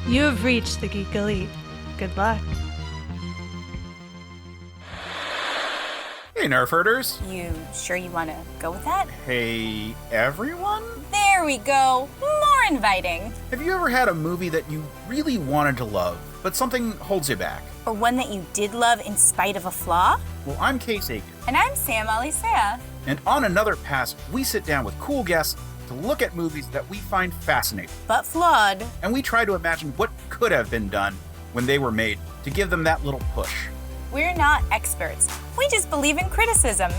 You have reached the Geek Elite. Good luck. Hey, Nerf herders. You sure you want to go with that? Hey, everyone? There we go. More inviting. Have you ever had a movie that you really wanted to love, but something holds you back? Or one that you did love in spite of a flaw? Well, I'm Kay Sagan. And I'm Sam Alisea. And on Another Pass, we sit down with cool guests to look at movies that we find fascinating. But flawed. And we try to imagine what could have been done when they were made to give them that little push. We're not experts. We just believe in criticism.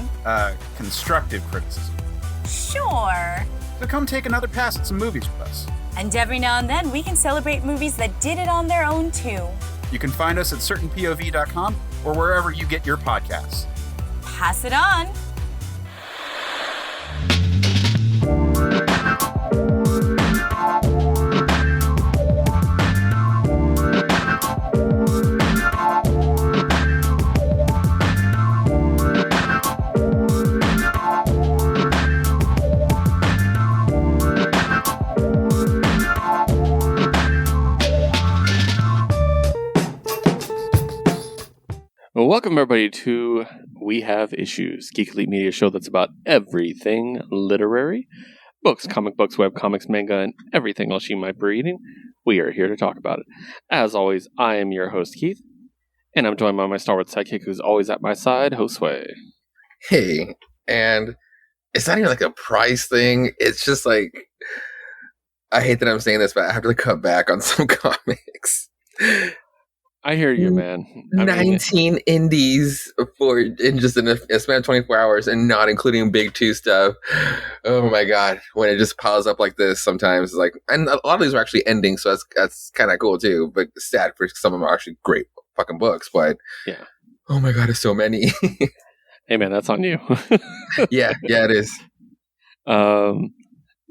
Constructive criticism. Sure. So come take another pass at some movies with us. And every now and then, we can celebrate movies that did it on their own, too. You can find us at certainpov.com or wherever you get your podcasts. Pass it on. Well, welcome everybody to We Have Issues, Geek Elite Media show that's about everything literary, books, comic books, web comics, manga, and everything else you might be reading. We are here to talk about it. As always, I am your host, Keith, and I'm joined by my Star Wars sidekick who's always at my side, Josue. Hey, and it's not even like a price thing. It's just like, I hate that I'm saying this, but I have to cut back on some comics. I hear you, man. 19 indies in a span of 24 hours, and not including big two stuff. Oh my god, when it just piles up like this, sometimes like, and a lot of these are actually ending, so that's kind of cool too. But sad for some of them are actually great fucking books. But yeah, oh my god, there's so many. Hey man, that's on you. yeah, it is.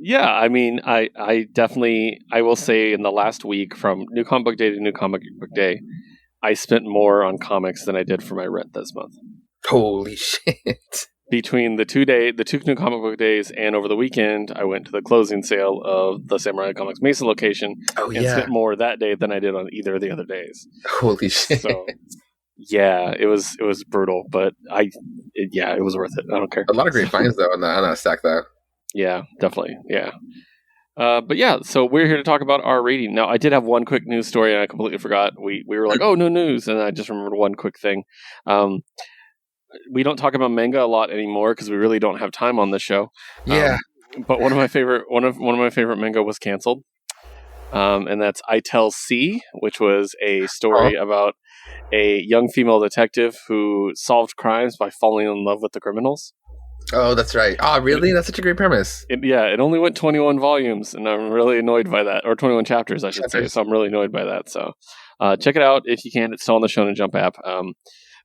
Yeah, I mean, I definitely, I will say in the last week, from New Comic Book Day to New Comic Book Day, I spent more on comics than I did for my rent this month. Holy shit. Between the two New Comic Book Days and over the weekend, I went to the closing sale of the Samurai Comics Mesa location and spent more that day than I did on either of the other days. Holy shit. So, yeah, it was brutal, but it was worth it. I don't care. A lot of great finds, though, on that stack, though. Yeah, definitely. Yeah. But yeah, so we're here to talk about our rating. Now, I did have one quick news story, and I completely forgot. We were like, oh, no news, and I just remembered one quick thing. We don't talk about manga a lot anymore because we really don't have time on this show. Yeah. But one of my favorite manga was canceled, and that's I Tell C, which was a story about a young female detective who solved crimes by falling in love with the criminals. Oh, that's right. Oh, really? That's such a great premise. It only went 21 volumes, and I'm really annoyed by that. Or 21 chapters, I should say. So I'm really annoyed by that. So check it out if you can. It's still on the Shonen Jump app.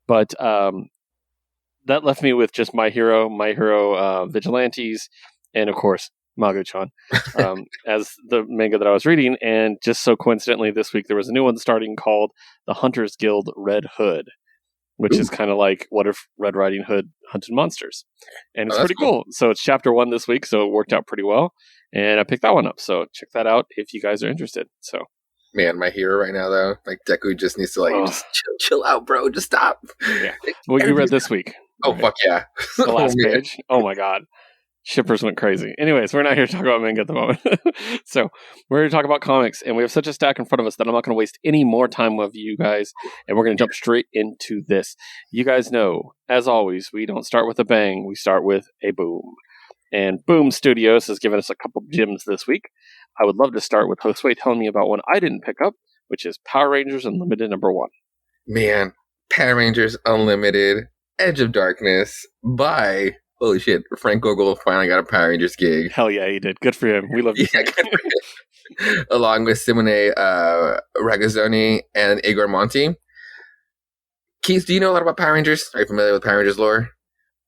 But that left me with just My Hero Vigilantes, and of course, Mago-chan as the manga that I was reading. And just so coincidentally, this week there was a new one starting called The Hunters Guild Red Hood, which is kind of like, what if Red Riding Hood hunted monsters? And it's pretty cool. So it's chapter 1 this week, so it worked out pretty well. And I picked that one up. So check that out if you guys are interested. So, man, My Hero right now, though, like Deku just needs to just chill out, bro. Just stop. Yeah. Well, you read this week. Oh, right? Fuck yeah. The last page. Oh my god. Shippers went crazy. Anyways, we're not here to talk about manga at the moment. So we're here to talk about comics, and we have such a stack in front of us that I'm not going to waste any more time with you guys, and we're going to jump straight into this. You guys know, as always, we don't start with a bang. We start with a boom. And Boom Studios has given us a couple gems this week. I would love to start with Josue telling me about one I didn't pick up, which is Power Rangers Unlimited #1. Man, Power Rangers Unlimited, Edge of Darkness by... Holy shit, Frank Gogol finally got a Power Rangers gig. Hell yeah, he did. Good for him. We love you. Yeah, good for him. Along with Simone Ragazzoni and Igor Monti. Keith, do you know a lot about Power Rangers? Are you familiar with Power Rangers lore?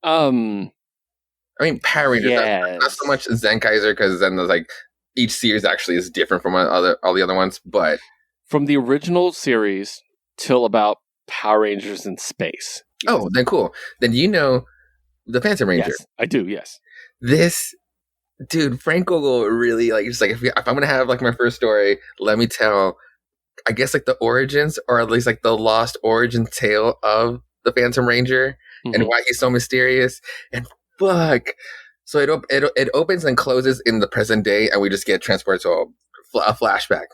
I mean, Power Rangers, not so much Zenkaiser, because then there's like, each series actually is different from all the other ones, but... From the original series till about Power Rangers in space. Yes. Oh, then cool. Then you know... The Phantom Ranger. Yes, I do, yes. This, dude, Frank Gogol really, like, just like, if I'm going to have, like, my first story, let me tell I guess like the origins, or at least like the lost origin tale of the Phantom Ranger and why he's so mysterious. And fuck, so it opens and closes in the present day, and we just get transported to a flashback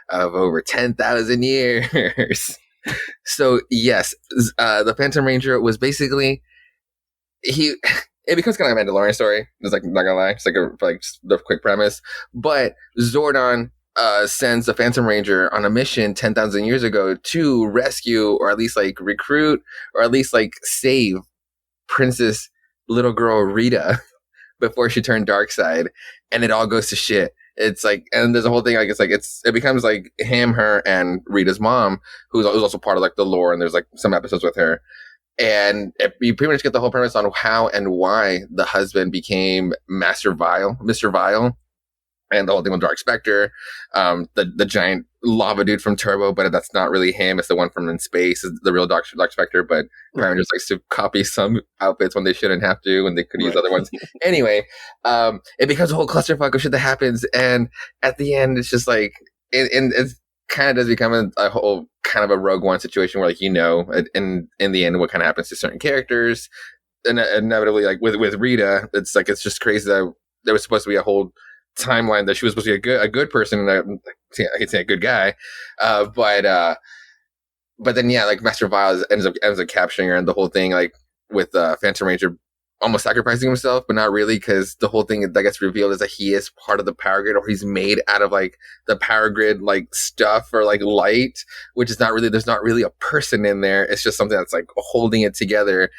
of over 10,000 years. So yes, the Phantom Ranger was basically it becomes kind of a Mandalorian story. It's like, not gonna lie, it's like just the quick premise. But Zordon sends the Phantom Ranger on a mission 10,000 years ago to rescue, or at least like recruit, or at least like save Princess little girl Rita before she turned dark side, and it all goes to shit. It's like, and there's a whole thing, like it becomes like him, her, and Rita's mom, who's also part of like the lore, and there's like some episodes with her. And you pretty much get the whole premise on how and why the husband became Mr. Vile, and the whole thing with Dark Spectre, the giant lava dude from Turbo, but that's not really him. It's the one from In Space, is the real Dark Spectre, but Power Rangers likes to copy some outfits when they shouldn't have to, and they could use other ones. Anyway, it becomes a whole clusterfuck of shit that happens, and at the end, it's just like, it kind of does become a whole kind of a Rogue One situation where, like, in the end, what kind of happens to certain characters, and inevitably, like with Rita, it's like, it's just crazy that there was supposed to be a whole timeline that she was supposed to be a good person, and I can say a good guy, but then like Master Vile ends up capturing her, and the whole thing, like with Phantom Ranger almost sacrificing himself, but not really, because the whole thing that gets revealed is that he is part of the power grid, or he's made out of like the power grid like stuff, or like light, which is not really, there's not really a person in there. It's just something that's like holding it together,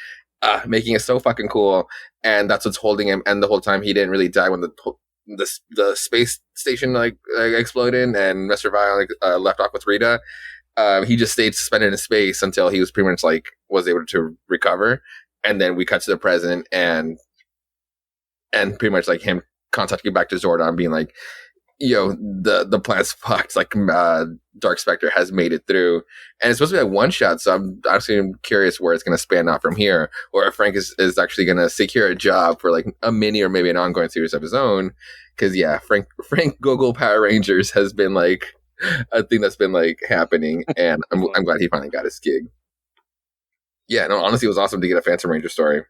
making it so fucking cool, and that's what's holding him. And the whole time he didn't really die when the space station like exploded and Mr. Vile left off with Rita. He just stayed suspended in space until he was pretty much like was able to recover, and then we cut to the present, and pretty much like him contacting back to Zordon, being like, "Yo, the planet's fucked. Like, Dark Spectre has made it through," and it's supposed to be like one shot. So I'm actually curious where it's going to span out from here, or if Frank is actually going to secure a job for like a mini or maybe an ongoing series of his own. Because Frank Gogol Power Rangers has been like a thing that's been like happening, and I'm glad he finally got his gig. Yeah, no, honestly, it was awesome to get a Phantom Ranger story,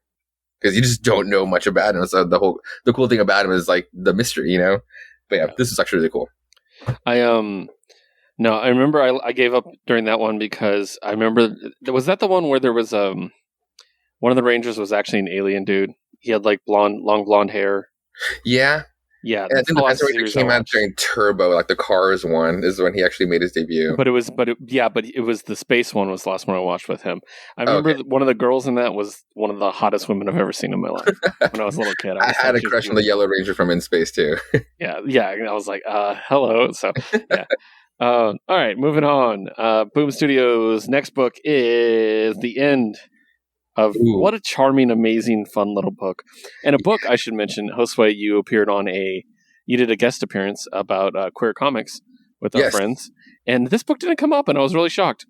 because you just don't know much about him. So the cool thing about him is like the mystery, But yeah, this is actually really cool. No, I remember I gave up during that one, because I remember, was that the one where there was one of the Rangers was actually an alien dude? He had like long blonde hair. Yeah. Yeah, and I think the Phantom Ranger came out during Turbo, like the Cars one is when he actually made his debut. But it was the space one was the last one I watched with him. I remember one of the girls in that was one of the hottest women I've ever seen in my life when I was a little kid. I had a crush on the Yellow Ranger from In Space too. yeah, and I was like, hello. So yeah. All right, moving on. Boom Studios' next book is The End of What a charming, amazing, fun little book. And a book, I should mention, Josue, you appeared on you did a guest appearance about queer comics with our friends. And this book didn't come up, and I was really shocked.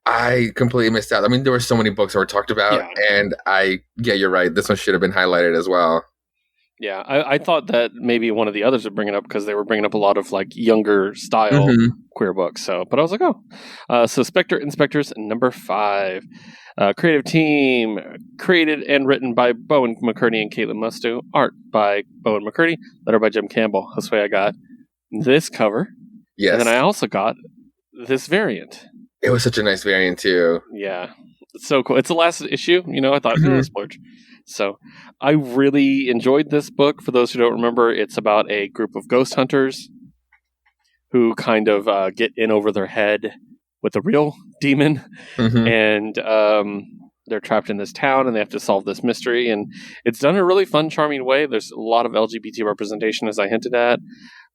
I completely missed out. I mean, there were so many books that were talked about, and you're right. This one should have been highlighted as well. Yeah, I thought that maybe one of the others would bring it up, because they were bringing up a lot of like younger style queer books. So, but I was like, so Spectre Inspectors number 5, creative team created and written by Bowen McCurdy and Caitlin Musto, art by Bowen McCurdy, letter by Jim Campbell. This way, I got this cover, and then I also got this variant. It was such a nice variant too. Yeah, it's so cool. It's the last issue. I thought it was splurge. So I really enjoyed this book. For those who don't remember, it's about a group of ghost hunters who kind of get in over their head with a real demon. And they're trapped in this town, and they have to solve this mystery. And it's done in a really fun, charming way. There's a lot of LGBT representation, as I hinted at.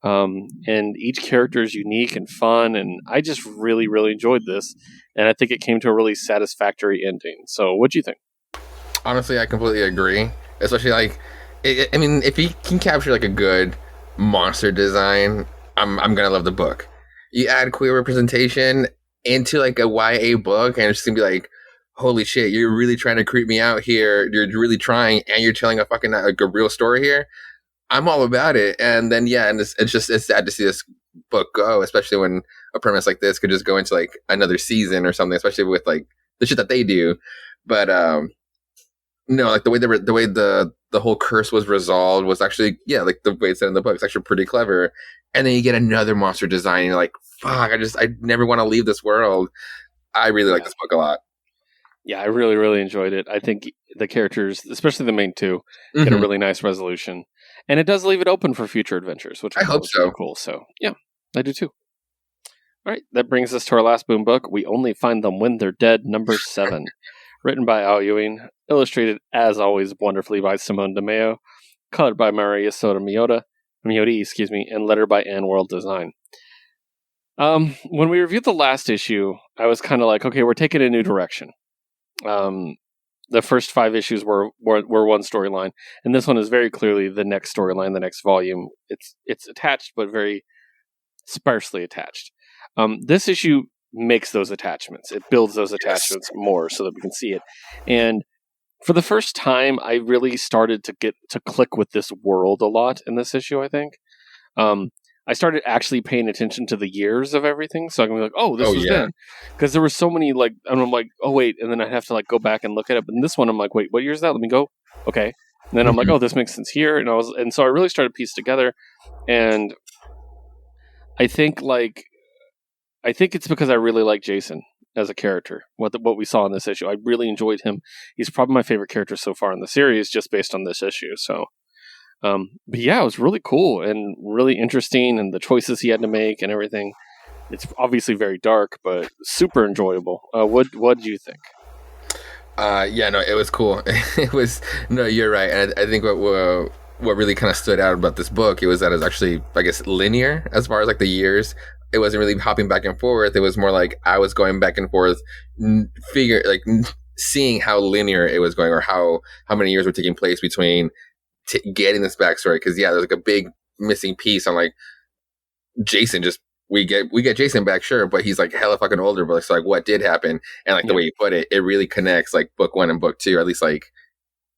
And each character is unique and fun. And I just really, really enjoyed this. And I think it came to a really satisfactory ending. So what do you think? Honestly, I completely agree. Especially like, I mean, if he can capture like a good monster design, I'm gonna love the book. You add queer representation into like a YA book, and it's just gonna be like, holy shit, you're really trying to creep me out here. You're really trying, and you're telling a fucking like a real story here. I'm all about it. And then and it's sad to see this book go, especially when a premise like this could just go into like another season or something, especially with like the shit that they do. But no, like the way the whole curse was resolved was actually, yeah, like the way it's said in the book, it's actually pretty clever. And then you get another monster design, and you're like, fuck, I never want to leave this world. I really like this book a lot. Yeah, I really, really enjoyed it. I think the characters, especially the main two, get a really nice resolution. And it does leave it open for future adventures, which I hope so. Really cool. So, yeah, I do too. All right, that brings us to our last Boom book, We Only Find Them When They're Dead, number 7. Written by Al Ewing, illustrated, as always, wonderfully by Simone DeMeo, colored by Maria Soda Miodi, and lettered by Ann World Design. When we reviewed the last issue, I was kind of like, okay, we're taking a new direction. The first 5 issues were one storyline, and this one is very clearly the next storyline, the next volume. It's attached, but very sparsely attached. This issue makes those attachments. It builds those attachments more so that we can see it. And for the first time, I really started to get to click with this world a lot in this issue, I think. I started actually paying attention to the years of everything, so I can be like, "Oh, this was then," because there were so many like, and I'm like, "Oh wait," and then I have to like go back and look it up. And this one, I'm like, "Wait, what year is that?" Let me go. Okay, and then I'm like, "Oh, this makes sense here," and so I really started to piece together, and I think it's because I really like Jason as a character. What we saw in this issue, I really enjoyed him. He's probably my favorite character so far in the series, just based on this issue. So. But yeah, it was really cool and really interesting, and the choices he had to make and everything. It's obviously very dark, but super enjoyable. What did you think? Yeah, no, it was cool. It was, no, you're right. And I think what really kind of stood out about this book, it was that it was actually, I guess, linear as far as like the years. It wasn't really hopping back and forth. It was more like I was going back and forth, seeing how linear it was going, or how many years were taking place between getting this backstory. Because yeah, there's like a big missing piece on like Jason. Just we get Jason back, sure, but he's like hella fucking older. But so like what did happen, and like the way you put it, it really connects like book 1 and book 2, or at least like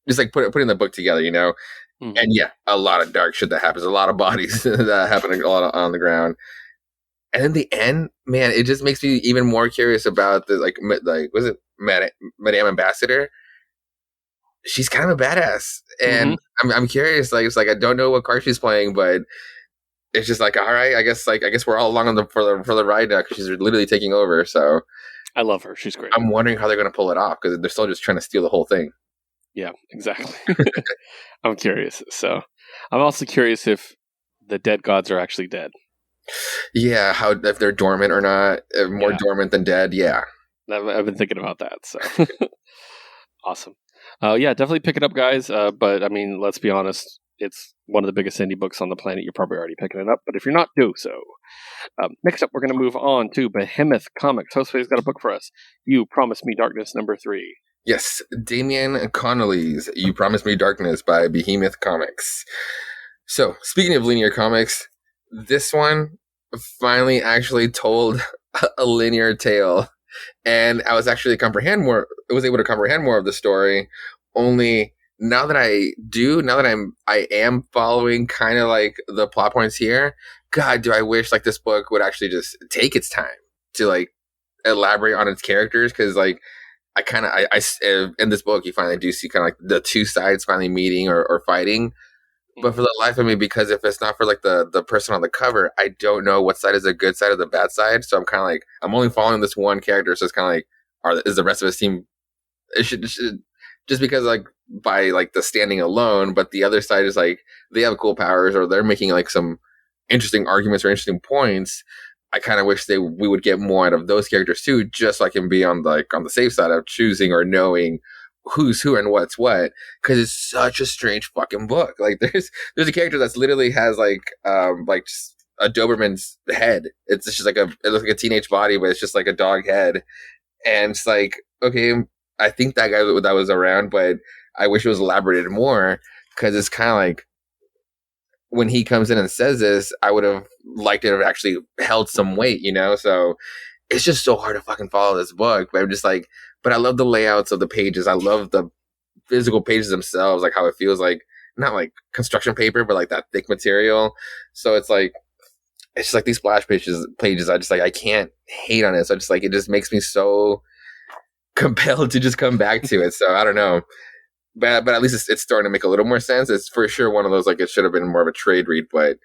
just like putting the book together, you know. And yeah, a lot of dark shit that happens, a lot of bodies that happen a lot on the ground. And in the end, man, it just makes me even more curious about the like was it Madame Ambassador? She's kind of a badass, and I'm curious. Like, it's like I don't know what card she's playing, but it's just like, all right, I guess we're all along for the ride now, because she's literally taking over. So I love her; she's great. I'm wondering how they're going to pull it off, because they're still just trying to steal the whole thing. Yeah, exactly. I'm curious. So I'm also curious if the dead gods are actually dead. Yeah, if they're dormant or not, more dormant than dead. Yeah, I've been thinking about that. So awesome. Yeah, definitely pick it up, guys. But I mean, let's be honest, it's one of the biggest indie books on the planet. You're probably already picking it up, but if you're not, do so. Next up, we're going to move on to Behemoth Comics. Josue's got a book for us. You Promised Me Darkness, number 3. Yes, Damian Connolly's You Promised Me Darkness by Behemoth Comics. So, speaking of linear comics, this one finally actually told a linear tale. And I was able to comprehend more of the story. Only now that I am following kind of like the plot points here. God, do I wish like this book would actually just take its time to like elaborate on its characters, because like I in this book you finally do see kind of like the two sides finally meeting or fighting. But for the life of me, because if it's not for like the person on the cover, I don't know what side is the good side or the bad side. So I'm kind of like, I'm only following this one character. So it's kind of like, is the rest of his team, it should just because like by like the standing alone, but the other side is like, they have cool powers, or they're making like some interesting arguments or interesting points. I kind of wish we would get more out of those characters too, just so I can be on the safe side of choosing or knowing who's who and what's what, because it's such a strange fucking book. Like there's a character that's literally has like just a Doberman's head. It's just like it looks like a teenage body, but it's just like a dog head. And it's like, okay, I think that guy that was around, but I wish it was elaborated more, because it's kind of like when he comes in and says this, I would have liked it to have actually held some weight, you know? So it's just so hard to fucking follow this book. But I'm just like, but I love the layouts of the pages. I love the physical pages themselves, like how it feels like, not like construction paper, but like that thick material. So it's like, it's just like these splash pages. I can't hate on it. So it just makes me so compelled to just come back to it. So I don't know. But at least it's starting to make a little more sense. It's for sure one of those, like, it should have been more of a trade read, but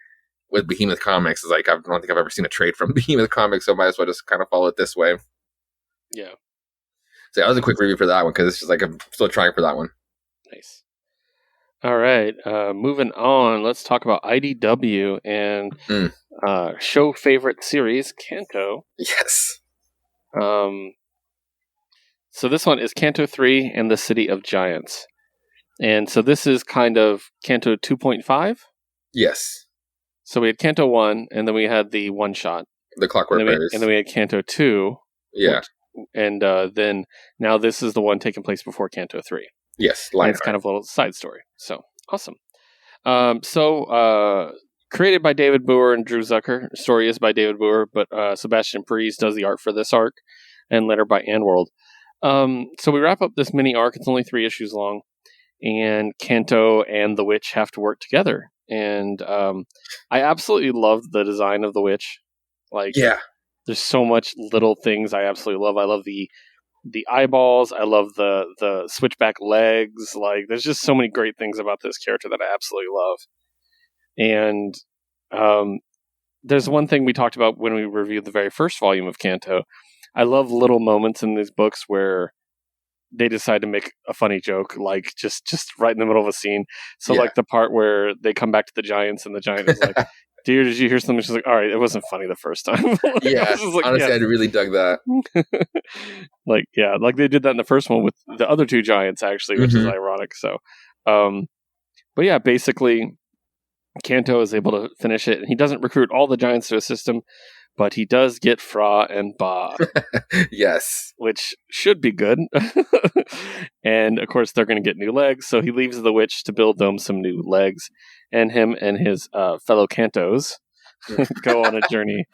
with Behemoth Comics, it's like, I don't think I've ever seen a trade from Behemoth Comics, so I might as well just kind of follow it this way. Yeah. So that was a quick review for that one, because it's just like, I'm still trying for that one. Nice. All right. Moving on, let's talk about IDW and show favorite series, Kanto. Yes. So this one is Kanto 3 and the City of Giants. And so this is kind of Kanto 2.5? Yes. So we had Kanto 1, and then we had the one-shot. The Clockwork Bears. And then we had Kanto 2. Yeah. And then now this is the one taking place before Kanto 3. Yes. It's kind of a little side story. So, awesome. Created by David Boer and Drew Zucker. The story is by David Boer, but Sebastian Perez does the art for this arc, and later by Anworld. So we wrap up this mini arc. It's only 3 issues long. And Kanto and the witch have to work together. And I absolutely love the design of the witch. There's so much little things I absolutely love. I love the eyeballs. I love the switchback legs. Like, there's just so many great things about this character that I absolutely love. And there's one thing we talked about when we reviewed the very first volume of Kanto. I love little moments in these books where they decide to make a funny joke, like just right in the middle of a scene. So like the part where they come back to the Giants and the Giant is like, "Dear, did you hear something?" She's like, "All right, it wasn't funny the first time." Honestly, I really dug that. Like they did that in the first one with the other 2 Giants, actually, which is ironic. So, but yeah, basically, Kanto is able to finish it, and he doesn't recruit all the Giants to assist him, but he does get Fra and Ba. Yes. Which should be good. And, of course, they're going to get new legs, so he leaves the witch to build them some new legs. And him and his fellow Kantos go on a journey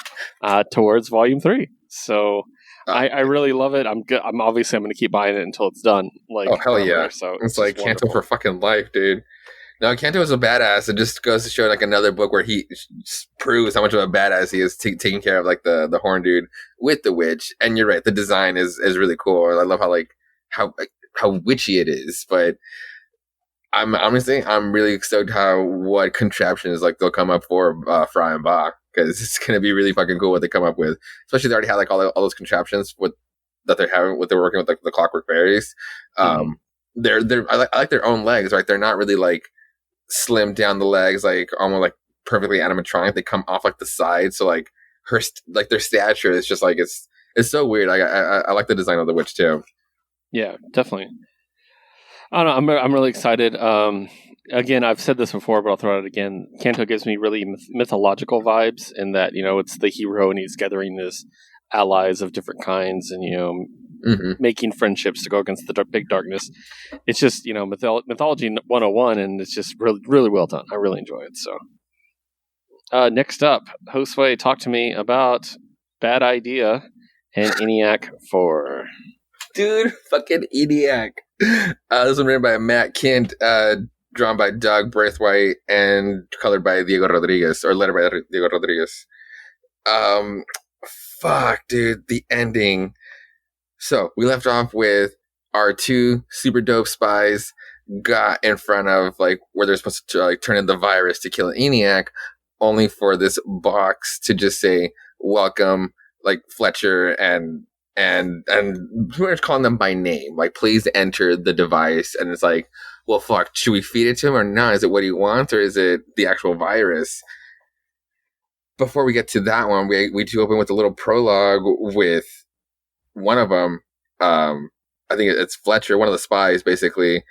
towards Volume 3. So I really love it. I'm going to keep buying it until it's done. Like, oh, hell yeah. So it's like Kanto for fucking life, dude. No, Kanto is a badass. It just goes to show like another book where he proves how much of a badass he is taking care of like the horn dude with the witch. And you're right, the design is really cool. I love how witchy it is. But I'm really stoked what contraptions like they'll come up for Fry and Ba, because it's gonna be really fucking cool what they come up with. Especially they already had like all those contraptions that they're having, what they're working with, like the Clockwork Berries. I like their own legs, right? They're not really like slim down the legs, like almost like perfectly animatronic. They come off like the side, so like their stature is just like it's so weird. I like the design of the witch too. Yeah, definitely. I don't know. I'm really excited. Again, I've said this before, but I'll throw it out again. Kanto gives me really mythological vibes in that, it's the hero and he's gathering his allies of different kinds and making friendships to go against the big darkness. It's just, mythology 101, and it's just really, really well done. I really enjoy it. So, next up, Josue, talk to me about Bad Idea and ENIAC 4. Dude, fucking ENIAC. This one written by Matt Kint, drawn by Doug Braithwaite, and colored by Diego Rodriguez, or lettered by Diego Rodriguez. Fuck, dude, the ending. So we left off with our 2 super dope spies got in front of like where they're supposed to like turn in the virus to kill ENIAC, only for this box to just say welcome, like Fletcher and pretty much calling them by name, like please enter the device. And it's like, well, fuck, should we feed it to him or not? Is it what he wants, or is it the actual virus? Before we get to that one, we do open with a little prologue with one of them. I think it's Fletcher, one of the spies. Basically,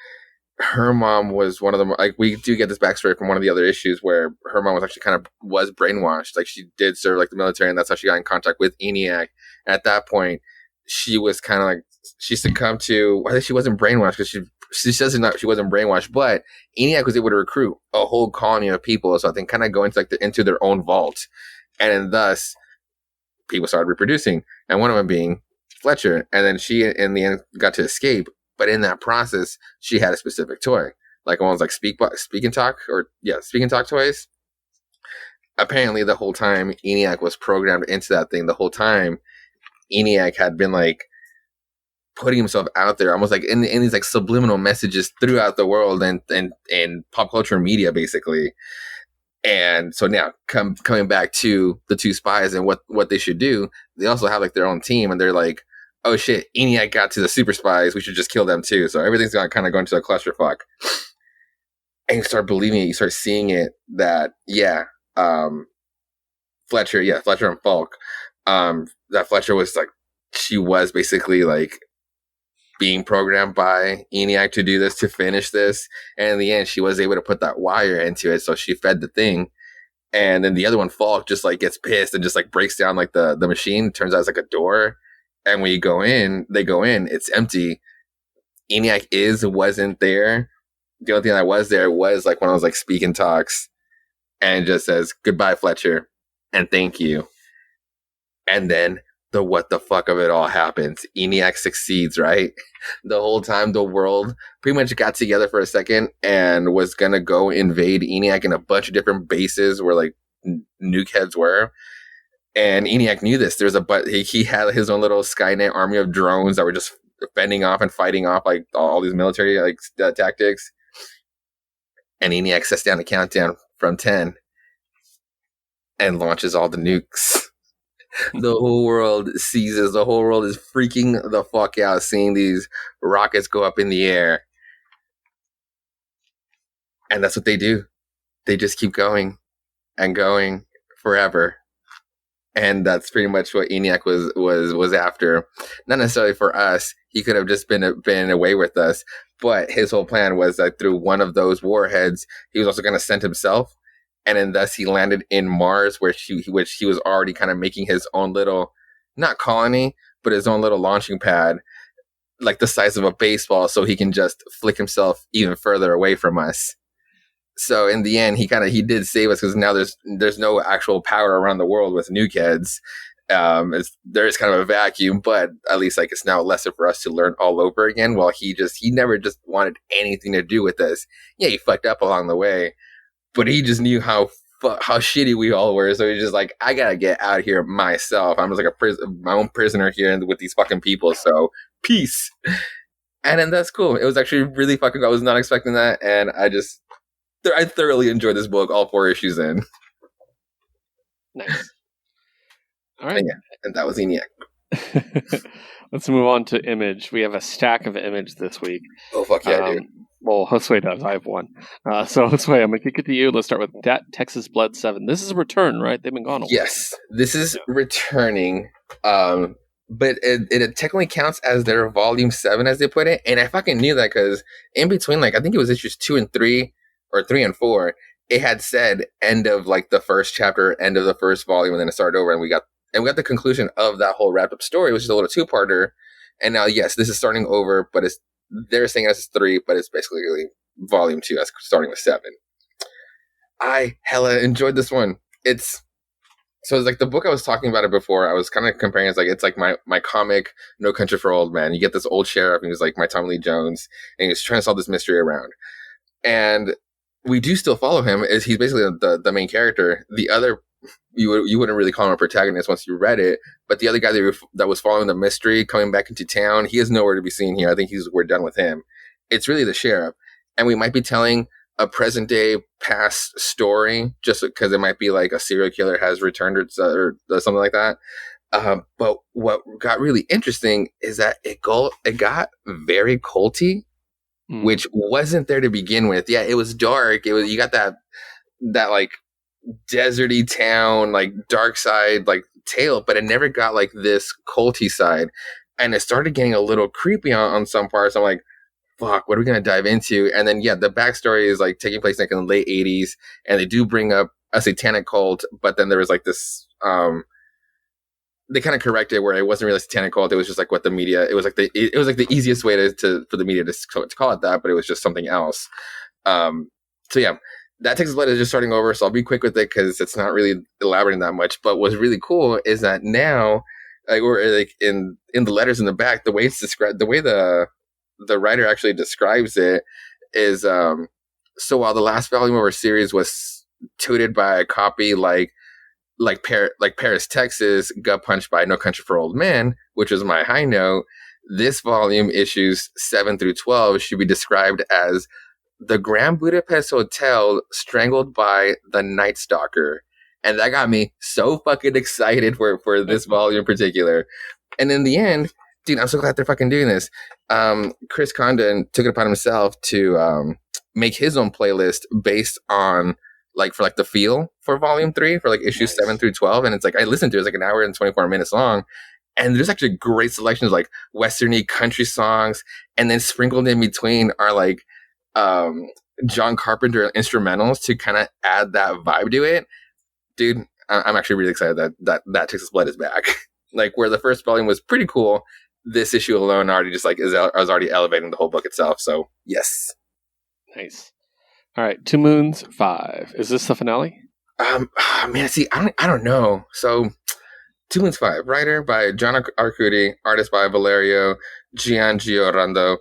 her mom was one of them. Like, we do get this backstory from one of the other issues where her mom was actually was brainwashed. Like, she did serve like the military, and that's how she got in contact with ENIAC. And at that point, she was kind of like, she succumbed to, I think she wasn't brainwashed, because she says she wasn't brainwashed, but ENIAC was able to recruit a whole colony of people, so I think kind of go into into their own vault, and thus people started reproducing, and one of them being Fletcher. And then she in the end got to escape, but in that process she had a specific toy, like one was like speak and talk toys. apparently the whole time ENIAC was programmed into that thing. The whole time ENIAC had been like putting himself out there, almost like in these like subliminal messages throughout the world and pop culture media, basically. And so now coming back to the two spies and what they should do, they also have like their own team, and they're like, oh shit, ENIAC got to the super spies, we should just kill them too. So everything's gonna kind of go into a clusterfuck. And you start believing it, you start seeing it that Fletcher and Falk, that Fletcher was like, she was basically like being programmed by ENIAC to do this, to finish this. And in the end, she was able to put that wire into it. So she fed the thing. And then the other one, Falk, just like gets pissed and just like breaks down like the machine. Turns out it's like a door. And when they go in, it's empty. ENIAC wasn't there. The only thing that was there was like one of those like speak and talks, and just says, goodbye, Fletcher, and thank you. And then the what the fuck of it all happens. ENIAC succeeds, right? The whole time the world pretty much got together for a second and was gonna go invade ENIAC in a bunch of different bases where like nuke heads were. And ENIAC knew this. He had his own little Skynet army of drones that were just fending off and fighting off like all these military like tactics. And ENIAC sets down a countdown from 10 and launches all the nukes. The whole world seizes. The whole world is freaking the fuck out seeing these rockets go up in the air. And that's what they do. They just keep going and going forever. And that's pretty much what ENIAC was after. Not necessarily for us. He could have just been away with us. But his whole plan was that through one of those warheads, he was also going to send himself. And then thus he landed in Mars, which he was already kind of making his own little, not colony, but his own little launching pad, like the size of a baseball, so he can just flick himself even further away from us. So in the end, he did save us, because now there's no actual power around the world with nuke heads. There is kind of a vacuum, but at least like it's now a lesson for us to learn all over again. While he never just wanted anything to do with us. Yeah, he fucked up along the way. But he just knew how shitty we all were, so he's just like, I gotta get out of here myself. I'm just like my own prisoner here with these fucking people. So peace. And then that's cool. It was actually really fucking cool. I was not expecting that, and I thoroughly enjoyed this book. All 4 issues in. Nice. All right, and that was ENIAC. Let's move on to Image. We have a stack of Image this week. Oh fuck yeah, dude. Well, Josue does. I have one. So Josue, I'm going to kick it to you. Let's start with Texas Blood 7. This is a return, right? They've been gone a while. Yes, this is returning. But it technically counts as their volume 7, as they put it. And I fucking knew that, because in between, like, I think it was issues 2 and 3, or 3 and 4, it had said end of like the first chapter, end of the first volume, and then it started over, and we got the conclusion of that whole wrapped up story, which is a little 2-parter. And now, yes, this is starting over, but they're saying it's 3, but it's basically volume 2, that's starting with 7. I hella enjoyed this one. It's like the book I was talking about it before. I was kind of comparing it's like my comic No Country for Old Men. You get this old sheriff, and he's like my Tommy Lee Jones, and he's trying to solve this mystery around. And we do still follow him, as he's basically the main character. The other, you wouldn't really call him a protagonist once you read it, but the other guy that was following the mystery coming back into town, he is nowhere to be seen here. I think we're done with him. It's really the sheriff, and we might be telling a present day past story, just because it might be like a serial killer has returned or something like that. But what got really interesting is that it got very culty, which wasn't there to begin with. Yeah, it was dark. You got that like deserty town, like dark side, like tale, but it never got like this culty side. And it started getting a little creepy on some parts. I'm like, fuck, what are we going to dive into? And then, yeah, the backstory is like taking place like in the late 80s, and they do bring up a satanic cult, but then there was like this, they kind of corrected where it wasn't really a satanic cult. It was just like what the media, it was like the easiest way for the media to call it that, but it was just something else. So yeah, that Texas Blood is just starting over, so I'll be quick with it because it's not really elaborating that much. But what's really cool is that now, like, or like in the letters in the back, the way it's described, the way the writer actually describes it is, so while the last volume of our series was tooted by a copy like Paris, Texas, got punched by No Country for Old Men, which was my high note. This volume, issues 7 through 12, should be described as the Grand Budapest Hotel strangled by the Night Stalker. And that got me so fucking excited for this volume in particular. And in the end, dude, I'm so glad they're fucking doing this. Chris Condon took it upon himself to make his own playlist based on for the feel for volume 3 for issues 7 through 12. And it's I listened to it, it's an hour and 24 minutes long. And there's actually great selections westerny country songs. And then sprinkled in between are John Carpenter instrumentals to kind of add that vibe to it. Dude, I'm actually really excited that Texas Blood is back. Where the first volume was pretty cool, this issue alone already just is already elevating the whole book itself. So yes. Nice. All right, 2 Moons 5. Is this the finale? Man, see, I don't know. So 2 Moons 5, writer by John Arcudi, artist by Valerio Giangiorando,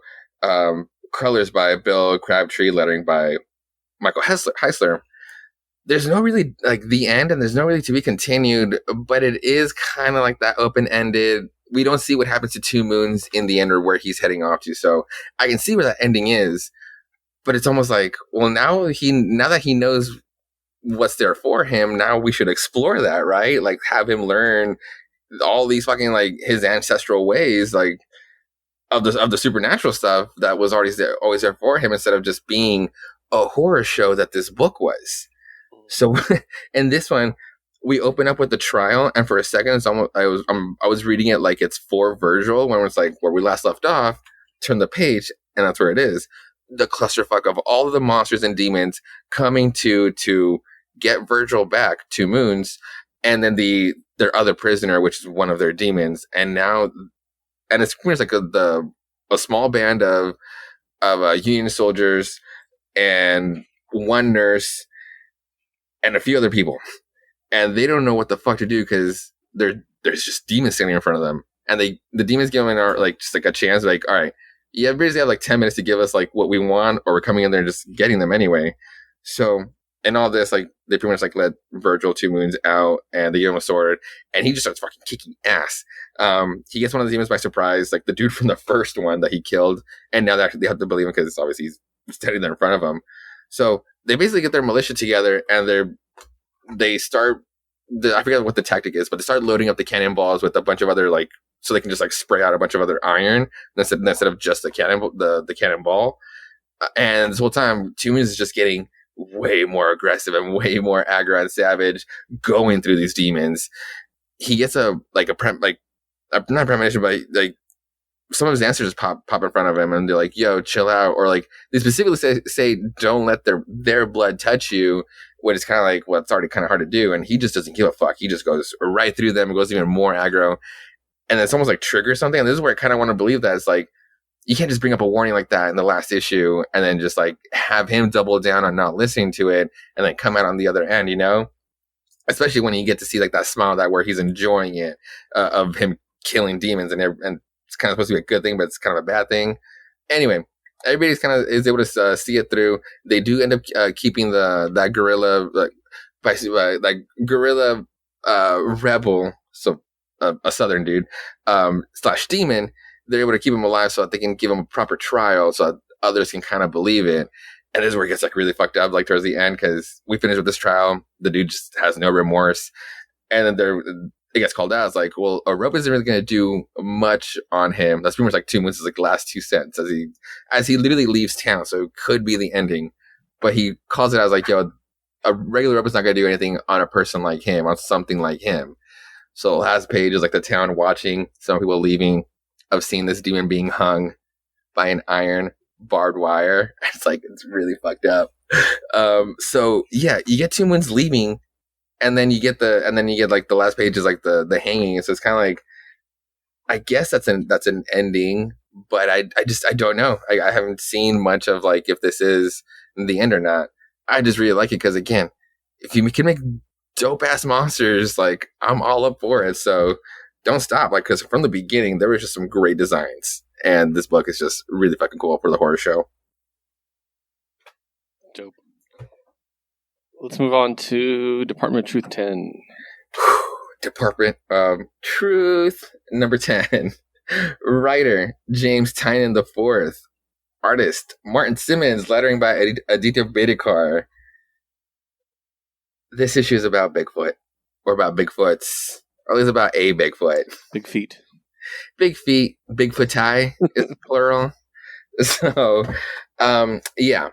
colors by Bill Crabtree, lettering by Michael Heisler. There's no really the end, and there's no really to be continued, but it is kind of that open-ended. We don't see what happens to 2 Moons in the end or where he's heading off to, so I can see where that ending is. But it's almost well, now that he knows what's there for him, now we should explore that, right? Have him learn all these fucking his ancestral ways, of the supernatural stuff that was always there for him, instead of just being a horror show that this book was. So in this one, we open up with the trial, and for a second, it's almost I was reading it it's for Virgil, when it's where we last left off. Turn the page, and that's where it is. The clusterfuck of all of the monsters and demons coming to get Virgil back, 2 Moons, and then their other prisoner, which is one of their demons, and it's pretty much a small band of Union soldiers and one nurse and a few other people, and they don't know what the fuck to do because there's just demons standing in front of them, and the demons give them a chance, all right. Yeah, basically have 10 minutes to give us what we want, or we're coming in there and just getting them anyway. So in all this, they pretty much let Virgil 2 Moons out, and they give him a sword, and he just starts fucking kicking ass. He gets one of the demons by surprise, the dude from the first one that he killed, and now they have to believe him because obviously he's standing there in front of them. So they basically get their militia together, and they start. I forget what the tactic is, but they start loading up the cannonballs with a bunch of other so they can just spray out a bunch of other iron instead of just the cannonball. And this whole time, 2 Moons is just getting way more aggressive and way more aggro and savage, going through these demons. He gets not premonition, but some of his answers just pop in front of him, and they're yo, chill out, or they specifically say don't let their blood touch you, when it's kind of well, it's already kind of hard to do, and he just doesn't give a fuck. He just goes right through them and goes even more aggro, and it's almost triggers something. And this is where I kind of want to believe that it's you can't just bring up a warning like that in the last issue and then just have him double down on not listening to it and then come out on the other end, especially when you get to see that smile where he's enjoying it, of him killing demons, and it's kind of supposed to be a good thing, but it's kind of a bad thing. Anyway, everybody's kind of is able to see it through. They do end up keeping that gorilla, gorilla rebel, so a southern dude / demon. They're able to keep him alive so that they can give him a proper trial, so that others can kind of believe it. And this is where it gets really fucked up, towards the end, because we finish with this trial. The dude just has no remorse, and then it gets called out. It's well, a rope isn't really going to do much on him. That's pretty much 2 Moons' last 2 cents as he literally leaves town. So it could be the ending, but he calls it as yo, a regular rope is not going to do anything on a person like him, on something like him. So last page is the town watching, some people leaving, of seeing this demon being hung by an iron barbed wire. It's really fucked up. So yeah, you get 2 Moons leaving, and then you get the last page is the hanging. So it's kind of I guess that's an ending, but I don't know. I haven't seen much of if this is the end or not. I just really like it because, again, if you can make dope ass monsters, I'm all up for it. So don't stop, because from the beginning there was just some great designs, and this book is just really fucking cool for the horror show. Dope. Let's move on to Department of Truth 10. Department of Truth number 10. Writer James Tynan IV. Artist Martin Simmons. Lettering by Aditya Bidikar. This issue is about Bigfoot. Or about Bigfoots. Or at least about a Bigfoot. Big feet. Big feet. Bigfootai is plural. So, yeah.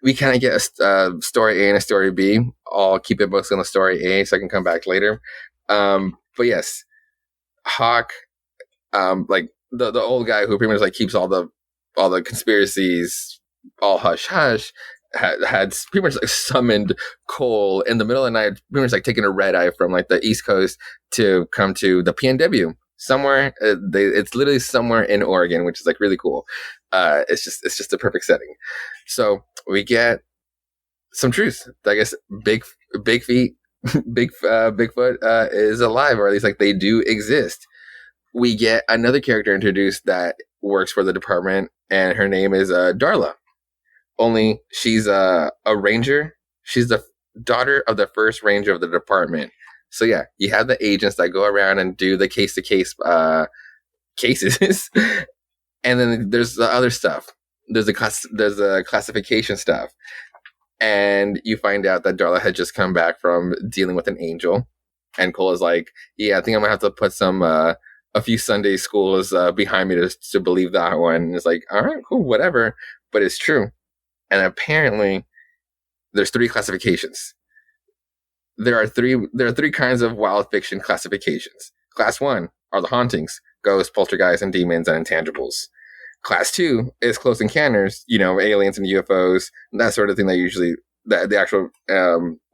We kind of get a story A and a story B. I'll keep it mostly on the story A so I can come back later. But yes, Hawk, like the old guy who pretty much like keeps all the conspiracies all hush hush, had pretty much like summoned Cole in the middle of the night, pretty much like taking a red eye from like the East Coast to come to the PNW somewhere. It's literally somewhere in Oregon, which is like really cool. It's just a perfect setting. So we get some truth. I guess big feet, Bigfoot is alive, or at least like they do exist. We get another character introduced that works for the department, and her name is Darla. Only she's a ranger. She's the daughter of the first ranger of the department. So yeah, you have the agents that go around and do the case-to-case cases, and then there's the other stuff. There's the classification stuff, and you find out that Darla had just come back from dealing with an angel, and Cole is like, "Yeah, I think I'm gonna have to put some a few Sunday schools behind me to believe that one." And it's like, all right, cool, whatever, but it's true. And apparently, there's 3 classifications. There are three kinds of wild fiction classifications. Class 1 are the hauntings, ghosts, poltergeists, and demons and intangibles. Class 2 is close encounters, aliens and UFOs, that sort of thing.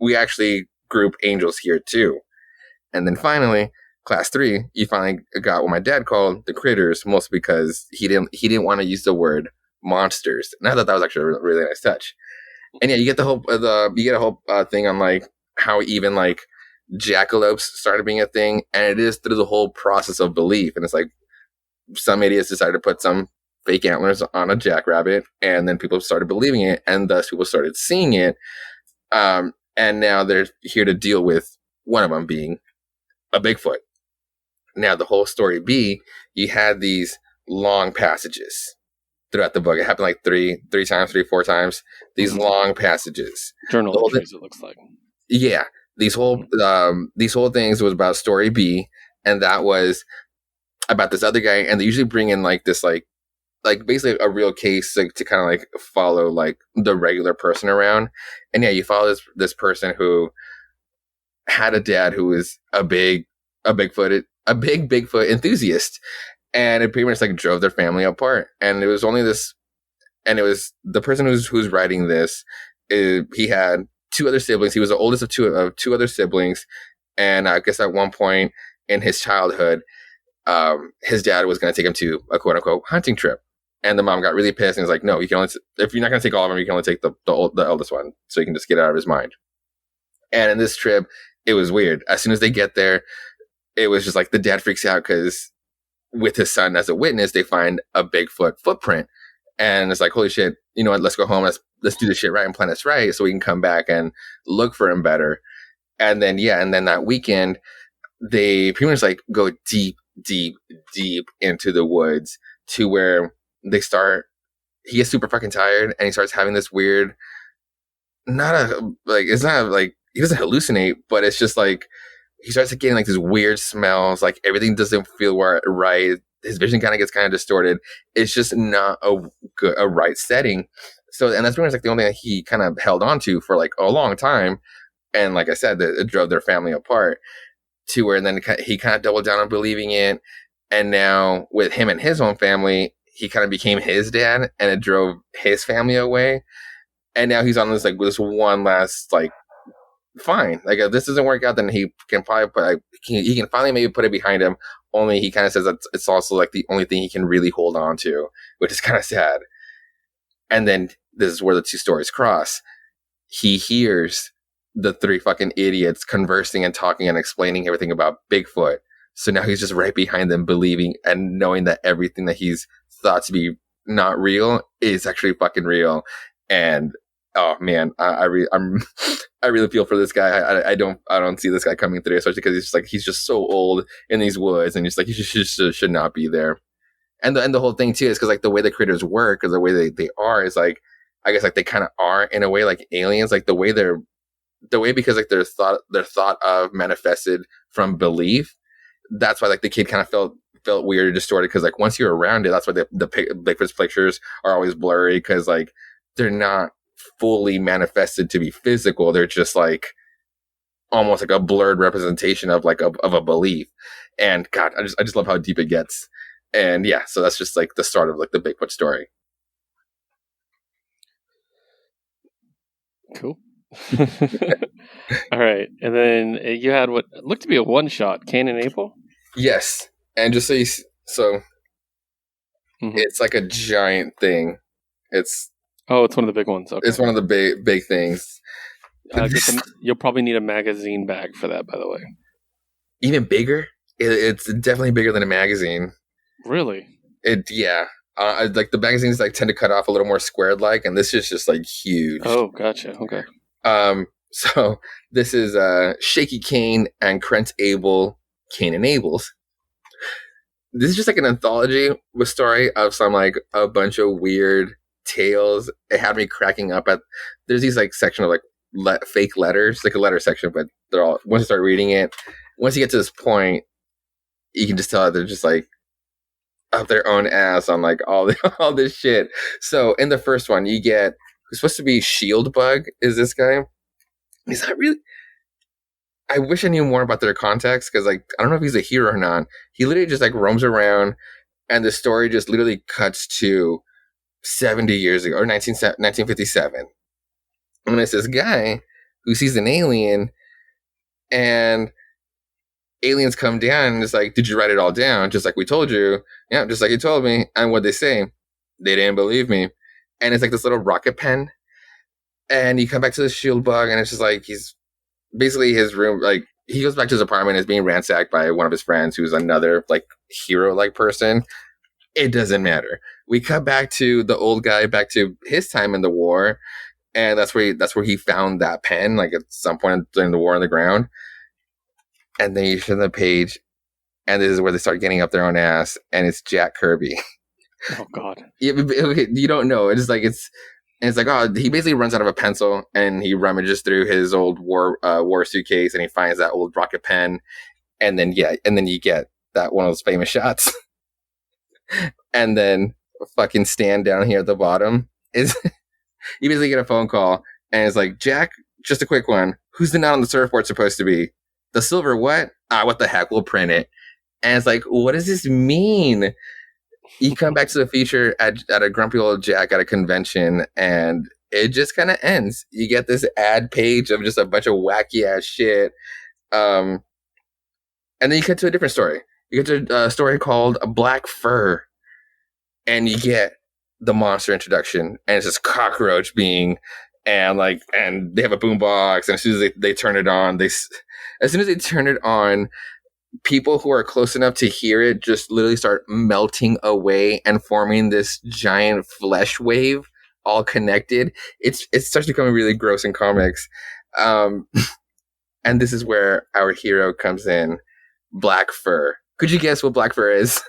We actually group angels here too. And then finally, Class 3, you finally got what my dad called the critters, mostly because he didn't want to use the word monsters. And I thought that was actually a really nice touch. And yeah, you get a whole thing on like how even like jackalopes started being a thing, and it is through the whole process of belief. And it's like some idiots decided to put some fake antlers on a jackrabbit, and then people started believing it, and thus people started seeing it. And now they're here to deal with one of them being a Bigfoot. Now, the whole story B, you had these long passages throughout the book. It happened like 4 times. These long passages. Journal entries, it looks like. Yeah. These whole things was about story B, and that was about this other guy, and they usually bring in like this like basically a real case to kind of like follow like the regular person around. And yeah, you follow this person who had a dad who was a big Bigfoot enthusiast, and it pretty much like drove their family apart. And it was only this, and it was the person who's writing this. He had 2 other siblings. He was the oldest of two other siblings, and I guess at one point in his childhood, his dad was going to take him to a quote unquote hunting trip, and the mom got really pissed and was like, "No, you can only if you're not going to take all of them, you can only take the eldest one, so you can just get it out of his mind." And in this trip, it was weird. As soon as they get there, it was just like the dad freaks out because with his son as a witness, they find a Bigfoot footprint, and it's like, holy shit, you know what? Let's go home. Let's do this shit right and plan this right so we can come back and look for him better. And then that weekend, they pretty much like go deep into the woods to where he gets super fucking tired, and he starts having this weird, he doesn't hallucinate, but it's just like he starts getting like these weird smells, like everything doesn't feel right. His vision kind of gets kind of distorted. It's just not a right setting. So, and that's pretty much like the only thing that he kind of held on to for like a long time. And like I said, it drove their family apart to where then he kind of doubled down on believing it. And now with him and his own family, he kind of became his dad, and it drove his family away. And now he's on this one last like, fine, like if this doesn't work out, then he can probably he can finally maybe put it behind him. Only he kind of says that it's also like the only thing he can really hold on to, which is kind of sad. And then this is where the 2 stories cross. He hears the 3 fucking idiots conversing and talking and explaining everything about Bigfoot. So now he's just right behind them, believing and knowing that everything that he's thought to be not real is actually fucking real. And oh man, I'm I really feel for this guy. I don't see this guy coming through, especially because he's just so old in these woods, and he's like, he should not be there. And the whole thing too is because like the way the critters work or the way they are is like, I guess like they kind of are in a way like aliens, like the way because like they're thought of manifested from belief. That's why like the kid kind of felt weird or distorted, because like once you're around it, that's why the Bigfoot's pictures are always blurry, because like they're not fully manifested to be physical. They're just like almost like a blurred representation of like of a belief. And God, I just love how deep it gets. And yeah, so that's just like the start of like the Bigfoot story. Cool. All right, and then you had what looked to be a one shot, Cain and Abel. Yes, and just so it's like a giant thing. It's one of the big ones. Okay. It's one of the big things. You'll probably need a magazine bag for that, by the way. Even bigger? It's definitely bigger than a magazine. Really? Yeah. Like the magazines like tend to cut off a little more squared like, and this is just like huge. Oh, gotcha. Okay. So this is Shaky Cain and Krent Abel, Cain and Abel's. This is just like an anthology with story of some like a bunch of weird tales. It had me cracking up at. There's these like section of like fake letters, like a letter section, but they're all, once you start reading it, once you get to this point, you can just tell they're just like up their own ass on like all this shit. So in the first one, you get who's supposed to be Shield Bug is this guy. He's not really. I wish I knew more about their context, because like I don't know if he's a hero or not. He literally just like roams around, and the story just literally cuts to 70 years ago or 1957. And it's this guy who sees an alien, and aliens come down and it's like, did you write it all down? Just like we told you. Yeah, just like you told me. And what they say, they didn't believe me. And it's like this little rocket pen. And you come back to the Shield Bug, and it's just like he's basically his room, like he goes back to his apartment, is being ransacked by one of his friends who's another like hero like person. It doesn't matter. We cut back to the old guy, back to his time in the war, and that's where he found that pen, like at some point during the war on the ground. And then you turn the page, and this is where they start getting up their own ass, and it's Jack Kirby. Oh God! You don't know. It's like oh, he basically runs out of a pencil, and he rummages through his old war suitcase, and he finds that old rocket pen, and then you get that one of those famous shots, and then fucking stand down here at the bottom is you basically get a phone call, and it's like, Jack, just a quick one. Who's the knot on the surfboard supposed to be? The silver what? What the heck? We'll print it. And it's like, what does this mean? You come back to the feature at a grumpy old Jack at a convention, and it just kind of ends. You get this ad page of just a bunch of wacky ass shit. And then you get to a different story. You get to a story called Black Fur. And you get the monster introduction, and it's this cockroach being, and they have a boombox, and as soon as they turn it on, people who are close enough to hear it just literally start melting away and forming this giant flesh wave, all connected. It starts becoming really gross in comics. And this is where our hero comes in, Black Fur. Could you guess what Black Fur is?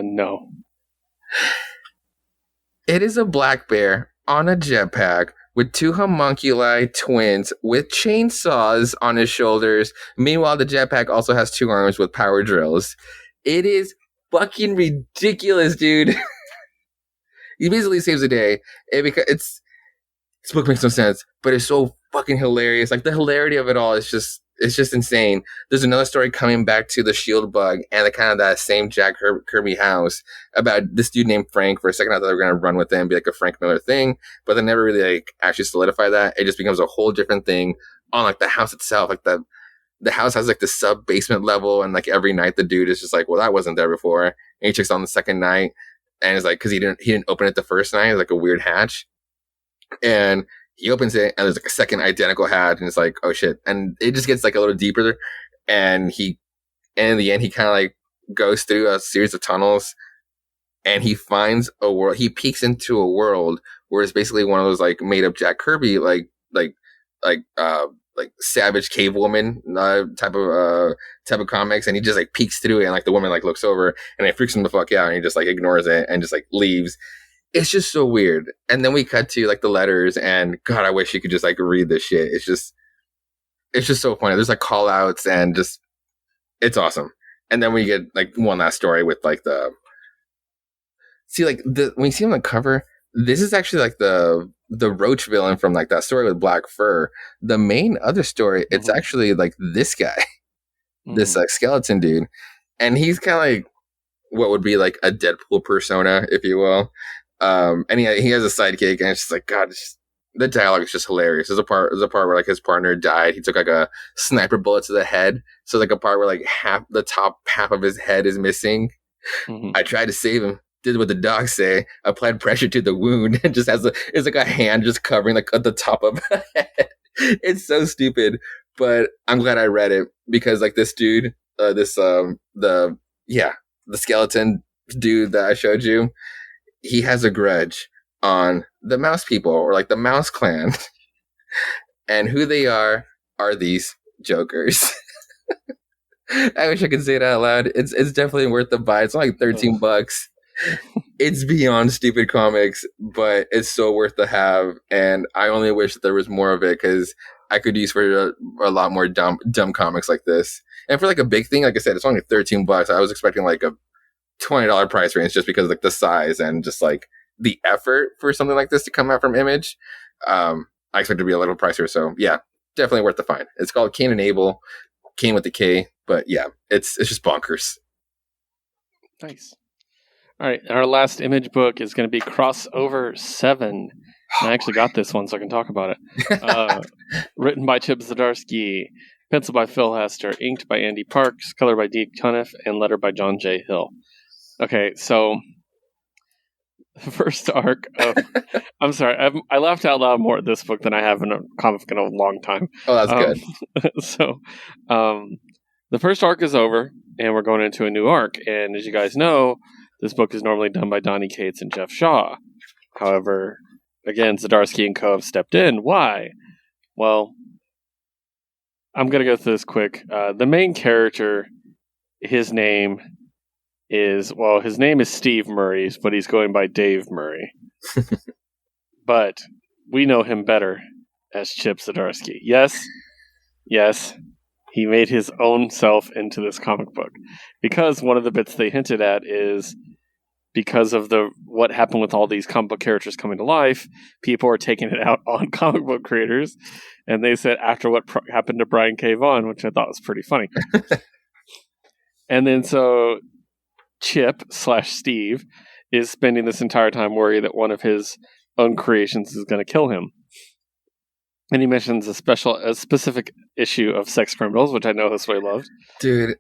No. It is a black bear on a jetpack with two homunculi twins with chainsaws on his shoulders. Meanwhile, the jetpack also has two arms with power drills. It is fucking ridiculous, dude. He basically saves the day. This book makes no sense, but it's so fucking hilarious. Like, the hilarity of it all is just insane. There's another story coming back to the Shield Bug and the kind of that same Jack Kirby house about this dude named Frank. For a second, I thought they were going to run with him, be like a Frank Miller thing, but they never really like actually solidify that. It just becomes a whole different thing on like the house itself. Like the house has like the sub basement level, and like every night the dude is just like, well, that wasn't there before. And he checks on the second night, and it's like, because he didn't open it the first night, it's like a weird hatch, and he opens it, and there's like a second identical hatch, and it's like, oh shit. And it just gets like a little deeper, and in the end, he kind of like goes through a series of tunnels, and he finds a world. He peeks into a world where it's basically one of those like made up Jack Kirby like savage cave woman type of comics, and he just like peeks through it, and like the woman like looks over and it freaks him the fuck out, and he just like ignores it and just like leaves. It's just so weird. And then we cut to like the letters, and God, I wish you could just like read this shit. It's just so funny. There's like call outs and just, it's awesome. And then we get like one last story with like when you see on the cover, this is actually like the roach villain from like that story with Black Fur. The main other story, it's actually like this guy, this like skeleton dude. And he's kind of like what would be like a Deadpool persona, if you will. And he has a sidekick, and it's just like, God, the dialogue is just hilarious. There's a part where like his partner died. He took like a sniper bullet to the head. So like a part where like the top half of his head is missing. I tried to save him. Did what the docs say. Applied pressure to the wound, and just it's like a hand just covering like at the top of the head. It's so stupid, but I'm glad I read it, because like this dude, the skeleton dude that I showed you, he has a grudge on the mouse people, or like the mouse clan. And who they are these jokers. I wish I could say it out loud. It's definitely worth the buy. It's only like $13. It's beyond stupid comics, but it's so worth the have. And I only wish that there was more of it, because I could use for a lot more dumb comics like this. And for like a big thing, like I said, it's only $13. I was expecting like a $20 price range, just because of like the size and just like the effort for something like this to come out from Image. I expect it to be a little pricier. So yeah, definitely worth the find. It's called Cain and Abel, Cain with the K, but yeah, it's just bonkers. Nice. All right, our last Image book is going to be Crossover 7. I actually got this one, so I can talk about it. Written by Chip Zdarsky, penciled by Phil Hester, inked by Andy Parks, colored by Deke Tunniff, and lettered by John J. Hill. Okay, so the first arc of... I'm sorry, I laughed out loud more at this book than I have in a comic in a long time. Oh, that's good. So, the first arc is over, and we're going into a new arc. And as you guys know, this book is normally done by Donny Cates and Jeff Shaw. However, again, Zdarsky and co. have stepped in. Why? Well, I'm going to go through this quick. The main character, his name is Steve Murray, but he's going by Dave Murray. But we know him better as Chip Zdarsky. Yes, he made his own self into this comic book. Because one of the bits they hinted at is, because of what happened with all these comic book characters coming to life, people are taking it out on comic book creators. And they said after what happened to Brian K. Vaughan, which I thought was pretty funny. And then so Chip/Steve is spending this entire time worried that one of his own creations is going to kill him. And he mentions a specific issue of Sex Criminals, which I know this way loved. Dude,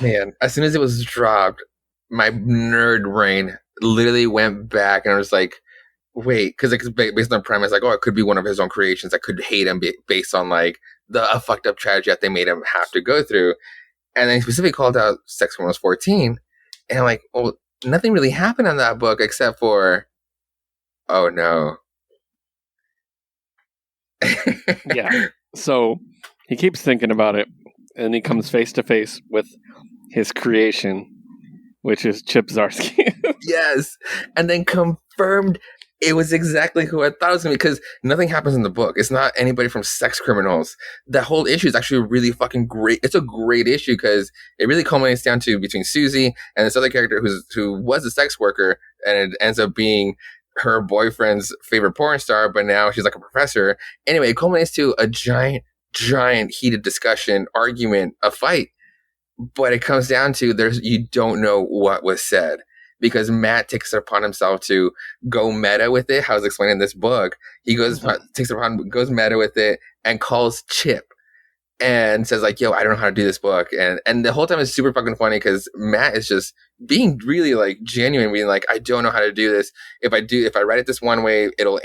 man, as soon as it was dropped, my nerd brain literally went back and I was like, wait, because it's based on the premise, like, oh, it could be one of his own creations. I could hate him based on like a fucked up tragedy that they made him have to go through. And then he specifically called out Sex Criminals 14. And I'm like, well, nothing really happened in that book except for, oh no. Yeah. So he keeps thinking about it, and he comes face to face with his creation, which is Chip Zdarsky. Yes. And then confirmed it was exactly who I thought it was going to be, because nothing happens in the book. It's not anybody from Sex Criminals. That whole issue is actually really fucking great. It's a great issue because it really culminates down to between Susie and this other character who was a sex worker, and it ends up being her boyfriend's favorite porn star, but now she's like a professor. Anyway, it culminates to a giant heated discussion, argument, a fight. But it comes down to you don't know what was said, because Matt takes it upon himself to go meta with it. How I was explaining this book, he goes meta with it and calls Chip and says like, yo, I don't know how to do this book. And the whole time is super fucking funny because Matt is just being really like genuine, being like, I don't know how to do this. If I write it this one way, it'll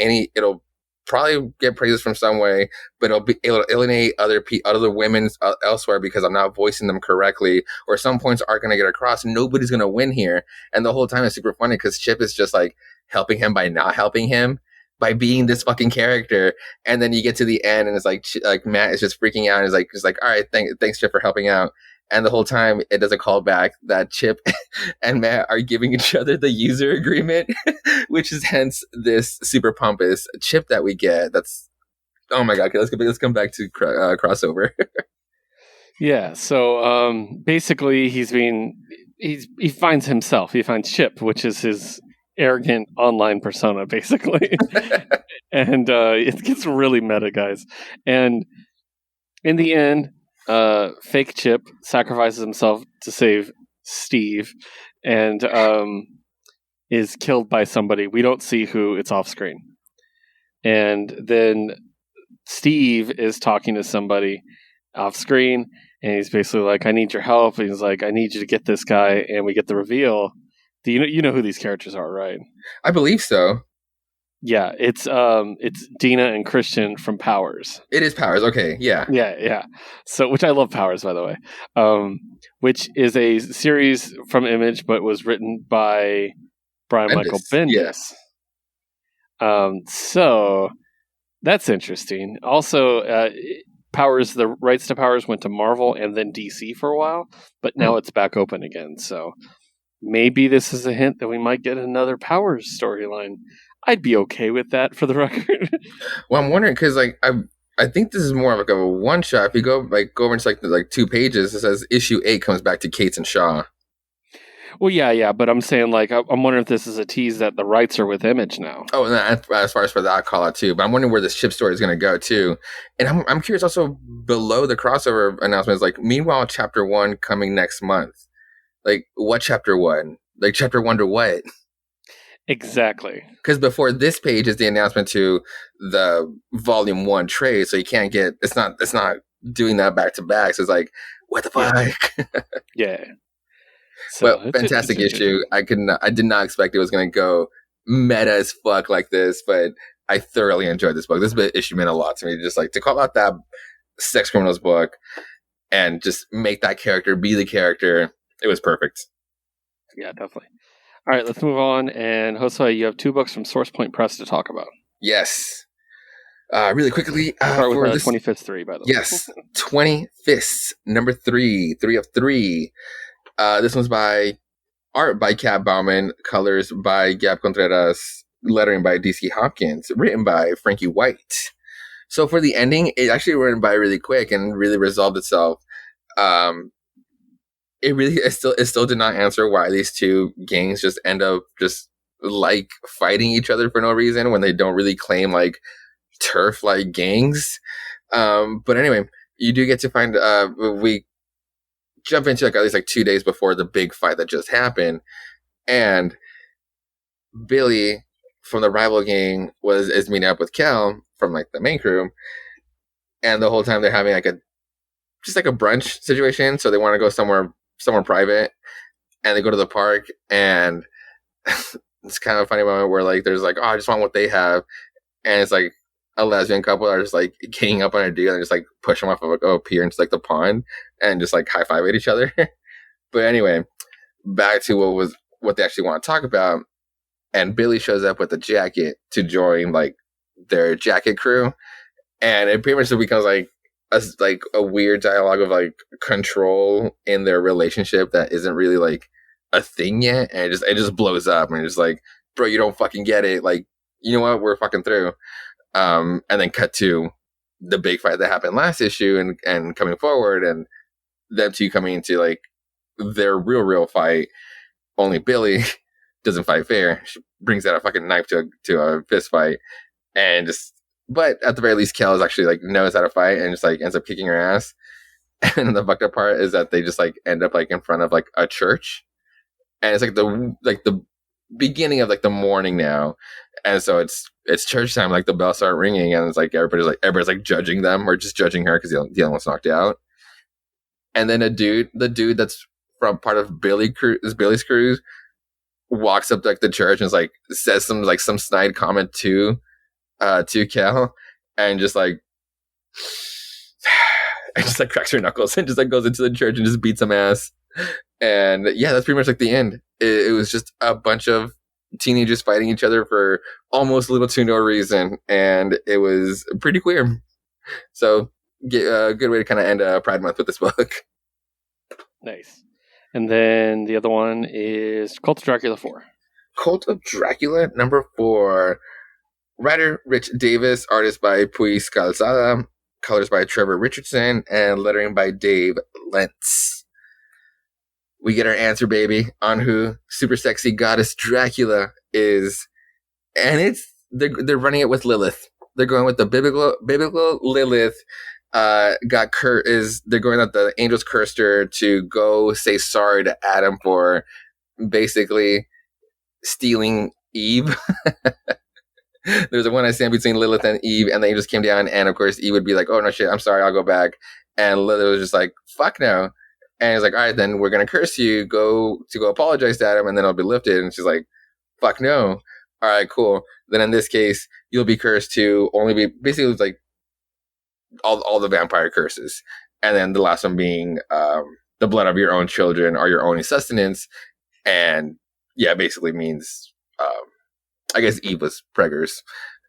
probably get praises from some way, but it'll alienate other women elsewhere because I'm not voicing them correctly, or some points aren't going to get across. Nobody's going to win here. And the whole time is super funny because Chip is just like helping him by not helping him. by being this fucking character. And then you get to the end and it's like Matt is just freaking out and is like, all right, thanks Chip for helping out. And the whole time it does a callback that Chip and Matt are giving each other the user agreement, which is hence this super pompous Chip that we get. That's, oh my God. Okay, let's come back to crossover. Yeah. So basically he finds himself. He finds Chip, which is his arrogant online persona, basically. And it gets really meta, guys. And in the end, fake Chip sacrifices himself to save Steve and is killed by somebody. We don't see who. It's off screen. And then Steve is talking to somebody off screen, and he's basically like, I need your help. And he's like, I need you to get this guy. And we get the reveal. Do you know who these characters are, right? I believe so. Yeah, it's Dina and Christian from Powers. It is Powers, okay, yeah. Yeah. So, which I love Powers, by the way. Which is a series from Image, but was written by Brian Michael Bendis. Yeah. So that's interesting. Also, Powers, the rights to Powers went to Marvel and then DC for a while, but now it's back open again. So maybe this is a hint that we might get another Powers storyline. I'd be okay with that, for the record. Well, I'm wondering because I think this is more of like a one shot. If you go over into like 2 pages, it says issue 8 comes back to Cates and Shaw. Well, yeah, but I'm saying I'm wondering if this is a tease that the rights are with Image now. Oh, and as far as for that call out too, but I'm wondering where this Chip story is going to go too. And I'm curious also below the crossover announcement is like, meanwhile, chapter 1 coming next month. Like what chapter 1? Like chapter 1 to what? Exactly. Because before this page is the announcement to the volume 1 trade, so you can't get it's not doing that back to back. So it's like, what the fuck? Yeah. So but fantastic issue. I did not expect it was going to go meta as fuck like this, but I thoroughly enjoyed this book. This issue meant a lot to me. Just like to call out that sex criminals book and just make that character be the character. It was perfect. Yeah, definitely. All right, let's move on. And Josue, you have 2 books from Source Point Press to talk about. Yes. Really quickly. Start with the 25th 3, by the way. Yes. 25th, number 3 of 3. This one's by art by Cat Bauman, colors by Gab Contreras, lettering by DC Hopkins, written by Frankie White. So for the ending, it actually went by really quick and really resolved itself. It still did not answer why these 2 gangs just end up just like fighting each other for no reason when they don't really claim like turf like gangs. But anyway, you do get to find we jump into like at least like 2 days before the big fight that just happened, and Billy from the rival gang is meeting up with Kel from like the main crew, and the whole time they're having like a brunch situation. So they want to go somewhere private, and they go to the park, and it's kind of a funny moment where like there's like, oh, I just want what they have, and it's like a lesbian couple are just like getting up on a dude and just like push him off of a pier into like the pond and just like high five at each other. But anyway, back to what they actually want to talk about. And Billy shows up with a jacket to join like their jacket crew, and it pretty much becomes like a weird dialogue of like control in their relationship that isn't really like a thing yet, and it just blows up, and it's like, bro, you don't fucking get it. Like, you know what? We're fucking through. And then cut to the big fight that happened last issue and coming forward, and them 2 coming into like their real fight. Only Billy doesn't fight fair. She brings out a fucking knife to a fist fight, and but at the very least, Kel is actually like knows how to fight and just like ends up kicking her ass. And the fucked up part is that they just like end up like in front of like a church, and it's like the beginning of like the morning now, and so it's church time. Like the bells start ringing, and it's like everybody's like judging them or just judging her because the other one's knocked out. And then the dude that's from part of Billy's crew walks up to like the church and is like says some snide comment to Kel, and just like and just like cracks her knuckles and just like goes into the church and just beats some ass. And yeah, that's pretty much like the end. It was just a bunch of teenagers fighting each other for almost little to no reason, and it was pretty queer. So, a good way to kind of end Pride Month with this book. Nice. And then the other one is Cult of Dracula 4. Cult of Dracula, number 4. Writer Rich Davis, artist by Puis Calzada, colors by Trevor Richardson, and lettering by Dave Lentz. We get our answer, baby, on who super sexy goddess Dracula is, and they're running it with Lilith. They're going with the biblical Lilith. They're going that the angels cursed her to go say sorry to Adam for basically stealing Eve. There's a one-night stand between Lilith and Eve, and the angels came down, and of course Eve would be like, "Oh no, shit, I'm sorry, I'll go back." And Lilith was just like, "Fuck no." And he's like, "All right, then we're gonna curse you. Go apologize to Adam, and then it'll be lifted." And she's like, "Fuck no." All right, cool. Then in this case, you'll be cursed to only be basically it was like all the vampire curses, and then the last one being the blood of your own children or your only sustenance, and yeah, basically means I guess Eve was preggers,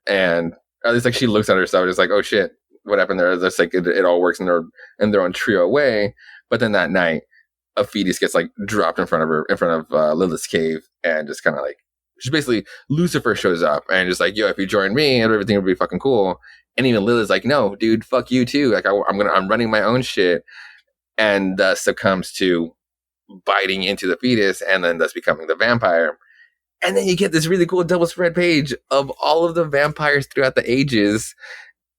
and at least like she looks at herself just like, oh shit, what happened there? That's like it all works in their own trio way. But then that night, a fetus gets like dropped in front of Lilith's cave, and just kind of like she's basically Lucifer shows up and just like, yo, if you join me, everything would be fucking cool. And even Lilith's like, no, dude, fuck you too. Like I'm running my own shit, and thus succumbs to biting into the fetus, and then thus becoming the vampire. And then you get this really cool double spread page of all of the vampires throughout the ages.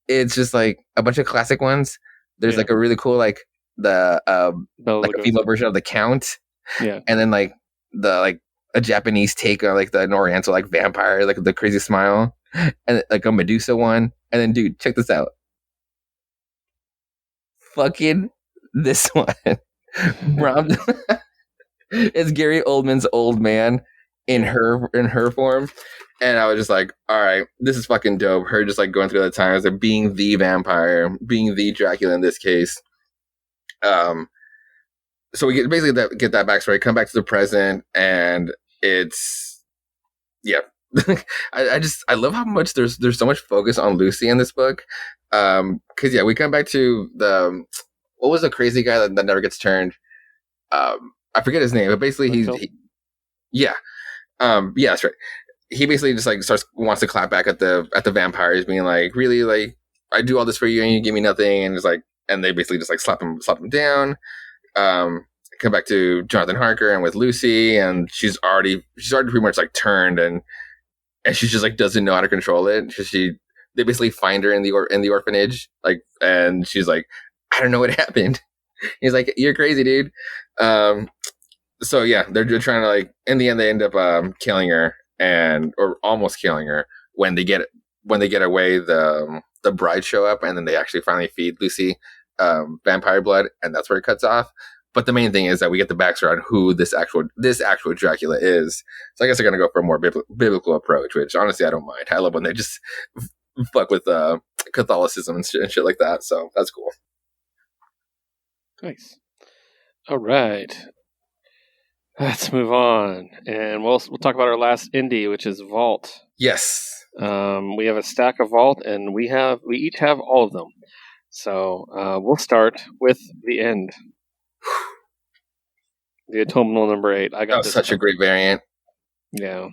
It's just like a bunch of classic ones. There's like a really cool like the like a female version of the Count. Yeah. And then like a Japanese take on like the an Oriental like vampire, like the crazy smile. And like a Medusa one. And then dude, check this out. Fucking this one. It's Gary Oldman's old man in her form, and I was just like, all right, this is fucking dope. Her just like going through the times of being the vampire, being the Dracula in this case. So we get that backstory, come back to the present, and it's I love how much there's so much focus on Lucy in this book. Because we come back to what was the crazy guy that never gets turned? I forget his name, but basically that's right. He basically just like wants to clap back at the vampires, being like, really, like I do all this for you and you give me nothing, and it's like, and they basically just like slap him down. Come back to Jonathan Harker and with Lucy, and she's already pretty much like turned, and she just like doesn't know how to control it. They basically find her in the orphanage, like, and she's like, I don't know what happened. He's like, you're crazy, dude. So yeah, they're trying to like. In the end, they end up killing her, or almost killing her when they get away. The brides show up, and then they actually finally feed Lucy vampire blood, and that's where it cuts off. But the main thing is that we get the backstory on who this actual Dracula is. So I guess they're gonna go for a more biblical approach, which honestly I don't mind. I love when they just fuck with Catholicism and shit like that. So that's cool. Nice. All right. Let's move on, and we'll talk about our last indie, which is Vault. Yes. We have a stack of Vault, and we each have all of them. So we'll start with the end. The Autumnal number 8. I got that was such a great variant. Yeah.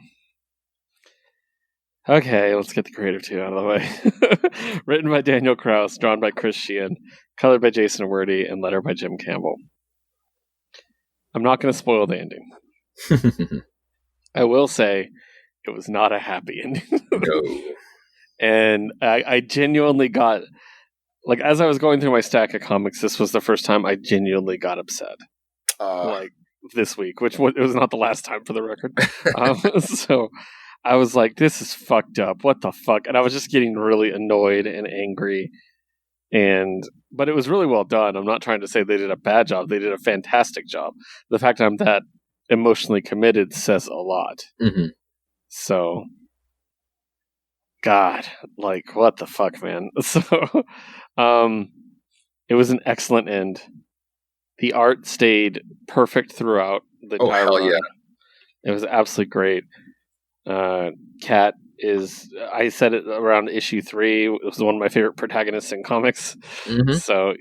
Okay, let's get the creative 2 out of the way. Written by Daniel Kraus, drawn by Chris Sheehan, colored by Jason Awerty, and letter by Jim Campbell. I'm not going to spoil the ending. I will say it was not a happy ending. No. And I genuinely got, like, as I was going through my stack of comics, this was the first time I genuinely got upset. Like, this week, which it was not the last time for the record. So I was like, this is fucked up. What the fuck? And I was just getting really annoyed and angry. But it was really well done. I'm not trying to say they did a bad job. They did a fantastic job. The fact I'm that emotionally committed says a lot. Mm-hmm. So, God, like, what the fuck, man? So, it was an excellent end. The art stayed perfect throughout the entire run. Yeah. It was absolutely great. Kat is, I said it around issue 3, it was one of my favorite protagonists in comics. Mm-hmm. So,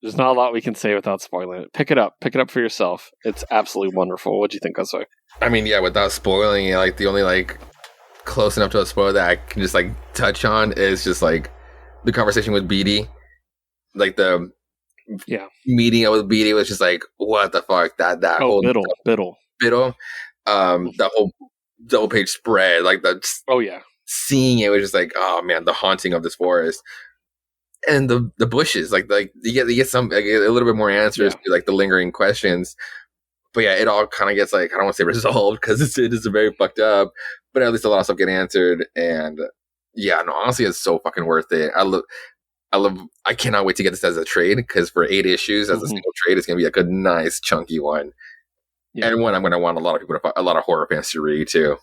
there's not a lot we can say without spoiling it. Pick it up for yourself. It's absolutely wonderful. What do you think, Josue? I mean, yeah, without spoiling it, like the only like close enough to a spoiler that I can just like touch on is just like the conversation with Beatty. Like the meeting with Beatty was just like, what the fuck? That whole Biddle. That whole double page spread, like seeing it was just like, oh man, the haunting of this forest. And the bushes, like you get some like, a little bit more answers to like the lingering questions, but yeah, it all kind of gets like, I don't want to say resolved because it is very fucked up, but at least a lot of stuff get answered. And yeah, no, honestly, it's so fucking worth it. I cannot wait to get this as a trade because for 8 issues as a single trade, it's gonna be like a nice chunky one, and one I'm gonna want a lot of horror fans to read too.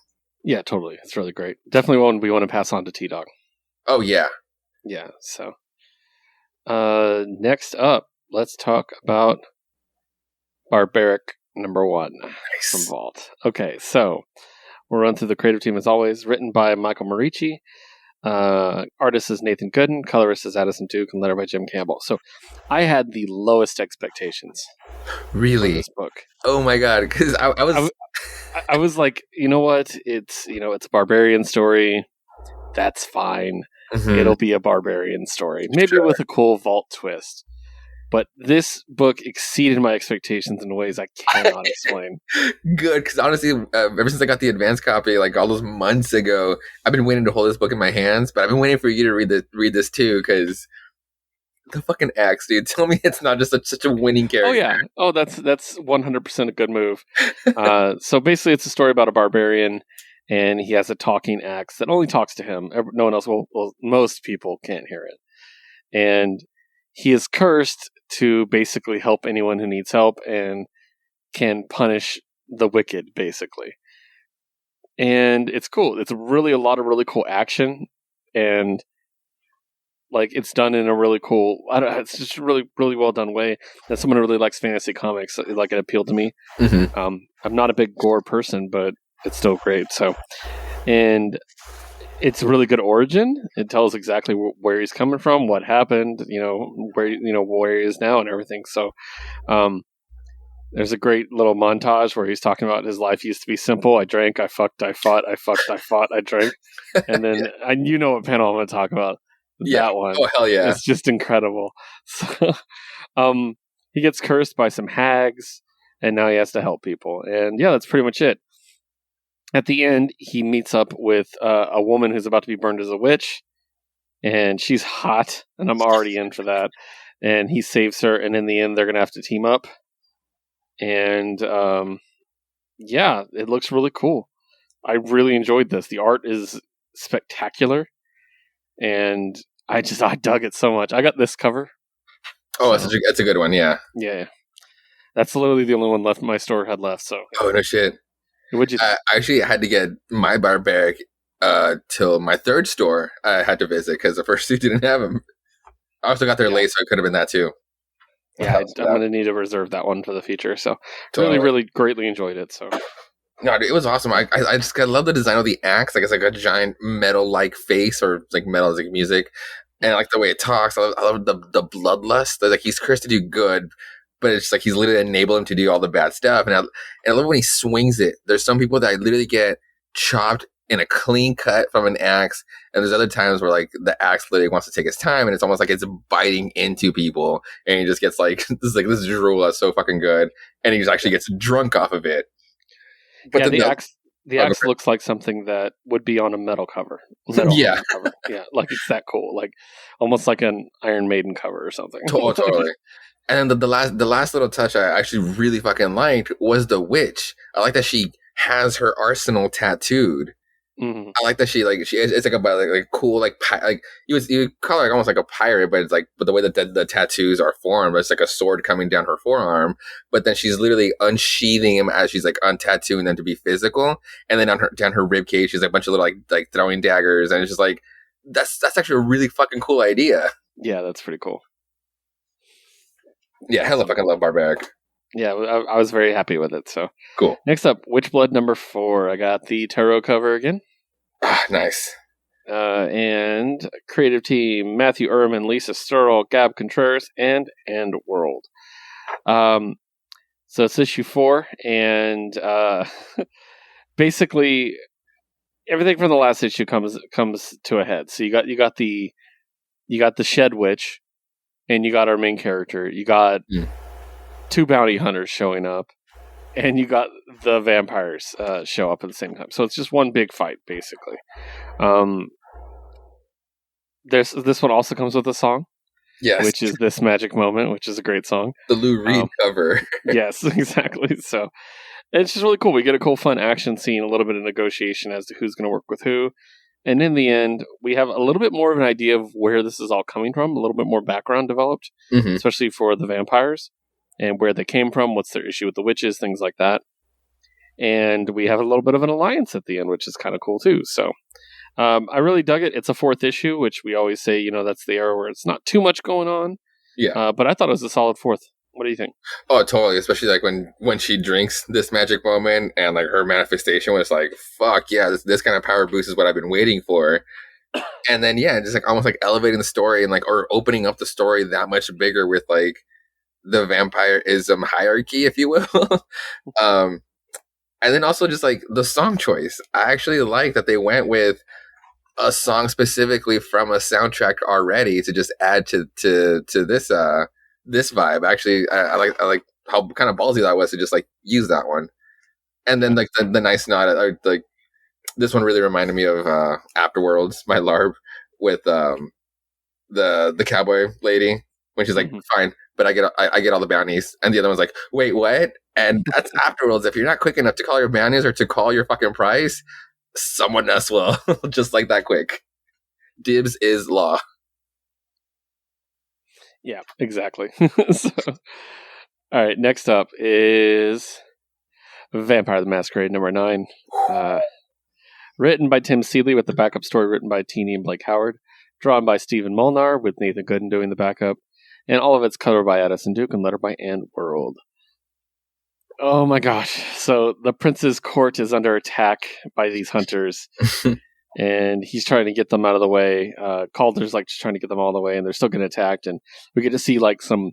Yeah, totally, it's really great. Definitely one we want to pass on to T-Dog. Oh yeah. So. Next up, let's talk about Barbaric #1 from Vault. Okay, so we'll run through the creative team as always. Written by Michael Marici, artist is Nathan Gooden, colorist is Addison Duke, and letter by Jim Campbell. So I had the lowest expectations. Really? For this book. Oh my god! Because I was like, you know what? It's a barbarian story. That's fine. Mm-hmm. It'll be a barbarian story, maybe with a cool Vault twist. But this book exceeded my expectations in ways I cannot explain. Good, because honestly, ever since I got the advance copy, like all those months ago, I've been waiting to hold this book in my hands. But I've been waiting for you to read this too, because the fucking axe, dude. Tell me it's not just such a winning character. Oh yeah. Oh, that's 100% a good move. So basically, it's a story about a barbarian. And he has a talking axe that only talks to him. No one else will. Well, most people can't hear it. And he is cursed to basically help anyone who needs help and can punish the wicked, basically. And it's cool. It's really a lot of really cool action. And like it's done in a really cool, it's just really, really well done way. As someone who really likes fantasy comics, like it appealed to me. Mm-hmm. I'm not a big gore person, but it's still great. So, and it's a really good origin. It tells exactly where he's coming from, what happened, where he is now and everything. So, there's a great little montage where he's talking about his life used to be simple. I drank, I fucked, I fought, I drank. And then, what panel I'm going to talk about. That one. Oh, hell yeah. It's just incredible. So, he gets cursed by some hags and now he has to help people. And yeah, that's pretty much it. At the end, he meets up with a woman who's about to be burned as a witch, and she's hot, and I'm already in for that. And he saves her, and in the end, they're going to have to team up. And it looks really cool. I really enjoyed this. The art is spectacular, and I dug it so much. I got this cover. Oh, it's a good one, yeah. Yeah. That's literally the only one left my store had left, so. Oh, no shit. What'd you I actually had to get my Barbaric till my third store I had to visit because the first two didn't have them. I also got there late, so it could have been that too. Yeah, I'm going to need to reserve that one for the future. So really, really greatly enjoyed it. So no, dude, it was awesome. I love the design of the axe. Like it's like a giant metal-like face, or like metal is like music, and I like the way it talks. I love the bloodlust. Like he's cursed to do good, but it's like he's literally enabling him to do all the bad stuff. And I love when he swings it. There's some people that literally get chopped in a clean cut from an axe, and there's other times where like the axe literally wants to take its time, and it's almost like it's biting into people, and he just gets like this drool is so fucking good, and he just actually gets drunk off of it. But yeah, the axe looks like something that would be on a metal cover. Cover. Yeah, like it's that cool, like almost like an Iron Maiden cover or something. Totally. And then the last little touch I actually really fucking liked was the witch. I like that she has her arsenal tattooed. Mm-hmm. I like that she it's like a cool like you would call her like almost like a pirate, but it's like the way that the tattoos are formed, it's like a sword coming down her forearm. But then she's literally unsheathing him as she's like untattooing them to be physical, and then down her rib cage, she's like a bunch of little like throwing daggers, and it's just like that's actually a really fucking cool idea. Yeah, that's pretty cool. Yeah, hell, I fucking love Barbaric. Yeah, I was very happy with it. So Cool. Next up, Witchblood number 4. I got the tarot cover again. Nice. And creative team, Matthew Ehrman, Lisa Sturl, Gab Contreras, and World. So it's issue 4, and basically everything from the last issue comes to a head. So you got the Shed Witch, and you got our main character. You got 2 bounty hunters showing up, and you got the vampires show up at the same time. So it's just one big fight, basically. This one also comes with a song. Yes. Which is This Magic Moment, which is a great song. The Lou Reed cover. Yes, exactly. So it's just really cool. We get a cool, fun action scene, a little bit of negotiation as to who's going to work with who. And in the end, we have a little bit more of an idea of where this is all coming from, a little bit more background developed, especially for the vampires and where they came from, what's their issue with the witches, things like that. And we have a little bit of an alliance at the end, which is kind of cool too. So I really dug it. It's a 4th issue, which we always say, that's the era where it's not too much going on. Yeah. But I thought it was a solid 4th. What do you think? Oh, totally. Especially like when she drinks this magic moment and like her manifestation was like, fuck yeah, this kind of power boost is what I've been waiting for. And then, yeah, just like almost like elevating the story and like, or opening up the story that much bigger with like the vampirism hierarchy, if you will. And then also just like the song choice. I actually like that they went with a song specifically from a soundtrack already to just add to this vibe. Actually, I like how kind of ballsy that was to just like use that one. And then like the nice nod, like this one really reminded me of Afterworlds, my LARP with the cowboy lady when she's like, fine, but I get all the bounties, and the other one's like, wait, what? And that's Afterworlds. If you're not quick enough to call your bounties or to call your fucking price, someone else will. Just like that quick. Dibs is law. Yeah, exactly. So, all right, next up is Vampire the Masquerade number 9. Written by Tim Seeley with the backup story written by Teeny and Blake Howard. Drawn by Stephen Molnar with Nathan Gooden doing the backup. And all of it's covered by Addison Duke and letter by Ann World. Oh my gosh. So the prince's court is under attack by these hunters. And he's trying to get them out of the way. Calder's like just trying to get them all the way, and they're still getting attacked. And we get to see like some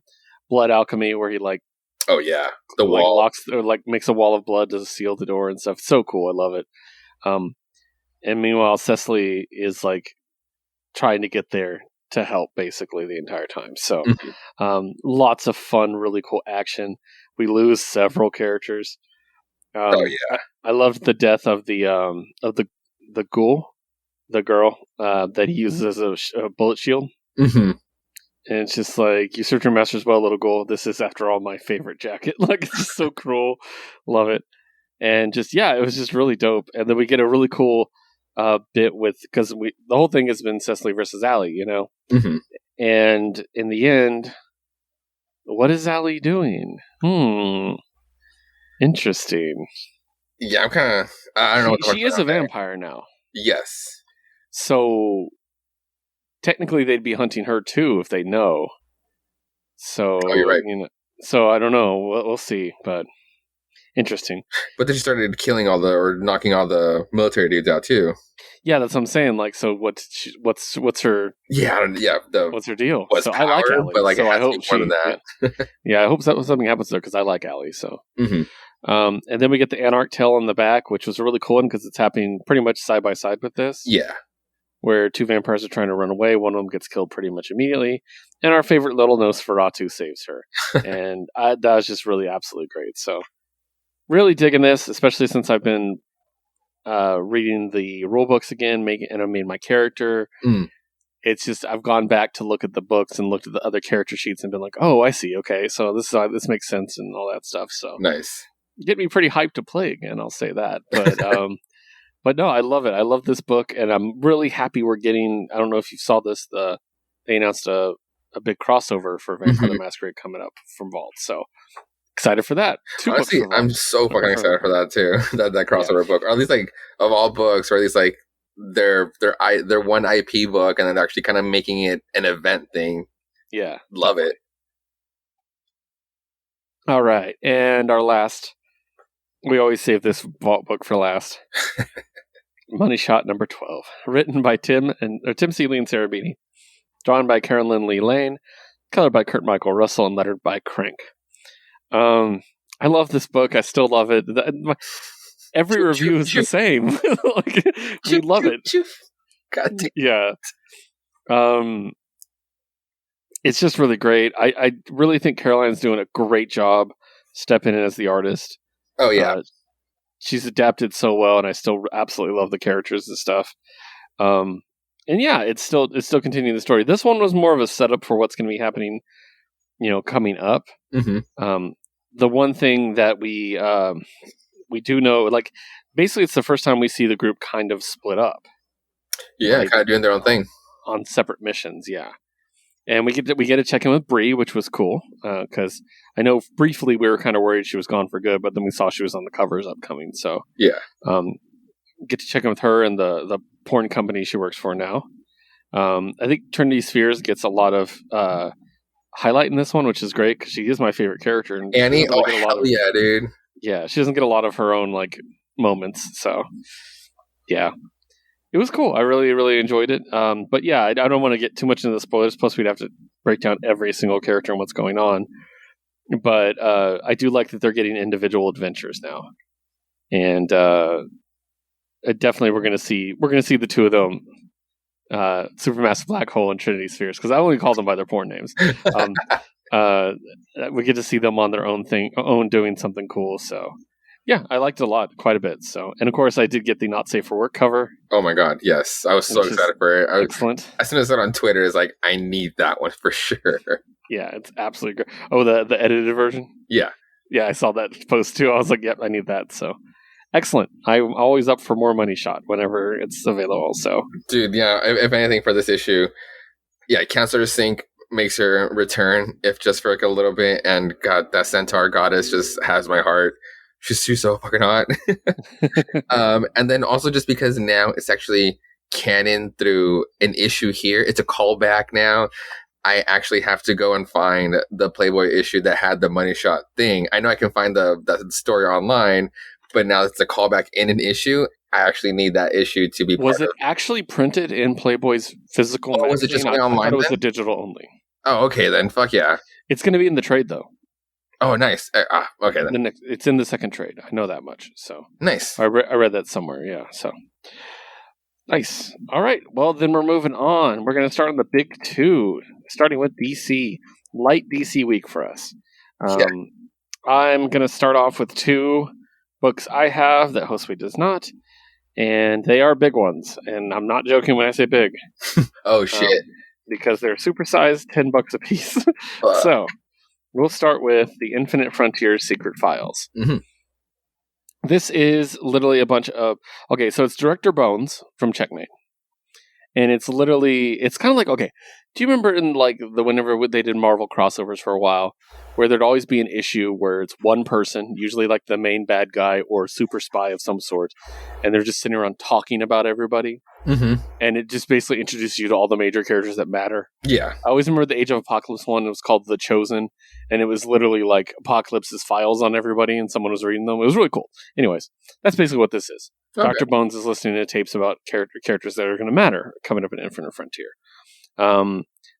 blood alchemy where he like, oh yeah, the like, wall locks or like makes a wall of blood to seal the door and stuff. It's so cool. I love it. And meanwhile, Cecily is like trying to get there to help basically the entire time. So lots of fun, really cool action. We lose several characters. Oh yeah, I loved the death of the ghoul, the girl that he uses as a bullet shield. And it's just like, you served your master's well, little ghoul. This is, after all, my favorite jacket. Like, it's just so cruel. Love it. And just, yeah, it was just really dope. And then we get a really cool bit with, because the whole thing has been Cecily versus Allie, And in the end, what is Allie doing? Interesting. Yeah, I'm kind of, I don't know. She is a vampire now. Yes. So technically they'd be hunting her too if they know. So, you're right. So I don't know. We'll see, but interesting. But then she started killing knocking all the military dudes out too. Yeah, that's what I'm saying. Like, so what's her? Yeah, what's her deal? So power, I like Allie. But like, so I hope more than that. Yeah, I hope something happens to her because I like Allie. So, and then we get the Anarch tale on the back, which was a really cool one because it's happening pretty much side by side with this. Yeah, where 2 vampires are trying to run away. One of them gets killed pretty much immediately, and our favorite little Nosferatu saves her. And that was just really absolutely great. So, really digging this, especially since I've been reading the rule books again, and I made my character. It's just, I've gone back to look at the books and looked at the other character sheets and been like, oh, I see. Okay, so this makes sense and all that stuff. So nice. Get me pretty hyped to play again. I'll say that. But but no, I love it. I love this book, and I'm really happy we're getting. I don't know if you saw this. They announced a big crossover for Vampire the Masquerade coming up from Vault. So excited for that. Honestly, I'm so fucking excited for that too. that crossover book, or at least like of all books, or at least like their one IP book, and then actually kind of making it an event thing. Yeah, love it. All right, and our last. We always save this vault book for last. Money Shot number 12, written by Tim Seeley and Sarah Beatty, drawn by Carolyn Lee Lane, colored by Kurt Michael Russell, and lettered by Crank. I love this book. I still love it. Every review is the same. Like, we love it. God damn. Yeah. It's just really great. I really think Caroline's doing a great job stepping in as the artist. Oh, yeah. She's adapted so well, and I still absolutely love the characters and stuff. And yeah, it's still continuing the story. This one was more of a setup for what's going to be happening, coming up. Mm-hmm. The one thing that we do know, like, basically, it's the first time we see the group kind of split up. Yeah, kind of doing their own thing on separate missions. Yeah. And we get to check in with Bree, which was cool, because I know briefly we were kind of worried she was gone for good, but then we saw she was on the covers upcoming. So yeah, get to check in with her and the porn company she works for now. I think Trinity Spheres gets a lot of highlight in this one, which is great because she is my favorite character. And Annie, yeah, dude. Yeah, she doesn't get a lot of her own like moments. So yeah. It was cool. I really, really enjoyed it. But yeah, I don't want to get too much into the spoilers. Plus, we'd have to break down every single character and what's going on. But I do like that they're getting individual adventures now, and definitely we're going to see the two of them, Supermassive Black Hole and Trinity Spheres, because I only call them by their porn names. We get to see them on their own doing something cool. So. Yeah, I liked it a lot, quite a bit. So, and of course, I did get the Not Safe for Work cover. Oh my god, yes! I was so excited for it. Excellent. As soon as I saw it on Twitter, it's like I need that one for sure. Yeah, it's absolutely great. Oh, the edited version. Yeah, I saw that post too. I was like, yep, I need that. So, excellent. I'm always up for more Money Shot whenever it's available. So, dude, yeah. If anything for this issue, yeah, Cancer Sync makes her return, if just for like a little bit, and God, that Centaur goddess just has my heart. She's so fucking hot. And then also just because now it's actually canon through an issue here. It's a callback now. I actually have to go and find the Playboy issue that had the Money Shot thing. I know I can find the story online, but now it's a callback in an issue. I actually need that issue to be Was it actually printed in Playboy's physical magazine? Was it just online? I thought it was the digital only. Oh, okay then. Fuck yeah. It's going to be in the trade, though. Oh, nice. Okay, then. It's in the second trade. I know that much. So nice. I read that somewhere. Yeah. So nice. All right. Well, then we're moving on. We're going to start on the big two, starting with DC. Light DC week for us. I'm going to start off with two books I have that Josue does not, and they are big ones. And I'm not joking when I say big. Oh shit! Because they're supersized, $10 a piece. So. We'll start with The Infinite Frontiers Secret Files. Mm-hmm. This is literally a bunch of... Okay, so it's Director Bones from Checkmate. And it's kind of like, okay, do you remember in like whenever they did Marvel crossovers for a while, where there'd always be an issue where it's one person, usually like the main bad guy or super spy of some sort, and they're just sitting around talking about everybody? Mm-hmm. And it just basically introduces you to all the major characters that matter. Yeah. I always remember the Age of Apocalypse one. It was called The Chosen. And it was literally like Apocalypse's files on everybody and someone was reading them. It was really cool. Anyways, that's basically what this is. Okay. Dr. Bones is listening to tapes about characters that are going to matter coming up in Infinite Frontier.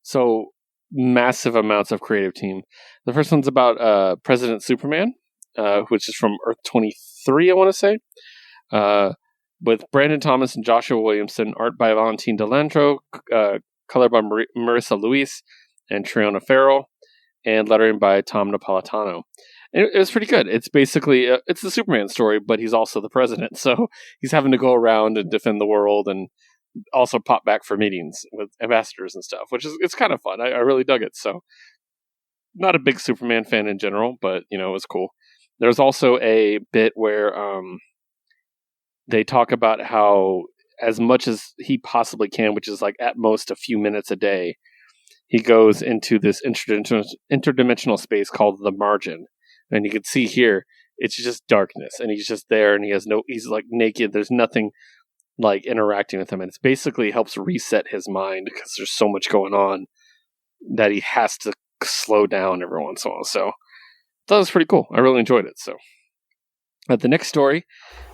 So massive amounts of creative team. The first one's about President Superman, which is from Earth 23, I want to say. With Brandon Thomas and Joshua Williamson, art by Valentin Delandro, color by Marissa Luis and Triona Farrell, and lettering by Tom Napolitano. And it was pretty good. It's basically, it's the Superman story, but he's also the president, so he's having to go around and defend the world and also pop back for meetings with ambassadors and stuff, which is, it's kind of fun. I really dug it. So not a big Superman fan in general, but it was cool. There's also a bit where they talk about how as much as he possibly can, which is like at most a few minutes a day, he goes into this interdimensional space called the Margin. And you can see here, it's just darkness, and he's just there, and he's like naked. There's nothing like interacting with him, and it's basically helps reset his mind because there's so much going on that he has to slow down every once in a while. So that was pretty cool. I really enjoyed it. So, the next story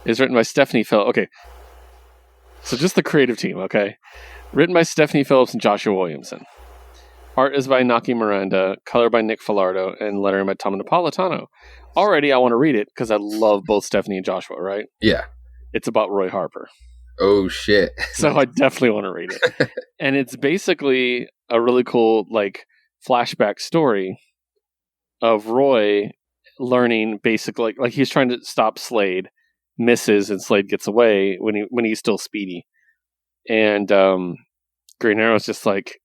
is written by Stephanie Phillips. Okay, so just the creative team. Okay, written by Stephanie Phillips and Joshua Williamson. Art is by Naki Miranda, color by Nick Filardo, and lettering by Tom Napolitano. Already, I want to read it because I love both Stephanie and Joshua. Right? Yeah. It's about Roy Harper. Oh shit! So I definitely want to read it, and it's basically a really cool flashback story of Roy learning basically like he's trying to stop Slade, misses, and Slade gets away when he's still speedy, and Green Arrow's just like,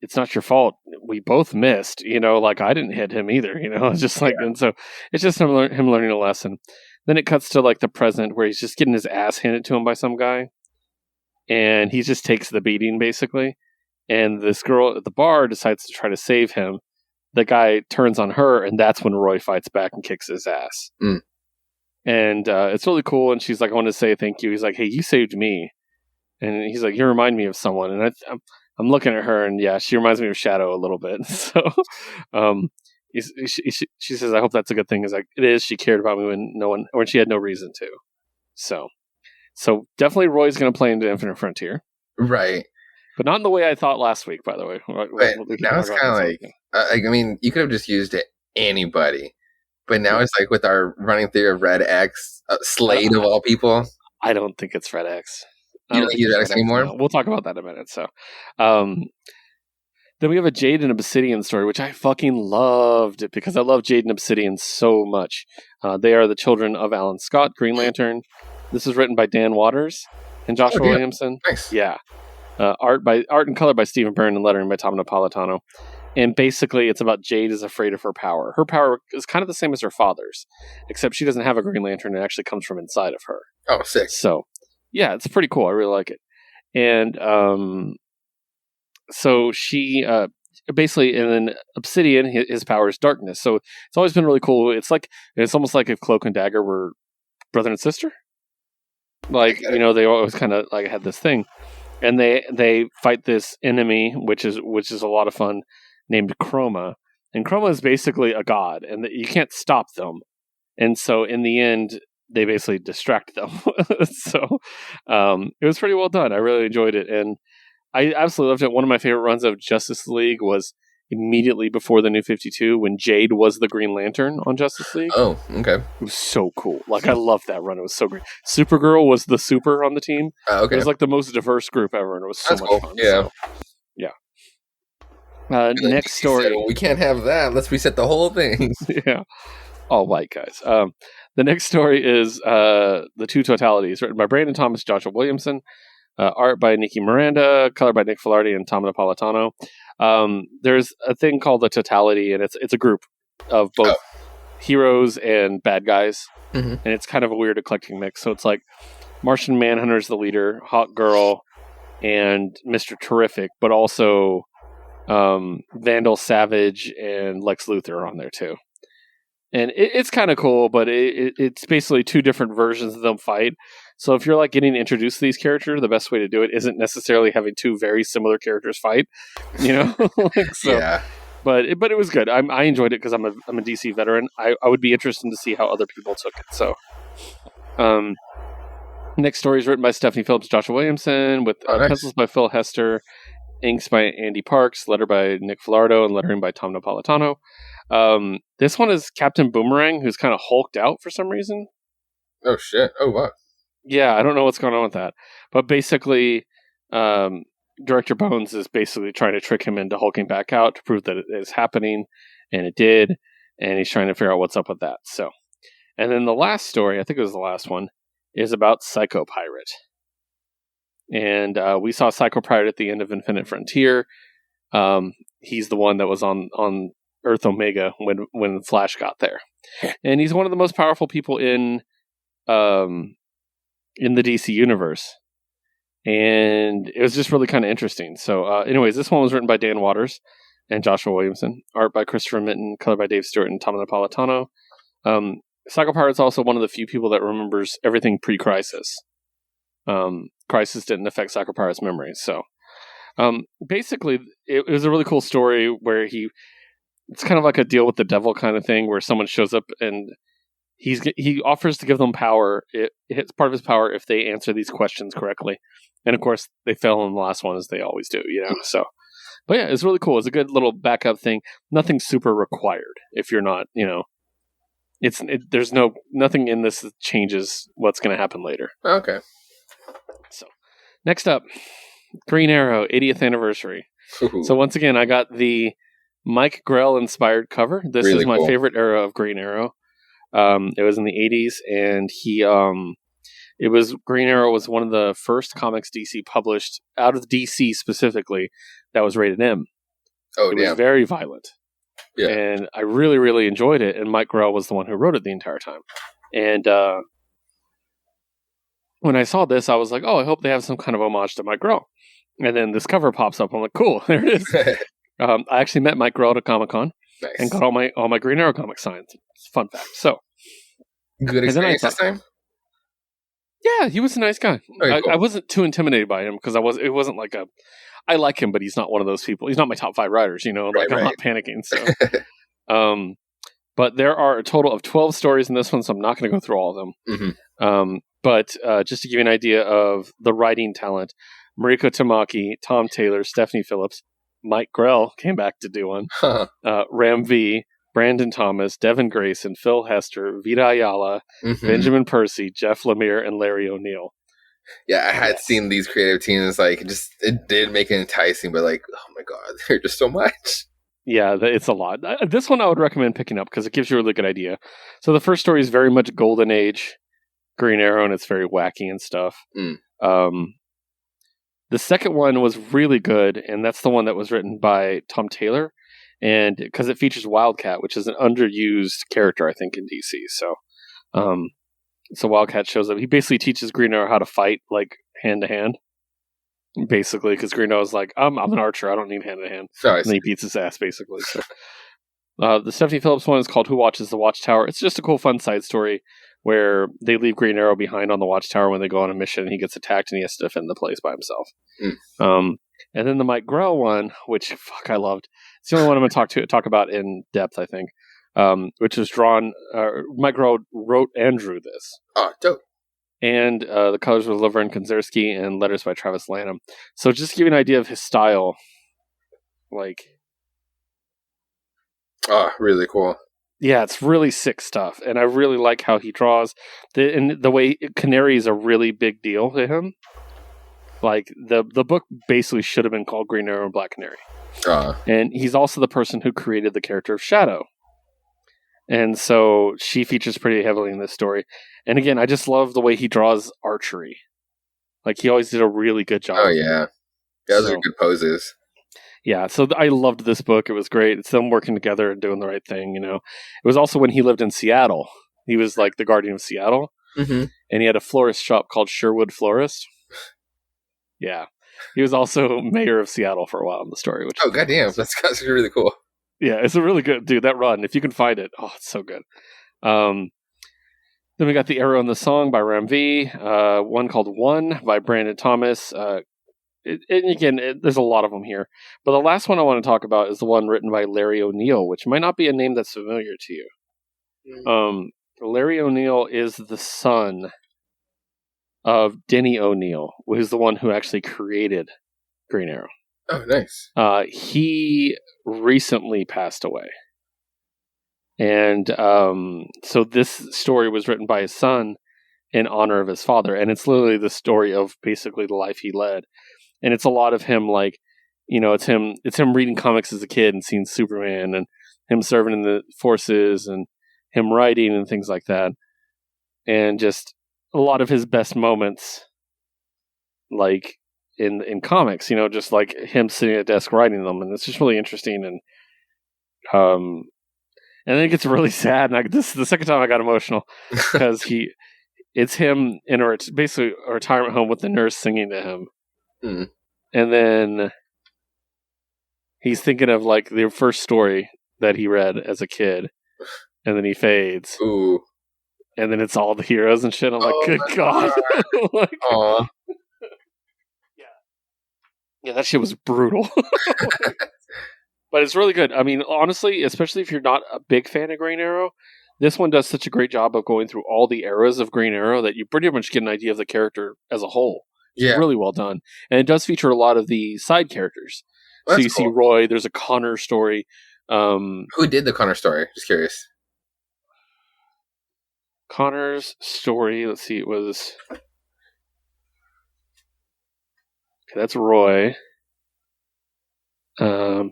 it's not your fault. We both missed, I didn't hit him either, it's just like, and so it's just him learning a lesson. Then it cuts to the present where he's just getting his ass handed to him by some guy, and he just takes the beating basically. And this girl at the bar decides to try to save him. The guy turns on her, and that's when Roy fights back and kicks his ass. Mm. And it's really cool. And she's like, I want to say thank you. He's like, hey, you saved me. And he's like, you remind me of someone. And I'm looking at her, and yeah, she reminds me of Shadow a little bit. So she says, I hope that's a good thing. He's like, it is. She cared about me when she had no reason to. So definitely Roy's going to play into Infinite Frontier. Right. But not in the way I thought last week, by the way. But now it's kind of you could have just used anybody. But now it's with our running theory of Red X, Slade of all people. I don't think it's Red X. You don't think he's Red X anymore? No. We'll talk about that in a minute. So, then we have a Jade and Obsidian story, which I fucking loved because I love Jade and Obsidian so much. They are the children of Alan Scott, Green Lantern. This is written by Dan Waters and Joshua Williamson. Nice. Yeah. Art and color by Stephen Byrne and lettering by Tom Napolitano. And basically, it's about Jade is afraid of her power. Her power is kind of the same as her father's, except she doesn't have a Green Lantern. It actually comes from inside of her. Oh, sick. So, yeah, it's pretty cool. I really like it. And so she basically, and then Obsidian, his power is darkness. So it's always been really cool. It's almost like if Cloak and Dagger were brother and sister. They always kind of had this thing. And they fight this enemy, which is a lot of fun, named Chroma. And Chroma is basically a god, and you can't stop them. And so in the end, they basically distract them. So it was pretty well done. I really enjoyed it, and I absolutely loved it. One of my favorite runs of Justice League was immediately before the New 52 when Jade was the Green Lantern on Justice League. Oh, okay. It was so cool. I loved that run. It was so great. Supergirl was the super on the team. Okay. It was the most diverse group ever, and it was so much fun. Yeah. So, yeah. Next story. We can't have that. Let's reset the whole thing. Yeah. All white guys. The next story is The Two Totalities, written by Brandon Thomas, Joshua Williamson. Art by Niki Miranda, color by Nick Filardi and Tom Napolitano. There's a thing called the Totality, and it's a group of both heroes and bad guys, and it's kind of a weird eclectic mix. So it's Martian Manhunter's the leader, Hawk Girl, and Mr. Terrific, but also Vandal Savage and Lex Luthor are on there too. And it's kind of cool, but it's basically two different versions of them fight. So if you're getting introduced to these characters, the best way to do it isn't necessarily having two very similar characters fight, So, yeah. But it was good. I enjoyed it because I'm a DC veteran. I would be interested to see how other people took it. So, next story is written by Stephanie Phillips, Joshua Williamson, with pencils by Phil Hester, inks by Andy Parks, letter by Nick Filardo, and lettering by Tom Napolitano. This one is Captain Boomerang, who's kind of hulked out for some reason. Oh shit! Oh wow. Yeah, I don't know what's going on with that. But basically, Director Bones is basically trying to trick him into hulking back out to prove that it is happening, and it did, and he's trying to figure out what's up with that. So, and then the last story, I think it was the last one, is about Psycho Pirate. And we saw Psycho Pirate at the end of Infinite Frontier. He's the one that was on Earth Omega when Flash got there. And he's one of the most powerful people in the DC universe. And it was just really kind of interesting. So anyways, this one was written by Dan Waters and Joshua Williamson. Art by Christopher Mitten, color by Dave Stewart and Tom Napolitano. Psycho Pirate's also one of the few people that remembers everything pre-Crisis. Crisis didn't affect Psycho Pirate's memory. So basically, it was a really cool story where he it's kind of like a deal with the devil kind of thing, where someone shows up and he offers to give them power. It's part of his power if they answer these questions correctly, and of course they fail on the last one, as they always do. So. But yeah, it's really cool. It's a good little backup thing. Nothing super required if you're not, there's nothing in this that changes what's going to happen later. Okay. So, next up, Green Arrow 80th anniversary. Ooh. So once again, I got the Mike Grell inspired cover. This Really is my cool. favorite era of Green Arrow. It was in the 80s, and Green Arrow was one of the first comics DC published out of DC specifically that was rated M. Oh, it was very violent. Yeah. And I really, really enjoyed it. And Mike Grell was the one who wrote it the entire time. And when I saw this, I was like, oh, I hope they have some kind of homage to Mike Grell. And then this cover pops up. I'm like, cool, there it is. I actually met Mike Grell at a Comic-Con and got all my Green Arrow comic signed. It's a fun fact. So good experience this time? Yeah, he was a nice guy. Cool. I wasn't too intimidated by him because it wasn't like I like him, but he's not one of those people. He's not my top 5 writers, I'm not panicking. So, but there are a total of 12 stories in this one, so I'm not going to go through all of them. Mm-hmm. But just to give you an idea of the writing talent, Mariko Tamaki, Tom Taylor, Stephanie Phillips, Mike Grell came back to do one, Ram V, Brandon Thomas, Devin Grayson, Phil Hester, Vita Ayala, Benjamin Percy, Jeff Lemire, and Larry O'Neill. Yeah, I had seen these creative teams, it did make it enticing, but oh my god, there's just so much. Yeah, it's a lot. This one I would recommend picking up because it gives you a really good idea. So the first story is very much Golden Age Green Arrow, and it's very wacky and stuff. The second one was really good, and that's the one that was written by Tom Taylor, and because it features Wildcat, which is an underused character, I think, in DC. So Wildcat shows up. He basically teaches Green Arrow how to fight, hand to hand. Basically, because Green Arrow's like, I'm an archer. I don't need hand to hand. And then he beats his ass, basically. So, the Stephanie Phillips one is called Who Watches the Watchtower. It's just a cool, fun side story where they leave Green Arrow behind on the Watchtower when they go on a mission, and he gets attacked, and he has to defend the place by himself. And then the Mike Grell one, which I loved. It's the only one I'm going to talk about in depth, I think. Which was drawn. Mike Grell wrote and drew this. Oh, dope. And the colors were Laverne Kanzerski and letters by Travis Lanham. So just to give you an idea of his style, oh, really cool. Yeah, it's really sick stuff, and I really like how he draws. The way Canary is a really big deal to him. The book basically should have been called Green Arrow and Black Canary. And he's also the person who created the character of Shadow. And so she features pretty heavily in this story. And again, I just love the way he draws archery. He always did a really good job. Oh, yeah. Those are good poses. Yeah, so I loved this book. It was great. It's them working together and doing the right thing, It was also when he lived in Seattle. He was the guardian of Seattle. And he had a florist shop called Sherwood Florist. Yeah. He was also mayor of Seattle for a while in the story. Oh, goddamn. That's really cool. Yeah, it's a really good, dude, that run, if you can find it, it's so good. Then we got The Arrow and the Song by Ram V, one called One by Brandon Thomas. And again, there's a lot of them here. But the last one I want to talk about is the one written by Larry O'Neill, which might not be a name that's familiar to you. Larry O'Neill is the son of Denny O'Neill, who is the one who actually created Green Arrow. Oh, nice. He recently passed away. And so this story was written by his son in honor of his father. And it's literally the story of basically the life he led. And it's a lot of him, it's him reading comics as a kid and seeing Superman and him serving in the forces and him writing and things like that. And just a lot of his best moments, in comics, just him sitting at a desk writing them, and it's just really interesting. And then it gets really sad, and this is the second time I got emotional because it's him in basically a retirement home with the nurse singing to him, and then he's thinking of the first story that he read as a kid, and then he fades. Ooh. And then it's all the heroes and shit. I'm good God. Aw. Yeah, that shit was brutal. But it's really good. I mean, honestly, especially if you're not a big fan of Green Arrow, this one does such a great job of going through all the eras of Green Arrow that you pretty much get an idea of the character as a whole. It's really well done. And it does feature a lot of the side characters. So you see Roy, there's a Connor story. Who did the Connor story? Just curious. Connor's story, let's see, it was... Okay, that's Roy. I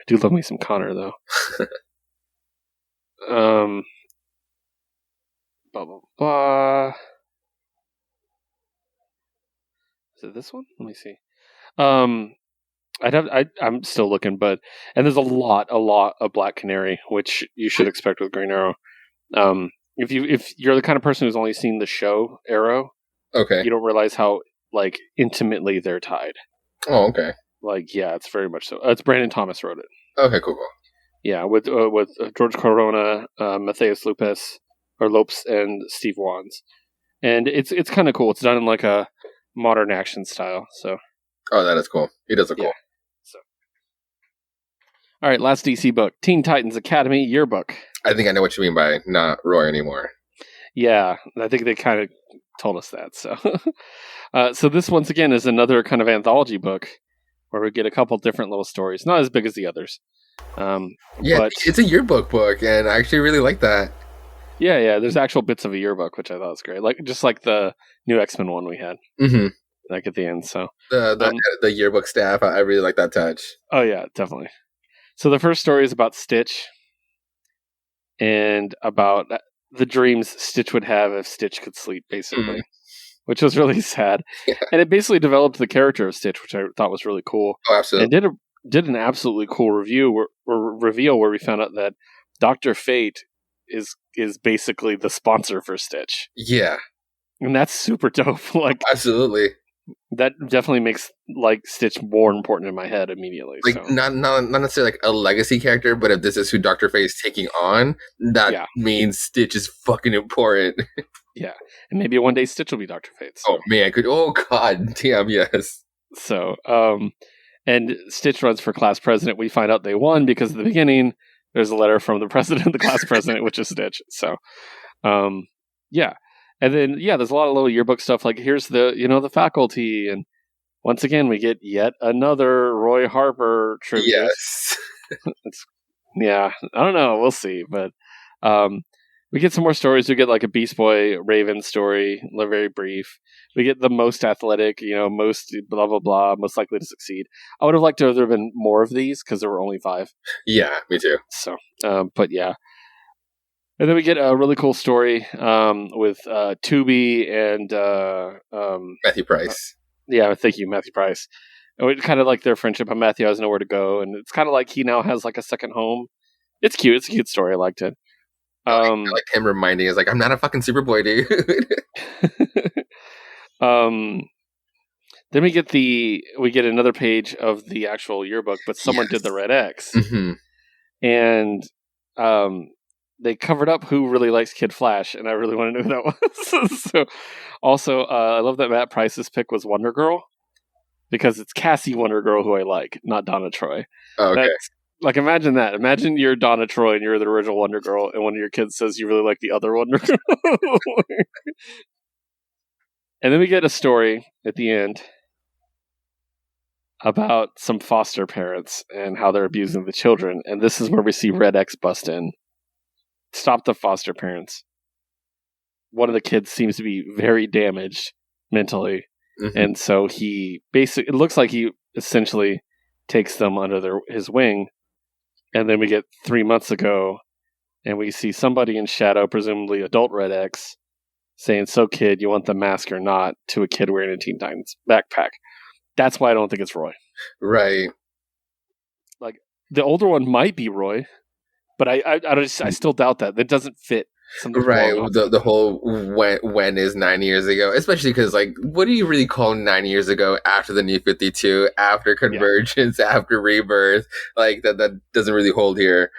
do love me some Connor, though. Blah, blah, blah. Is it this one? Let me see. I'm still looking, and there's a lot of Black Canary, which you should expect with Green Arrow. If you're the kind of person who's only seen the show Arrow, okay, you don't realize how intimately they're tied. Oh, okay. It's very much so. It's Brandon Thomas wrote it. Okay, cool. Yeah, with George Corona, Matthias Lopes, and Steve Wands, and it's kind of cool. It's done in a modern action style. So. Oh, that is cool. He does look cool. So. All right, last DC book, Teen Titans Academy Yearbook. I think I know what you mean by not Roy anymore. Yeah, I think they kind of told us that. So, so this once again is another kind of anthology book where we get a couple different little stories, not as big as the others. But it's a yearbook book, and I actually really like that. Yeah, there's actual bits of a yearbook, which I thought was great, just like the new X-Men one we had. Mm-hmm. At the end, so the yearbook staff, I really like that touch. Oh yeah, definitely. So the first story is about Stitch and about the dreams Stitch would have if Stitch could sleep, basically, which was really sad. Yeah. And it basically developed the character of Stitch, which I thought was really cool. Oh, absolutely. And did an absolutely cool reveal where we found out that Dr. Fate is basically the sponsor for Stitch. Yeah, and that's super dope. Absolutely. That definitely makes Stitch more important in my head immediately. Not necessarily a legacy character, but if this is who Dr. Fate is taking on, that means Stitch is fucking important. Yeah, and maybe one day Stitch will be Dr. Fate. So. Oh man, oh god, damn, yes. So, and Stitch runs for class president. We find out they won because at the beginning there's a letter from the president, the class president, which is Stitch. So, yeah. And then, there's a lot of little yearbook stuff. Here's the faculty. And once again, we get yet another Roy Harper tribute. Yes. I don't know. We'll see. But we get some more stories. We get a Beast Boy Raven story, very brief. We get the most athletic, most blah, blah, blah, most likely to succeed. I would have liked to have there been more of these because there were only 5. Yeah, me too. So, but yeah. And then we get a really cool story with Tubi and Matthew Price. Thank you, Matthew Price. And we kind of like their friendship, and Matthew has nowhere to go, and it's kind of like he now has a second home. It's cute. It's a cute story. I liked it. I like him reminding us, I'm not a fucking Superboy, dude. Then we get another page of the actual yearbook, but someone did the red X, and they covered up who really likes Kid Flash, and I really want to know who that was. So, also, I love that Matt Price's pick was Wonder Girl, because it's Cassie Wonder Girl who I like, not Donna Troy. Oh, okay. Imagine that. Imagine you're Donna Troy and you're the original Wonder Girl, and one of your kids says you really like the other Wonder Girl. And then we get a story at the end about some foster parents and how they're abusing the children, and this is where we see Red X bust in. Stop the foster parents. One of the kids seems to be very damaged mentally, and so it looks like he essentially takes them under his wing. And then we get 3 months ago, and we see somebody in shadow, presumably adult Red X, saying, "So kid, you want the mask or not?" to a kid wearing a Teen Titans backpack. That's why I don't think it's Roy. Right. The older one might be Roy, but I still doubt that. That doesn't fit. Right. The whole when is 9 years ago, especially because what do you really call 9 years ago after the New 52, after Convergence, after Rebirth? That doesn't really hold here.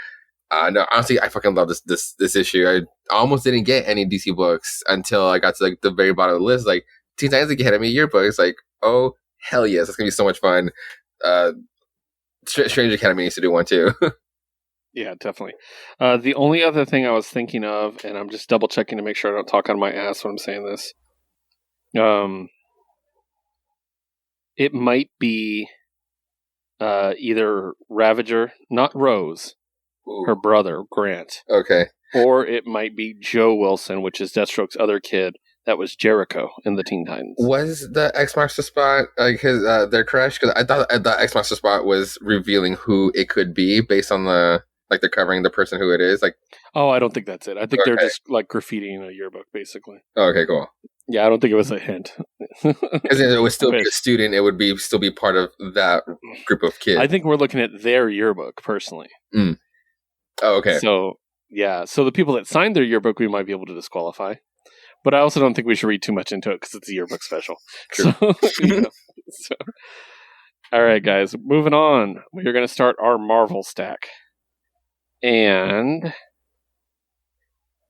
No, honestly, I fucking love this issue. I almost didn't get any DC books until I got to the very bottom of the list. Teen Titans Academy yearbook. It's oh hell yes, it's gonna be so much fun. Strange Academy needs to do one too. Yeah, definitely. The only other thing I was thinking of, and I'm just double checking to make sure I don't talk out of my ass when I'm saying this. It might be either Ravager, not Rose, her brother Grant. Okay. Or it might be Joe Wilson, which is Deathstroke's other kid. That was Jericho in the Teen Titans. Was the X Master spot their crush? Because I thought the X Master spot was revealing who it could be based on they're covering the person who it is. I don't think that's it. I think they're just graffitiing a yearbook, basically. Okay, cool. Yeah, I don't think it was a hint. Because it would still be a student. It would still be part of that group of kids. I think we're looking at their yearbook personally. Mm. Oh, okay. So yeah, so the people that signed their yearbook, we might be able to disqualify. But I also don't think we should read too much into it because it's a yearbook special. True. So, all right, guys, moving on. We're going to start our Marvel stack. And,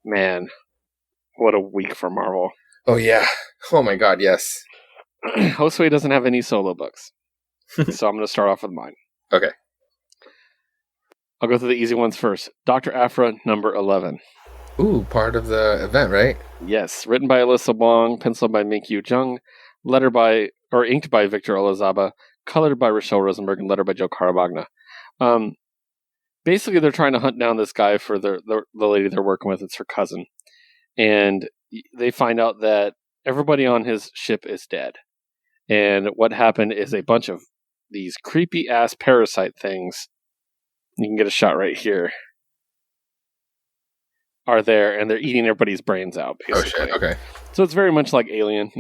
man, what a week for Marvel. Oh, yeah. Oh, my God, yes. Josue doesn't have any solo books. So I'm going to start off with mine. Okay. I'll go through the easy ones first. Dr. Aphra, number 11. Ooh, part of the event, right? Yes. Written by Alyssa Wong, penciled by Minkyu Jung, inked by Victor Olazaba, colored by Rochelle Rosenberg, and lettered by Joe Caramagna. Basically, they're trying to hunt down this guy for the lady they're working with. It's her cousin. And they find out that everybody on his ship is dead. And what happened is a bunch of these creepy-ass parasite things, you can get a shot right here, are there, and they're eating everybody's brains out, basically. Oh, shit, okay. So it's very much like Alien,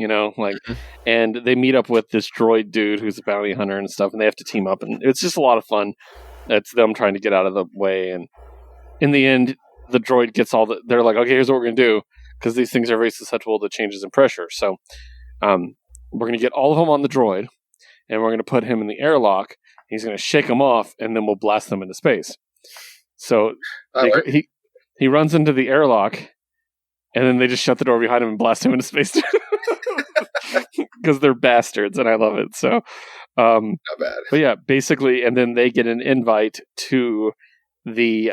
and they meet up with this droid dude who's a bounty hunter and stuff, and they have to team up, and it's just a lot of fun. It's them trying to get out of the way, and in the end, the droid gets they're like, okay, here's what we're going to do, because these things are very susceptible to changes in pressure, so we're going to get all of them on the droid, and we're going to put him in the airlock, he's going to shake them off, and then we'll blast them into space. So he runs into the airlock, and then they just shut the door behind him and blast him into space because they're bastards, and I love it. So, not bad. But yeah, basically, and then they get an invite to the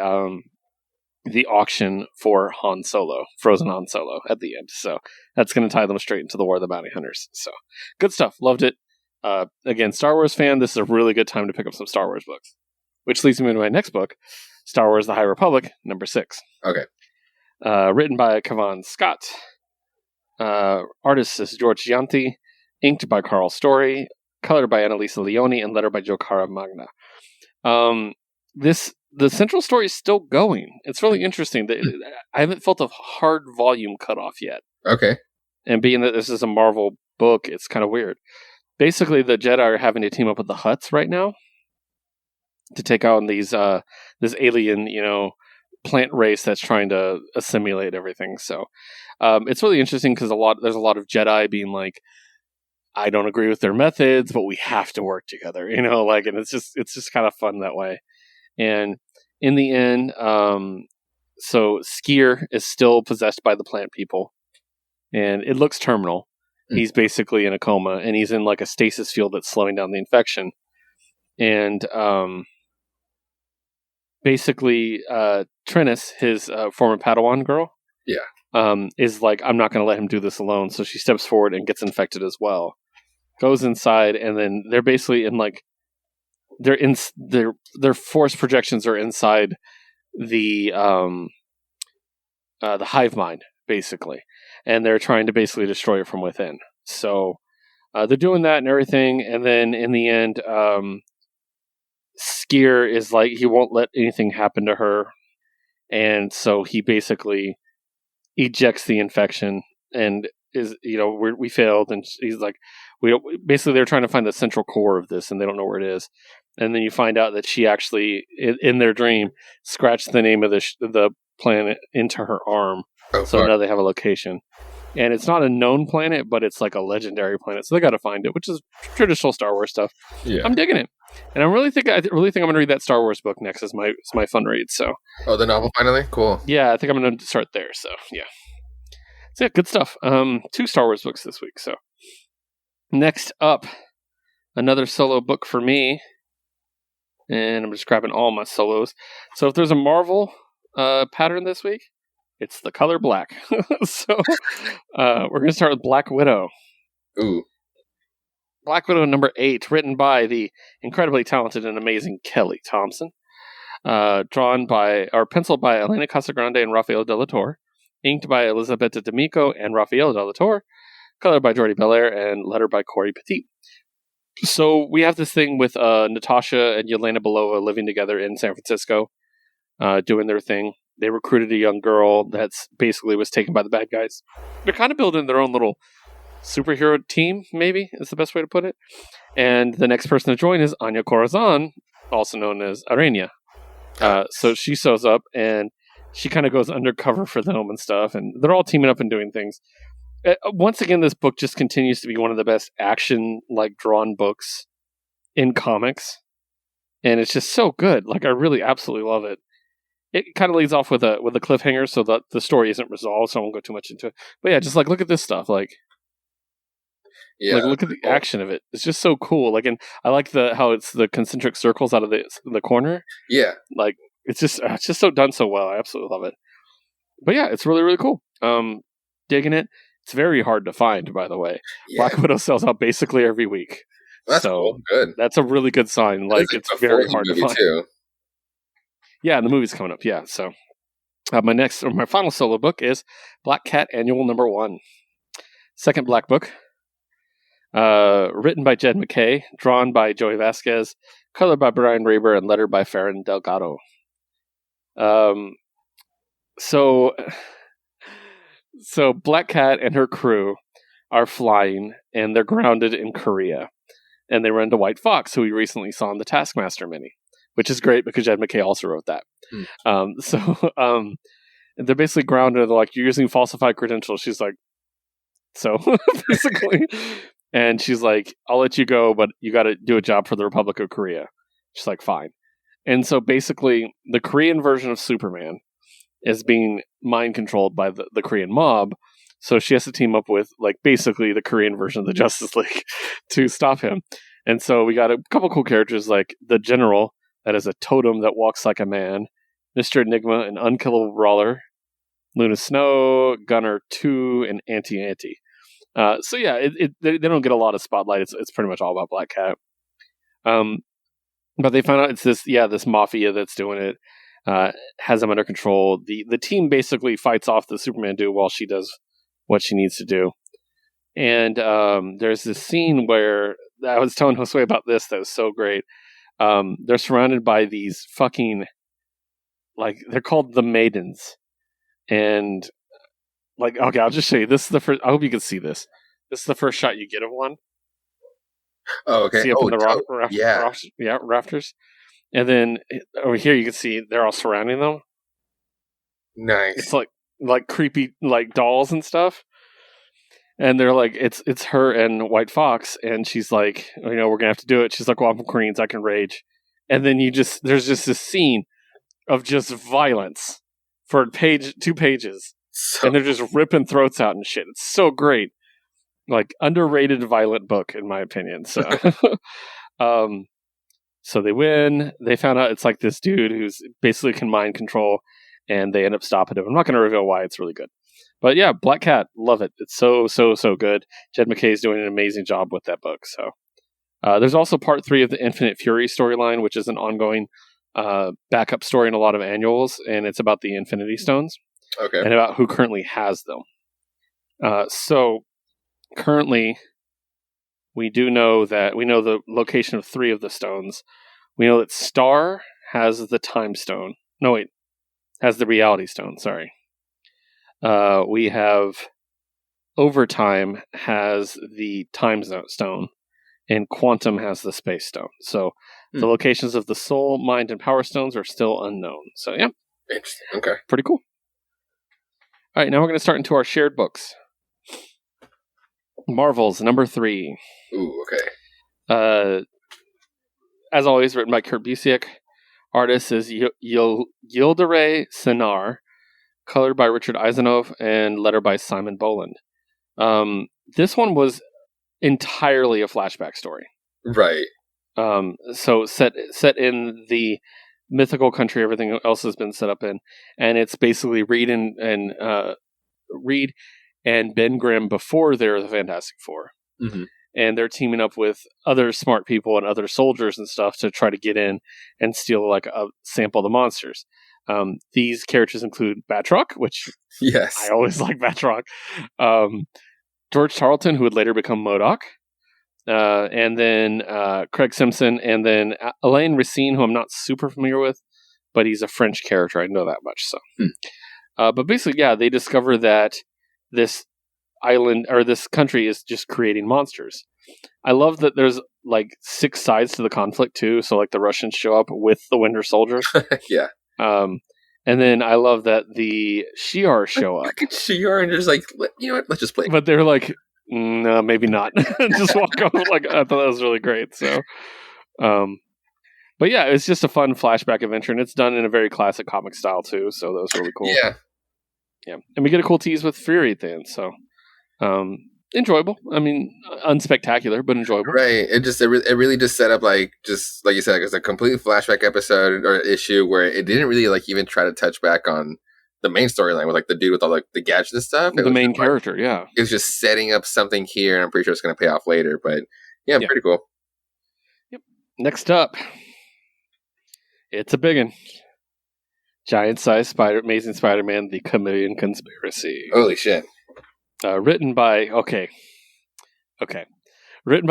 auction for Han Solo, frozen Han Solo, at the end. So that's going to tie them straight into the War of the Bounty Hunters. So good stuff. Loved it. Again, Star Wars fan, this is a really good time to pick up some Star Wars books, which leads me to my next book, Star Wars The High Republic, number 6. Okay. Written by Cavan Scott. Artist is George Gianti. Inked by Carl Story. Colored by Annalisa Leone. And lettered by Joe Caramagna. The central story is still going. It's really interesting. I haven't felt a hard volume cutoff yet. Okay. And being that this is a Marvel book, it's kind of weird. Basically, the Jedi are having to team up with the Hutts right now to take on these this alien, plant race that's trying to assimilate everything. So it's really interesting because there's a lot of Jedi being like, I don't agree with their methods, but we have to work together, and it's just kind of fun that way. And in the end, so Skier is still possessed by the plant people, and it looks terminal. He's basically in a coma, and he's in like a stasis field that's slowing down the infection. And basically, Trennis, his former Padawan girl, is like, I'm not going to let him do this alone. So she steps forward and gets infected as well. Goes inside, and then they're basically in like their force projections are inside the hive mind, basically, and they're trying to basically destroy it from within. So they're doing that and everything, and then in the end, Skier is like, he won't let anything happen to her, and so he basically ejects the infection and is, we failed, and he's like, basically they're trying to find the central core of this, and they don't know where it is. And then you find out that she actually, in their dream, scratched the name of the planet into her arm. Oh, so now they have a location. And it's not a known planet, but it's like a legendary planet. So they got to find it, which is traditional Star Wars stuff. Yeah. I'm digging it. And I really think I'm going to read that Star Wars book next as my fun read. So. Oh, the novel finally? Cool. Yeah, I think I'm going to start there. So, yeah. So, yeah, good stuff. 2 Star Wars books this week. So, next up, another solo book for me. And I'm just grabbing all my solos. So if there's a Marvel pattern this week, it's the color black. So we're going to start with Black Widow. Ooh. Black Widow number 8, written by the incredibly talented and amazing Kelly Thompson. Penciled by Elena Casagrande and Rafael de la Torre. Inked by Elisabetta D'Amico and Rafael de la Torre. Colored by Jordi Belair and lettered by Corey Petit. So we have this thing with Natasha and Yelena Belova living together in San Francisco, doing their thing. They recruited a young girl that's basically was taken by the bad guys. They're kind of building their own little superhero team, maybe, is the best way to put it. And the next person to join is Anya Corazon, also known as Arena. So she shows up, and she kind of goes undercover for them and stuff, and they're all teaming up and doing things. Once again, this book just continues to be one of the best action, drawn books in comics. And it's just so good. I really absolutely love it. It kind of leads off with a cliffhanger so that the story isn't resolved, so I won't go too much into it. But yeah, just look at this stuff. Look at the action of it. It's just so cool. And I like how it's the concentric circles out of the corner. Yeah. It's just so done so well. I absolutely love it. But yeah, it's really, really cool. Digging it. It's very hard to find, by the way. Yeah. Black Widow sells out basically every week. That's cool. Good. That's a really good sign. It's very hard to find. Too. Yeah, and the movie's coming up. Yeah, so my final solo book is Black Cat Annual number 1. Second Black book. Written by Jed MacKay, drawn by Joey Vasquez, colored by Brian Raber, and lettered by Farron Delgado. So Black Cat and her crew are flying, and they're grounded in Korea. And they run into White Fox, who we recently saw in the Taskmaster mini, which is great because Jed MacKay also wrote that. They're basically grounded. They're like, you're using falsified credentials. She's like, so basically. And she's like, I'll let you go, but you got to do a job for the Republic of Korea. She's like, fine. And so basically, the Korean version of Superman is being mind controlled by the Korean mob. So she has to team up with basically the Korean version of the Justice League to stop him. And so we got a couple cool characters like the General, that is a totem that walks like a man, Mr. Enigma, an unkillable brawler, Luna Snow, Gunner 2, and Anti-Anti. So yeah, they don't get a lot of spotlight. It's pretty much all about Black Cat. But they found out it's this mafia that's doing it. Has them under control. The team basically fights off the Superman dude while she does what she needs to do. And there's this scene where I was telling Josue about this that was so great. They're surrounded by these fucking they're called the Maidens, and okay, I'll just show you. This is the first. I hope you can see this. This is the first shot you get of one. Oh, okay. See up in the rafters. And then over here, you can see they're all surrounding them. Nice. It's like creepy dolls and stuff. And they're like, it's her and White Fox, and she's like, we're gonna have to do it. She's like, well, I'm from Queens, I can rage. And then there's just this scene of just violence for 2 pages, and they're just ripping throats out and shit. It's so great. Underrated violent book in my opinion. So, so they win. They found out it's this dude who's basically can mind control, and they end up stopping him. I'm not going to reveal why. It's really good. But yeah, Black Cat, love it. It's so good. Jed MacKay is doing an amazing job with that book. So there's also part 3 of the Infinite Fury storyline, which is an ongoing backup story in a lot of annuals, and it's about the Infinity Stones. Okay. And about who currently has them. So currently, we know the location of 3 of the stones. We know that Star has the Time Stone. No, wait. Has the Reality Stone, sorry. We have Overtime has the Time Stone, and Quantum has the Space Stone. So the locations of the Soul, Mind, and Power Stones are still unknown. So yeah. Interesting. Okay. Pretty cool. All right, now we're going to start into our shared books. Marvels, number 3. Ooh, okay. As always, written by Kurt Busiek. Artist is Yildiray Senar. Colored by Richard Eisenhoff and letter by Simon Boland. This one was entirely a flashback story. Right. So set in the mythical country everything else has been set up in, and it's basically Reed and Ben Grimm before they're the Fantastic Four. Mm-hmm. And they're teaming up with other smart people and other soldiers and stuff to try to get in and steal like a sample of the monsters. These characters include Batroc, which I always like Batroc. George Tarleton, who would later become MODOK. And then Craig Simpson, and then Alain Racine, who I'm not super familiar with, but he's a French character. I know that much. So, but basically, yeah, they discover that this island or this country is just creating monsters. I love that there's like 6 sides to the conflict too. So like the Russians show up with the Winter Soldier. Yeah. And then I love that the Shi'ar show up. Look at Shi'ar and just like, you know what? Let's just play. But they're like, no, maybe not. Just walk over. Like I thought that was really great. So, but yeah, it's just a fun flashback adventure, and it's done in a very classic comic style too. So that was really cool. Yeah. And we get a cool tease with Fury at the end. So, enjoyable. I mean, unspectacular, but enjoyable. Right. It really just set up like you said, it's a complete flashback episode or issue where it didn't really like even try to touch back on the main storyline with like the dude with all like the gadgets and stuff. The main character, yeah. It was just setting up something here, and I'm pretty sure it's going to pay off later. But yeah, pretty cool. Yep. Next up, it's a big one. Giant-sized Amazing Spider-Man: The Chameleon Conspiracy. Holy shit! Written by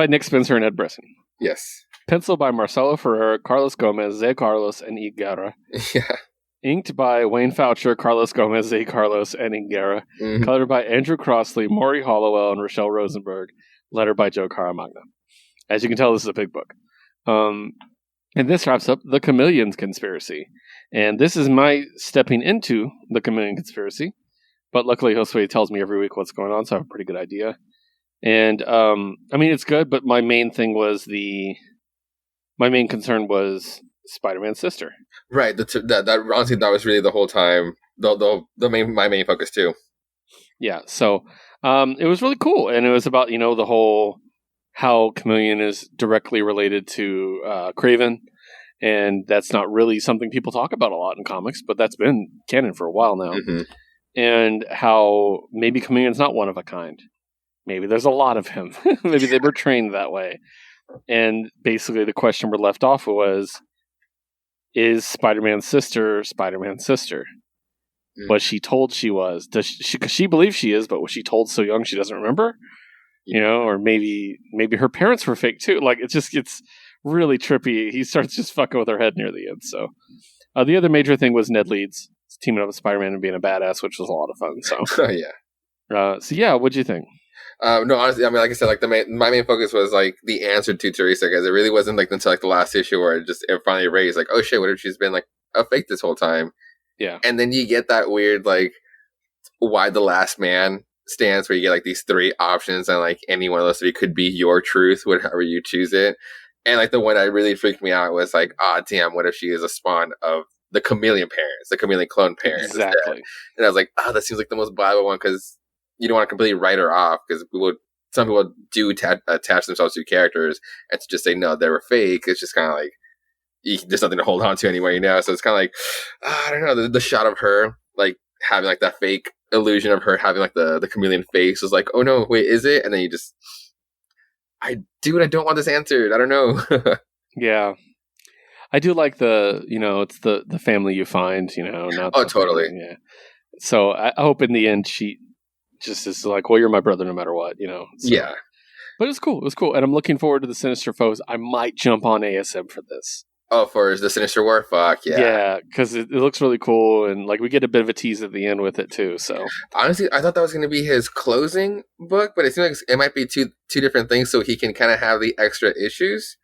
Nick Spencer and Ed Brisson. Yes. Penciled by Marcelo Ferrer, Carlos Gomez, Zé Carlos, and E. Guerra. Yeah. Inked by Wayne Foucher, Carlos Gomez, Zé Carlos, and E. Guerra. Mm-hmm. Colored by Andrew Crossley, Maury Hollowell, and Rochelle Rosenberg. Lettered by Joe Caramagna. As you can tell, this is a big book. And this wraps up The Chameleon's Conspiracy. And this is my stepping into The Chameleon Conspiracy. But luckily, Josue tells me every week what's going on, so I have a pretty good idea. And, I mean, it's good, but my main concern was Spider-Man's sister. Right. That honestly, that was really the whole time, my main focus, too. Yeah, so it was really cool. And it was about, the whole how Chameleon is directly related to Kraven. And that's not really something people talk about a lot in comics, but that's been canon for a while now. Mm-hmm. And how maybe Chameleon's not one of a kind. Maybe there's a lot of him. Maybe they were trained that way. And basically the question we're left off was, is Spider-Man's sister Spider-Man's sister? Mm. Was she told she was? Cause she believes she is, but was she told so young she doesn't remember? Or maybe her parents were fake too. Like it's really trippy. He starts just fucking with her head near the end. So the other major thing was Ned Leeds teaming up with Spider-Man and being a badass, which was a lot of fun. So yeah. What'd you think? No, honestly, I mean, like I said, like my main focus was like the answer to Teresa, because it really wasn't like until like the last issue where it finally raised like, oh shit, what if she's been like a fake this whole time? Yeah. And then you get that weird like why the last man stance, where you get like these 3 options and like any one of those 3 could be your truth, whatever you choose it. And like the one that really freaked me out was like, damn, what if she is a spawn of the chameleon parents, the chameleon clone parents? Exactly. Instead. And I was like, that seems like the most viable one, because you don't want to completely write her off, because some people do attach themselves to characters, and to just say, no, they were fake, it's just kind of like, there's nothing to hold on to anyway, So it's kind of like, I don't know, the shot of her, like, having, like, that fake illusion of her having, like, the chameleon face was like, oh, no, wait, is it? And then you just, I don't want this answered. I don't know. Yeah. I do like it's the family you find, not totally. Family, yeah. So I hope in the end she just is like, well, you're my brother no matter what, So. Yeah. But it's cool. It was cool. And I'm looking forward to the Sinister Foes. I might jump on ASM for this. Oh, for the Sinister War? Fuck, yeah. Yeah, because it looks really cool. And like we get a bit of a tease at the end with it too. So honestly, I thought that was going to be his closing book, but it seems like it might be two different things, so he can kind of have the extra issues.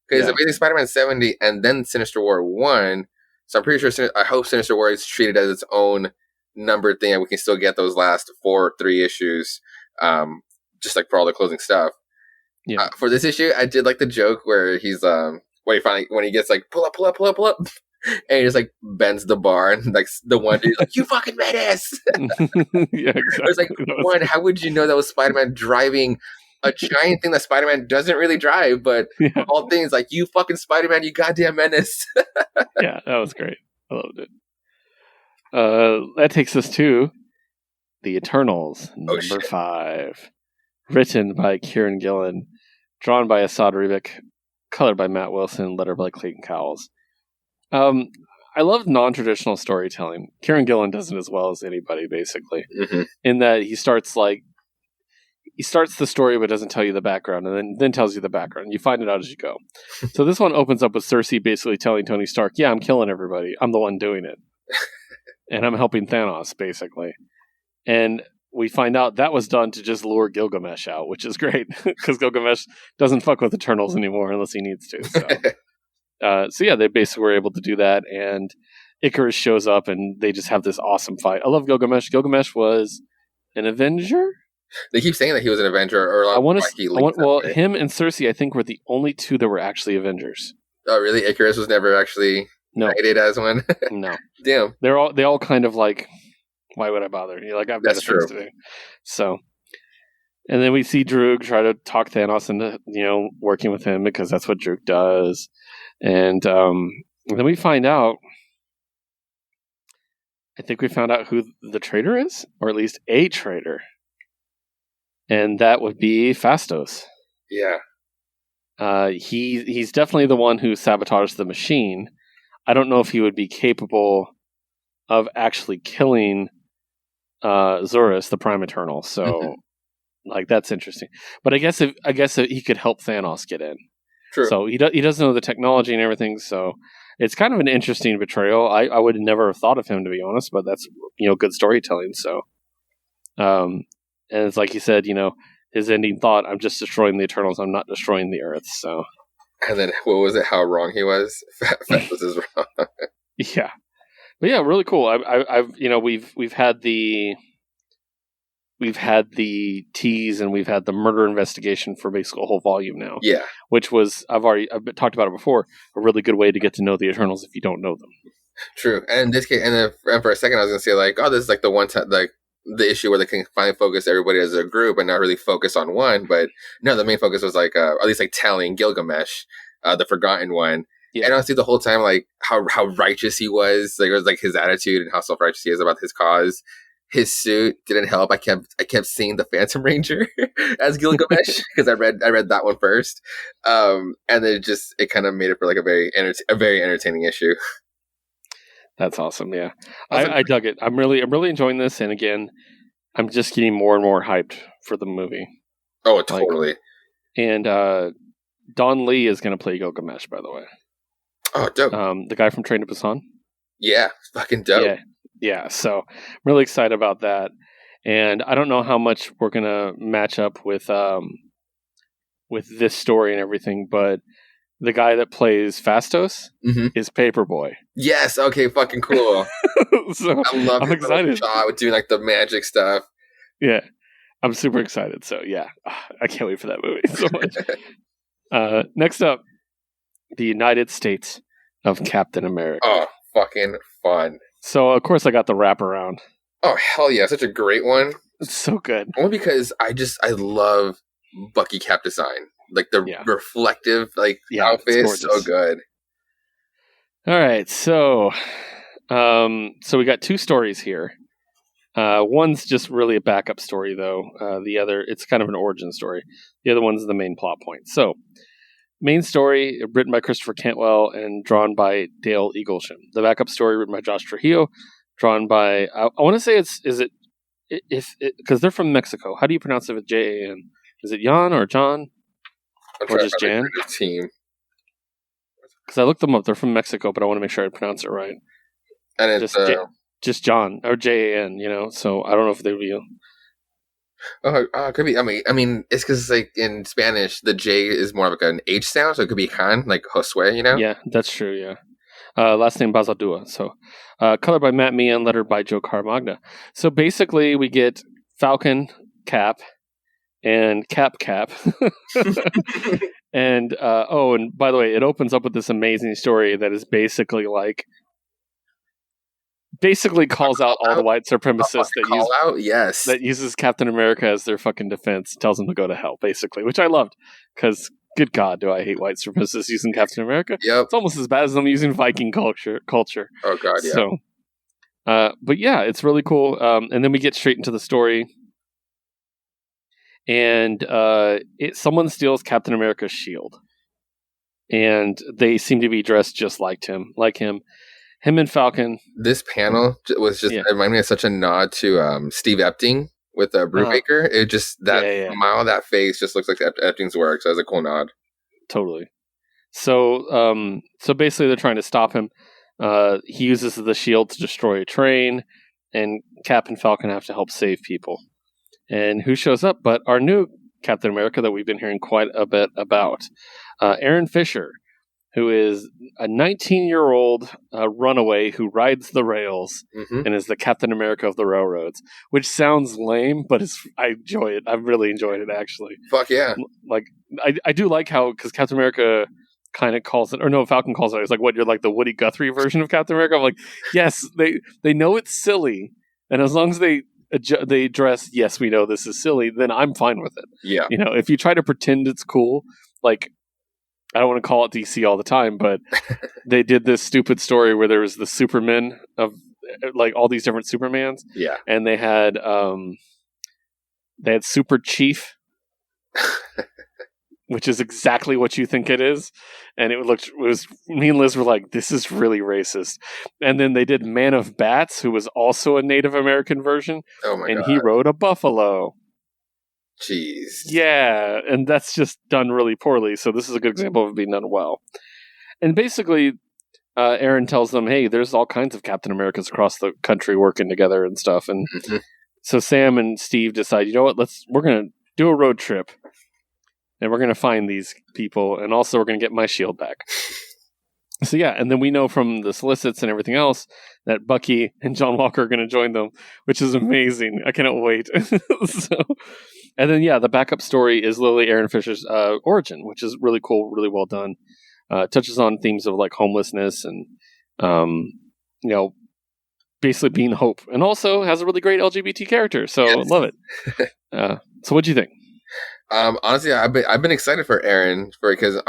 Because Amazing Spider-Man 70 and then Sinister War 1. So I'm pretty sure, I hope Sinister War is treated as its own numbered thing, and we can still get those last 3 issues, just like for all the closing stuff. Yeah. For this issue, I did like the joke where he's when he gets like pull up, and he just like bends the bar, and like the one dude's like, "You fucking made us!" Yeah, exactly. It's like, one, how would you know that was Spider-Man driving a giant thing that Spider-Man doesn't really drive, but all things like, you fucking Spider-Man, you goddamn menace. Yeah, that was great. I loved it. That takes us to The Eternals, number 5. Written by Kieran Gillen, drawn by Asad Ribic, colored by Matt Wilson, lettered by Clayton Cowles. I love non-traditional storytelling. Kieran Gillen does it as well as anybody, basically. Mm-hmm. In that he starts the story but doesn't tell you the background, and then tells you the background. You find it out as you go. So this one opens up with Cersei basically telling Tony Stark, yeah, I'm killing everybody. I'm the one doing it. And I'm helping Thanos, basically. And we find out that was done to just lure Gilgamesh out, which is great, because Gilgamesh doesn't fuck with Eternals anymore unless he needs to. So yeah, they basically were able to do that, and Icarus shows up, and they just have this awesome fight. I love Gilgamesh. Gilgamesh was an Avenger? They keep saying that he was an Avenger, or him and Cersei, I think, were the only two that were actually Avengers. Oh, really? Icarus was never actually cited as one? No. Damn. They all kind of like, why would I bother? You're like, I've got things to do. So, and then we see Droog try to talk Thanos into, working with him, because that's what Droog does. And then we find out, I think we found out who the traitor is, or at least a traitor. And that would be Phastos. Yeah. He's definitely the one who sabotaged the machine. I don't know if he would be capable of actually killing Zurus, the Prime Eternal. So, that's interesting. But I guess he could help Thanos get in. True. So he doesn't know the technology and everything. So it's kind of an interesting betrayal. I would never have thought of him, to be honest. But that's good storytelling. So, and it's like he said, his ending thought: "I'm just destroying the Eternals. I'm not destroying the Earth." So. And then what was it? How wrong he was? Phastos is wrong. Yeah. But yeah, really cool. We've had the tease, and we've had the murder investigation for basically a whole volume now. Yeah, which was I've talked about it before. A really good way to get to know the Eternals if you don't know them. True, and in this case, and for a second, I was gonna say this is like the one time, like the issue where they can finally focus everybody as a group and not really focus on one. But no, the main focus was at least telling Gilgamesh, the Forgotten One. Yeah. And honestly, the whole time, how righteous he was, it was his attitude and how self-righteous he is about his cause. His suit didn't help. I kept seeing the Phantom Ranger as Gilgamesh because I read that one first, and it kind of made it for a very entertaining issue. That's awesome. Yeah, I dug it. I'm really enjoying this, and again, I'm just getting more and more hyped for the movie. Oh, totally. And Don Lee is going to play Gilgamesh, by the way. Oh, dope. The guy from Train to Busan. Yeah, fucking dope. Yeah, so I'm really excited about that. And I don't know how much we're going to match up with this story and everything, but the guy that plays Phastos is Paperboy. Yes, okay, fucking cool. So I'm excited. With doing the magic stuff. Yeah, I'm super excited. So yeah, I can't wait for that movie so much. Next up, the United States of Captain America. Oh, fucking fun. So, of course, I got the wraparound. Oh, hell yeah. Such a great one. It's so good. Only because I love Bucky Cap design. Reflective, outfit is so good. All right. So we got two stories here. One's just really a backup story, though. The other, it's kind of an origin story. The other one's the main plot point. So, main story written by Christopher Cantwell and drawn by Dale Eaglesham. The backup story written by Josh Trujillo, drawn by I want to say because they're from Mexico. How do you pronounce it with Jan? Is it Jan or John or just Jan? Team. Because I looked them up. They're from Mexico, but I want to make sure I pronounce it right. And it's just John or Jan. So I don't know if they would be. Could be. I mean, it's because in Spanish, the J is more of an H sound, so it could be Juan, like Josue. Yeah, that's true. Yeah. Last name Bazaldua. So, colored by Matt Meehan, lettered by Joe Caramagna. So basically, we get Falcon, Cap, and Cap. And and by the way, it opens up with this amazing story that is basically basically calls out all the white supremacists that uses Captain America as their fucking defense, tells them to go to hell, basically, which I loved, because good God, do I hate white supremacists using Captain America? Yep. It's almost as bad as them using Viking culture. Oh God, yeah. So, but yeah, it's really cool. And then we get straight into the story, and someone steals Captain America's shield, and they seem to be dressed just like him. Him and Falcon. This panel was just it reminded me of such a nod to Steve Epting with Brubaker. It just smile, that face just looks like Epting's work. So it was a cool nod. Totally. So basically, they're trying to stop him. He uses the shield to destroy a train, and Cap and Falcon have to help save people. And who shows up but our new Captain America that we've been hearing quite a bit about, Aaron Fisher, who is a 19-year-old runaway who rides the rails and is the Captain America of the railroads, which sounds lame, but I enjoy it. I've really enjoyed it, actually. Fuck yeah. Like, I do like how, because Captain America kind of calls it, or no, Falcon calls it, it's like, what, you're like the Woody Guthrie version of Captain America? I'm like, yes, they know it's silly, and as long as they address, yes, we know this is silly, then I'm fine with it. Yeah. You know, if you try to pretend it's cool, like, I don't want to call it DC all the time, but they did this stupid story where there was the Supermen of like all these different Supermans. Yeah. And they had Super Chief, which is exactly what you think it is. And it was me and Liz were like, this is really racist. And then they did Man of Bats, who was also a Native American version. Oh my God. And he rode a buffalo. Jeez. Yeah, and that's just done really poorly. So this is a good example of it being done well. And basically, Aaron tells them, hey, there's all kinds of Captain Americas across the country working together and stuff. And so Sam and Steve decide, you know what, we're going to do a road trip. And we're going to find these people. And also we're going to get my shield back. So yeah, and then we know from the solicits and everything else that Bucky and John Walker are going to join them, which is amazing. I cannot wait. And then yeah, the backup story is literally Aaron Fisher's origin, which is really cool, really well done. Touches on themes of like homelessness and you know, basically being hope, and also has a really great LGBT character. So love it. So what do you think? Honestly, I've been excited for Aaron because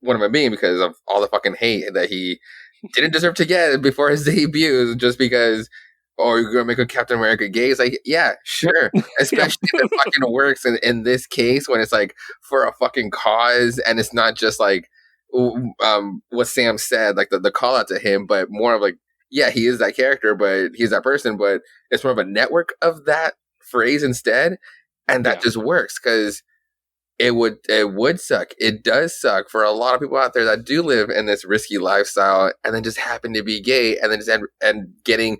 one of my being because of all the fucking hate that he didn't deserve to get before his debut, just because, you're gonna make a Captain America gay. It's like, yeah, sure. Especially if it fucking works in this case when it's like for a fucking cause and it's not just like what Sam said, like the call out to him, but more of like, yeah, he is that character, but he's that person, but it's more of a network of that phrase instead. And that just works because it would suck. It does suck for a lot of people out there that do live in this risky lifestyle and then just happen to be gay and then just and getting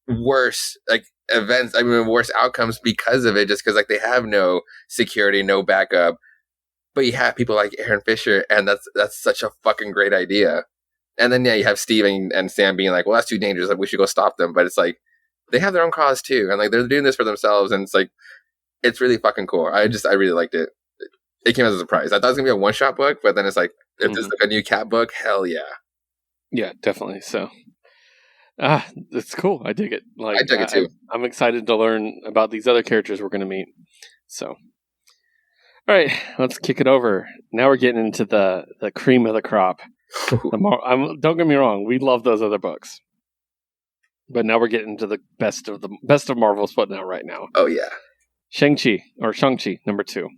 worse events. I mean, worse outcomes because of it, just because like they have no security, no backup. But you have people like Aaron Fisher, and that's such a fucking great idea. And then you have Steve and Sam being like, well, that's too dangerous. Like we should go stop them. But it's like they have their own cause too, and like they're doing this for themselves, and it's like it's really fucking cool. I really liked it. It came as a surprise. I thought it was gonna be a one-shot book, but then it's like, if there's like a new Cat book, hell yeah. Yeah, definitely. So, it's cool. I dig it. Like, I dig it too. I'm excited to learn about these other characters we're gonna meet. So, all right, let's kick it over. Now we're getting into the cream of the crop. Don't get me wrong, we love those other books, but now we're getting to the best of Marvel's putting out right now. Oh yeah, Shang-Chi number 2.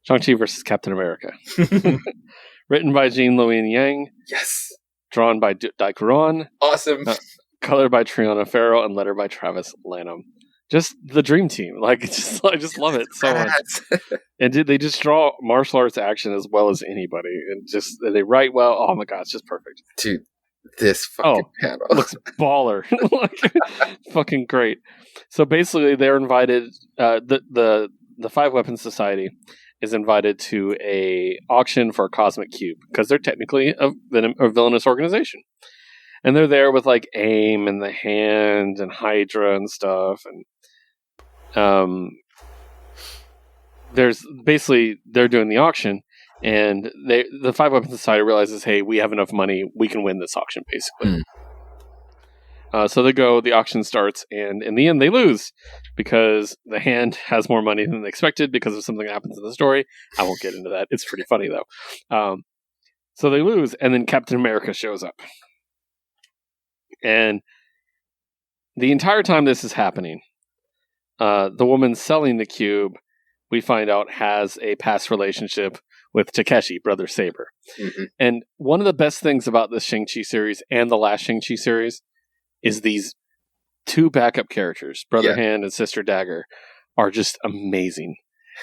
Shang-Chi versus Captain America. Written by Jean Louis Yang. Yes. Drawn by Dyke Ron. Awesome. Colored by Triana Farrell and lettered by Travis Lanham. Just the dream team. Like, I just love it so much. And they just draw martial arts action as well as anybody. And just, they write well. Oh my God, it's just perfect. Dude, this fucking panel looks baller. Like, fucking great. So basically, they're invited, the Five Weapons Society is invited to a auction for a cosmic cube because they're technically a villainous organization, and they're there with like AIM and the Hand and Hydra and stuff, and they're doing the auction, and the Five Weapons Society realizes, hey, we have enough money, we can win this auction basically. So they go, the auction starts, and in the end they lose because the hand has more money than they expected because of something that happens in the story. I won't get into that. It's pretty funny, though. So they lose, and then Captain America shows up. And the entire time this is happening, the woman selling the cube, we find out, has a past relationship with Takeshi, Brother Saber. Mm-hmm. And one of the best things about this Shang-Chi series and the last Shang-Chi series is these two backup characters, Brother Hand and Sister Dagger, are just amazing.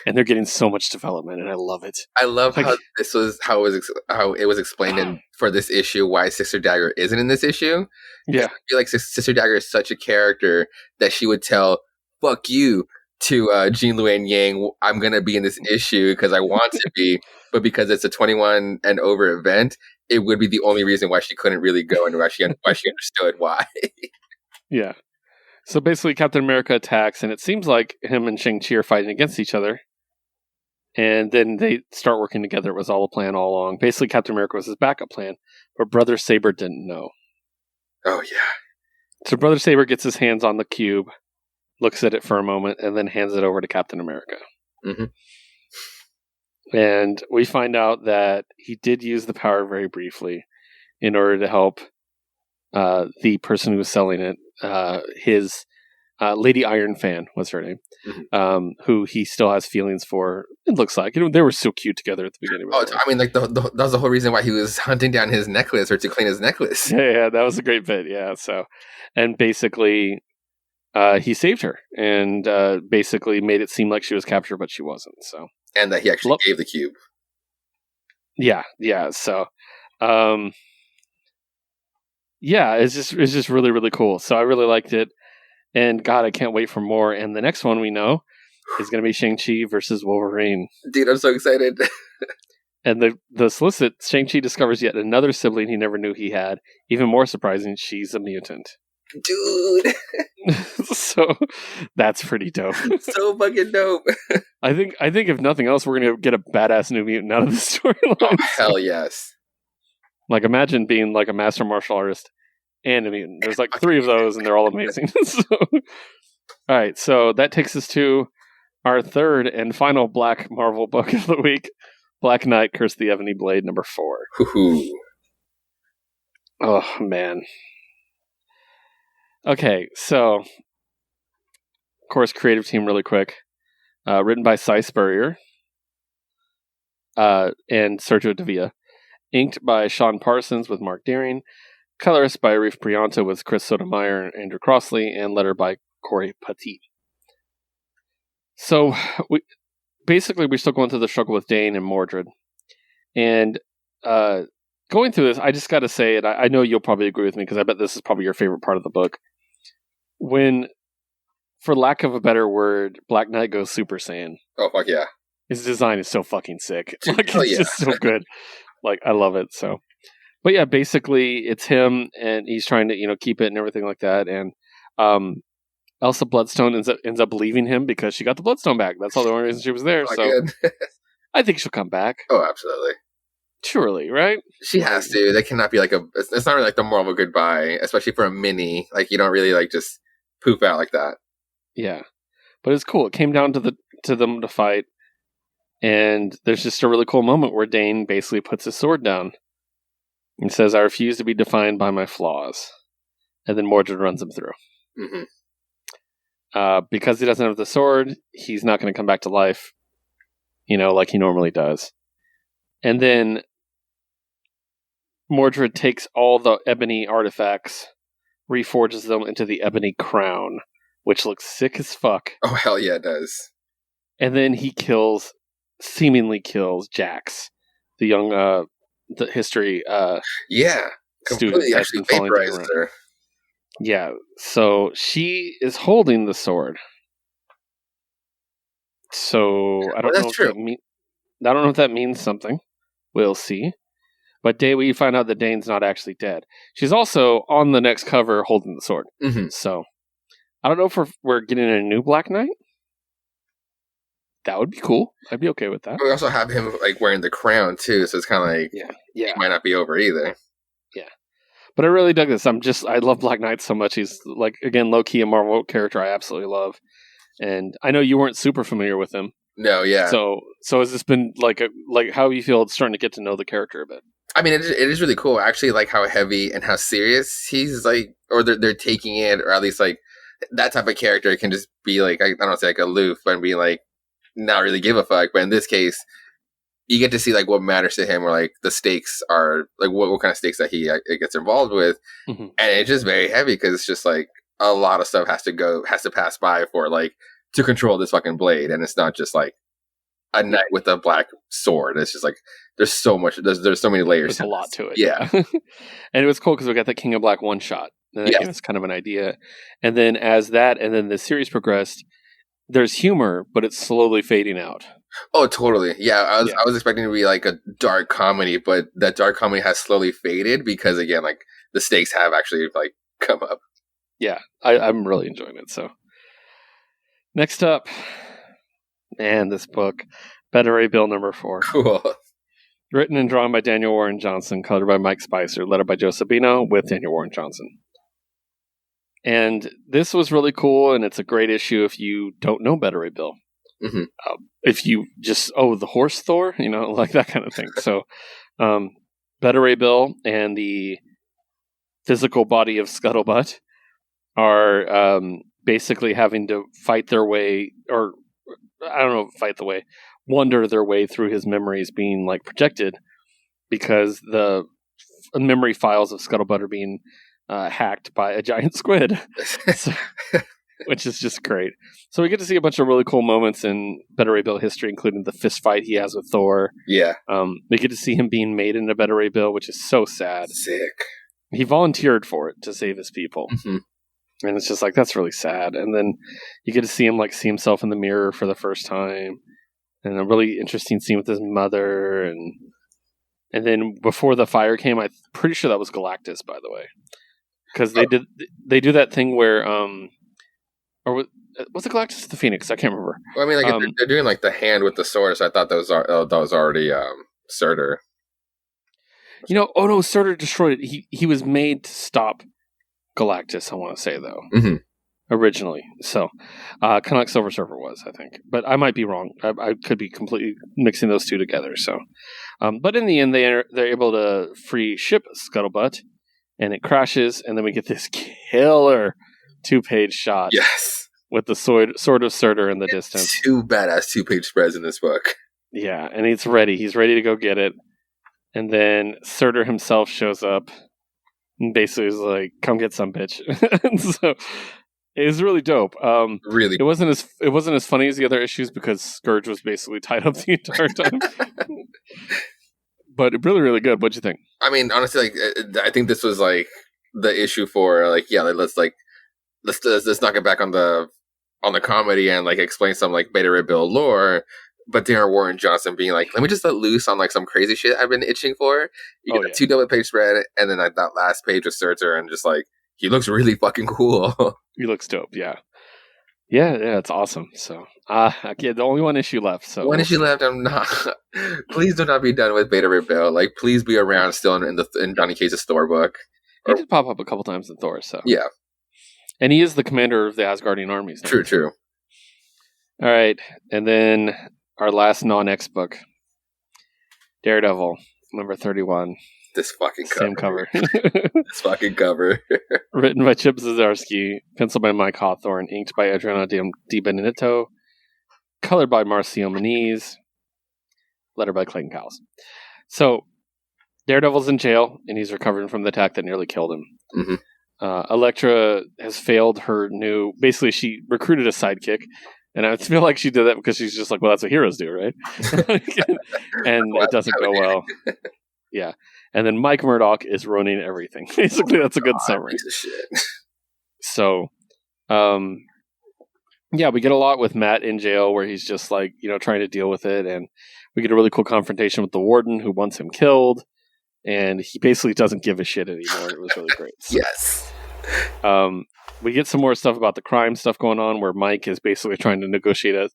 And they're getting so much development, and I love it. I love how this was how it was explained for this issue why Sister Dagger isn't in this issue. Yeah, I feel like Sister Dagger is such a character that she would tell "fuck you" to Jean Luan Yang. I'm gonna be in this issue because I want to be, but because it's a 21 and over event, it would be the only reason why she couldn't really go and why she understood why. Yeah. So basically, Captain America attacks, and it seems like him and Shang-Chi are fighting against each other. And then they start working together. It was all a plan all along. Basically, Captain America was his backup plan, but Brother Saber didn't know. Oh, yeah. So Brother Saber gets his hands on the cube, looks at it for a moment, and then hands it over to Captain America. Mm-hmm. And we find out that he did use the power very briefly in order to help the person who was selling it, his Lady Iron Fan was her name, who he still has feelings for. It looks like, they were so cute together at the beginning. I mean, like that was the whole reason why he was hunting down his necklace or to clean his necklace. Yeah, that was a great bit. Yeah, so, and basically, he saved her and basically made it seem like she was captured, but she wasn't. So, and that he actually gave the cube. Yeah. So, yeah, it's just really, really cool. So I really liked it. And God, I can't wait for more. And the next one we know is going to be Shang-Chi versus Wolverine. Dude, I'm so excited. And the solicit, Shang-Chi discovers yet another sibling he never knew he had. Even more surprising, she's a mutant. Dude. So that's pretty dope. So fucking dope. I think if nothing else, we're going to get a badass new mutant out of this storyline. Oh, hell yes. Like, imagine being like a master martial artist and a mutant. There's like 3 of those, and they're all amazing. All right, so that takes us to our third and final Black Marvel book of the week, Black Knight, Curse of the Ebony Blade, number 4. Ooh. Oh, man. Okay, so, of course, creative team really quick. Written by Cy Spurrier and Sergio Davia. Inked by Sean Parsons with Mark Deering. Colorist by Arif Prianta with Chris Sotomayor and Andrew Crossley. And letter by Corey Petit. So, we're still going through the struggle with Dane and Mordred. And going through this, I just got to say, and I know you'll probably agree with me because I bet this is probably your favorite part of the book. When, for lack of a better word, Black Knight goes Super Saiyan. Oh, fuck yeah. His design is so fucking sick. Like, it's just so good. Like, I love it. So, but yeah, basically it's him and he's trying to, keep it and everything like that. And, Elsa Bloodstone ends up leaving him because she got the Bloodstone back. That's all the only reason she was there. Oh, so I think she'll come back. Oh, absolutely. Surely, right? She has to. They cannot be like it's not really like the Marvel goodbye, especially for a mini. Like, you don't really like just poof out like that. Yeah. But it's cool. It came down to them to fight. And there's just a really cool moment where Dane basically puts his sword down and says, "I refuse to be defined by my flaws." And then Mordred runs him through. Mm-hmm. Because he doesn't have the sword, he's not going to come back to life, like he normally does. And then Mordred takes all the ebony artifacts, reforges them into the ebony crown, which looks sick as fuck. Oh, hell yeah, it does. And then he seemingly kills Jax, the young, the history student that's been falling down. Her. Yeah, so she is holding the sword. So I don't know. I don't know if that means something. We'll see. But we find out that Dane's not actually dead. She's also on the next cover holding the sword. Mm-hmm. So I don't know if we're getting a new Black Knight. That would be cool. I'd be okay with that. We also have him like wearing the crown too, so it's kind of like yeah, it might not be over either. Yeah, But I really dug this. I love Black Knight so much. He's like, again, low key a Marvel character I absolutely love. And I know you weren't super familiar with him. No, yeah. So has this been like how you feel starting to get to know the character a bit? I mean, it is really cool. I actually like how heavy and how serious he's like, or they're taking it, or at least like that type of character can just be like, I don't say like aloof, but be like not really give a fuck. But in this case, you get to see like what matters to him, or like the stakes are like what kind of stakes that he gets involved with, and it's just very heavy because it's just like a lot of stuff has to pass by for like to control this fucking blade, and it's not just like a knight with a black sword. It's just like there's so much. There's so many layers. There's a lot to it. Yeah, and it was cool because we got the King of Black one shot. And that gave us kind of an idea. And then as that, and then the series progressed, there's humor, but it's slowly fading out. Oh, totally. Yeah, I was expecting it to be like a dark comedy, but that dark comedy has slowly faded because again, like the stakes have actually like come up. Yeah, I'm really enjoying it. So next up, man, this book, Better Ray Bill #4. Cool. Written and drawn by Daniel Warren Johnson, colored by Mike Spicer, lettered by Joe Sabino with Daniel Warren Johnson. And this was really cool, and it's a great issue if you don't know Better Ray Bill. Mm-hmm. If you just, the horse Thor, like that kind of thing. So, Better Ray Bill and the physical body of Scuttlebutt are basically having to fight their way, or I don't know, wander their way through his memories being like projected, because the memory files of Scuttlebutt are being hacked by a giant squid, which is just great. So we get to see a bunch of really cool moments in Better Ray Bill history, including the fist fight he has with Thor. Yeah. We get to see him being made into Better Ray Bill, which is so sad. Sick. He volunteered for it to save his people. Mm-hmm. And it's just like, that's really sad. And then you get to see him see himself in the mirror for the first time. And a really interesting scene with his mother. And then before the fire came, I'm pretty sure that was Galactus, by the way. Because they do that thing where, or was it Galactus or the Phoenix? I can't remember. Well, I mean, like they're doing like the hand with the sword, so I thought that was already Surtur. Oh no, Surtur destroyed it. He was made to stop Galactus, I want to say, though, originally. So, kind of like Silver Surfer was, I think. But I might be wrong. I could be completely mixing those two together. So, but in the end, they're able to free ship Scuttlebutt, and it crashes, and then we get this killer 2-page shot. Yes. With the sword of Surtur in the distance. 2 badass 2-page spreads in this book. Yeah, and he's ready. He's ready to go get it. And then Surtur himself shows up and basically is like, "Come get some, bitch." So it was really dope. Really, it wasn't as funny as the other issues because Scourge was basically tied up the entire time. But really, really good. What'd you think? I mean, honestly, I think this was like the issue for let's knock it back on the comedy and like explain some like Beta Ray Bill lore. But Darren Warren Johnson being like, let me just let loose on like some crazy shit I've been itching for. You get a 2 double-page spread, and then like that last page with Surtur, and just like he looks really fucking cool. He looks dope. Yeah, it's awesome. So, the only one issue left. So one issue left. I'm not. Please do not be done with Beta Ray Bill. Like, please be around still in Johnny Cage's Thor book. He did pop up a couple times in Thor. So yeah, and he is the commander of the Asgardian armies now. True. All right, and then our last non-X book, Daredevil, #31. This fucking cover. Same cover. This fucking cover. Written by Chip Zdarsky, penciled by Mike Hawthorne, inked by Adriano Di Benedetto, colored by Marcio Moniz, lettered by Clayton Cowles. So, Daredevil's in jail, and he's recovering from the attack that nearly killed him. Mm-hmm. Elektra has failed her new... Basically, she recruited a sidekick, and I feel like she did that because she's just like, well, that's what heroes do, right? And it doesn't go well. Yeah. And then Mike Murdock is ruining everything. Basically, that's a good summary. Piece of shit. So, we get a lot with Matt in jail where he's just like, trying to deal with it. And we get a really cool confrontation with the warden who wants him killed. And he basically doesn't give a shit anymore. It was really great. So, yes. We get some more stuff about the crime stuff going on where Mike is basically trying to negotiate a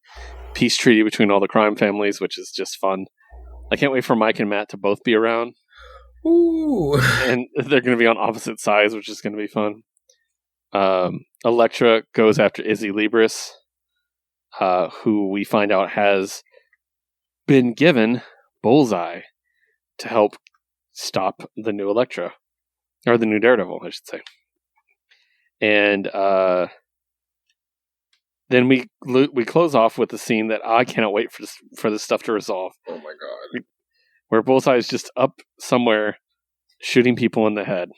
peace treaty between all the crime families, which is just fun. I can't wait for Mike and Matt to both be around. Ooh. And they're going to be on opposite sides, which is going to be fun. Elektra goes after Izzy Libris, who we find out has been given Bullseye to help stop the new Elektra. Or the new Daredevil, I should say. And then we close off with the scene that I cannot wait for this stuff to resolve. Oh my god. Where Bullseye is just up somewhere shooting people in the head.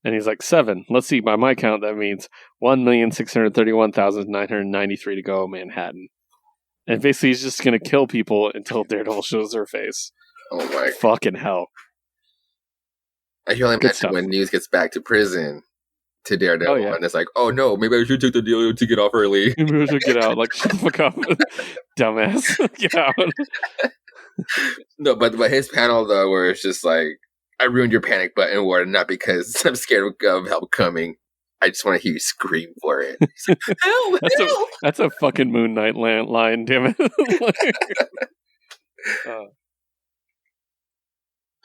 And he's like, 7. Let's see, by my count, that means 1,631,993 to go, Manhattan. And basically, he's just going to kill people until Daredevil shows her face. Oh my. Fucking hell. I can only imagine when News gets back to prison to Daredevil, and it's like, oh no, maybe I should take the deal to get off early. Maybe I should get out. Like, shut the fuck up. Dumbass. Get out. No, but his panel, though, where it's just like, I ruined your panic button, War, not because I'm scared of help coming. I just want to hear you scream for it. Like, help! That's a fucking Moon Knight line, damn it.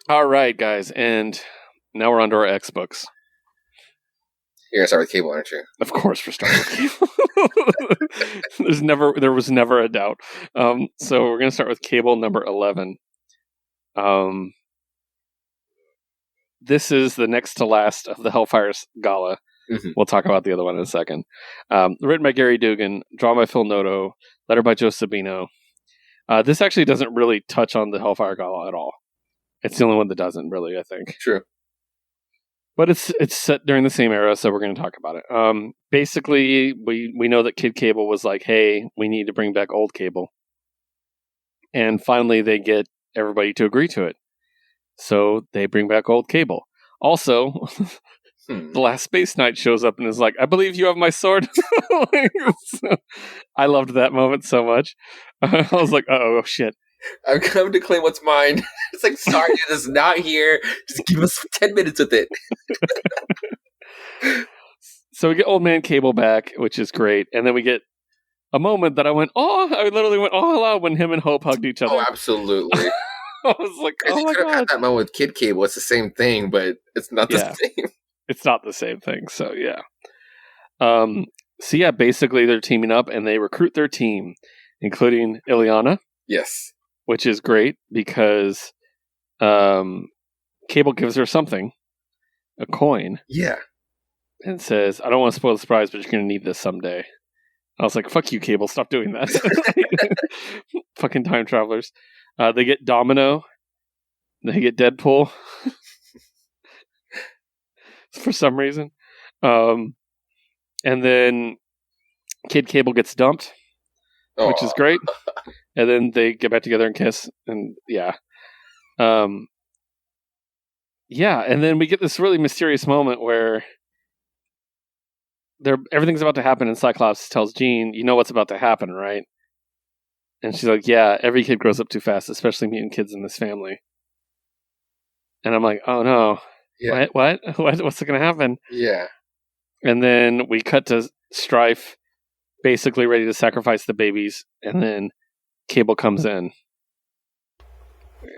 All right, guys, and now we're on to our X books. You're gonna start with Cable, aren't you? Of course, we're starting with Cable. There was never a doubt. So we're gonna start with Cable number 11. This is the next to last of the Hellfire's Gala. Mm-hmm. We'll talk about the other one in a second. Written by Gary Dugan, drawn by Phil Noto, letter by Joe Sabino. This actually doesn't really touch on the Hellfire Gala at all. It's the only one that doesn't, really, I think. True. But it's set during the same era, so we're going to talk about it. Basically, we know that Kid Cable was like, hey, we need to bring back old Cable. And finally, they get everybody to agree to it. So they bring back old Cable. Also, the last Space Knight shows up and is like, I believe you have my sword. So, I loved that moment so much. I was like, oh shit. I've come to claim what's mine. It's like, sorry, it is not here. Just give us 10 minutes with it. So we get Old Man Cable back, which is great. And then we get a moment that I literally went, oh, hello, when him and Hope hugged each other. Oh, absolutely. I was like, oh my god. Had that moment with Kid Cable. It's the same thing, but it's not the same. It's not the same thing, so yeah. Basically they're teaming up and they recruit their team, including Ileana. Yes. Which is great because Cable gives her something, a coin. Yeah. And says, I don't want to spoil the surprise, but you're going to need this someday. I was like, fuck you, Cable, stop doing that. Fucking time travelers. They get Domino. They get Deadpool. For some reason. And then Kid Cable gets dumped, which is great. And then they get back together and kiss. And yeah. And then we get this really mysterious moment where everything's about to happen, and Cyclops tells Jean, you know what's about to happen, right? And she's like, yeah, every kid grows up too fast, especially mutant kids in this family. And I'm like, oh no. Yeah. What? What's going to happen? Yeah. And then we cut to Strife basically ready to sacrifice the babies, and then Cable comes in.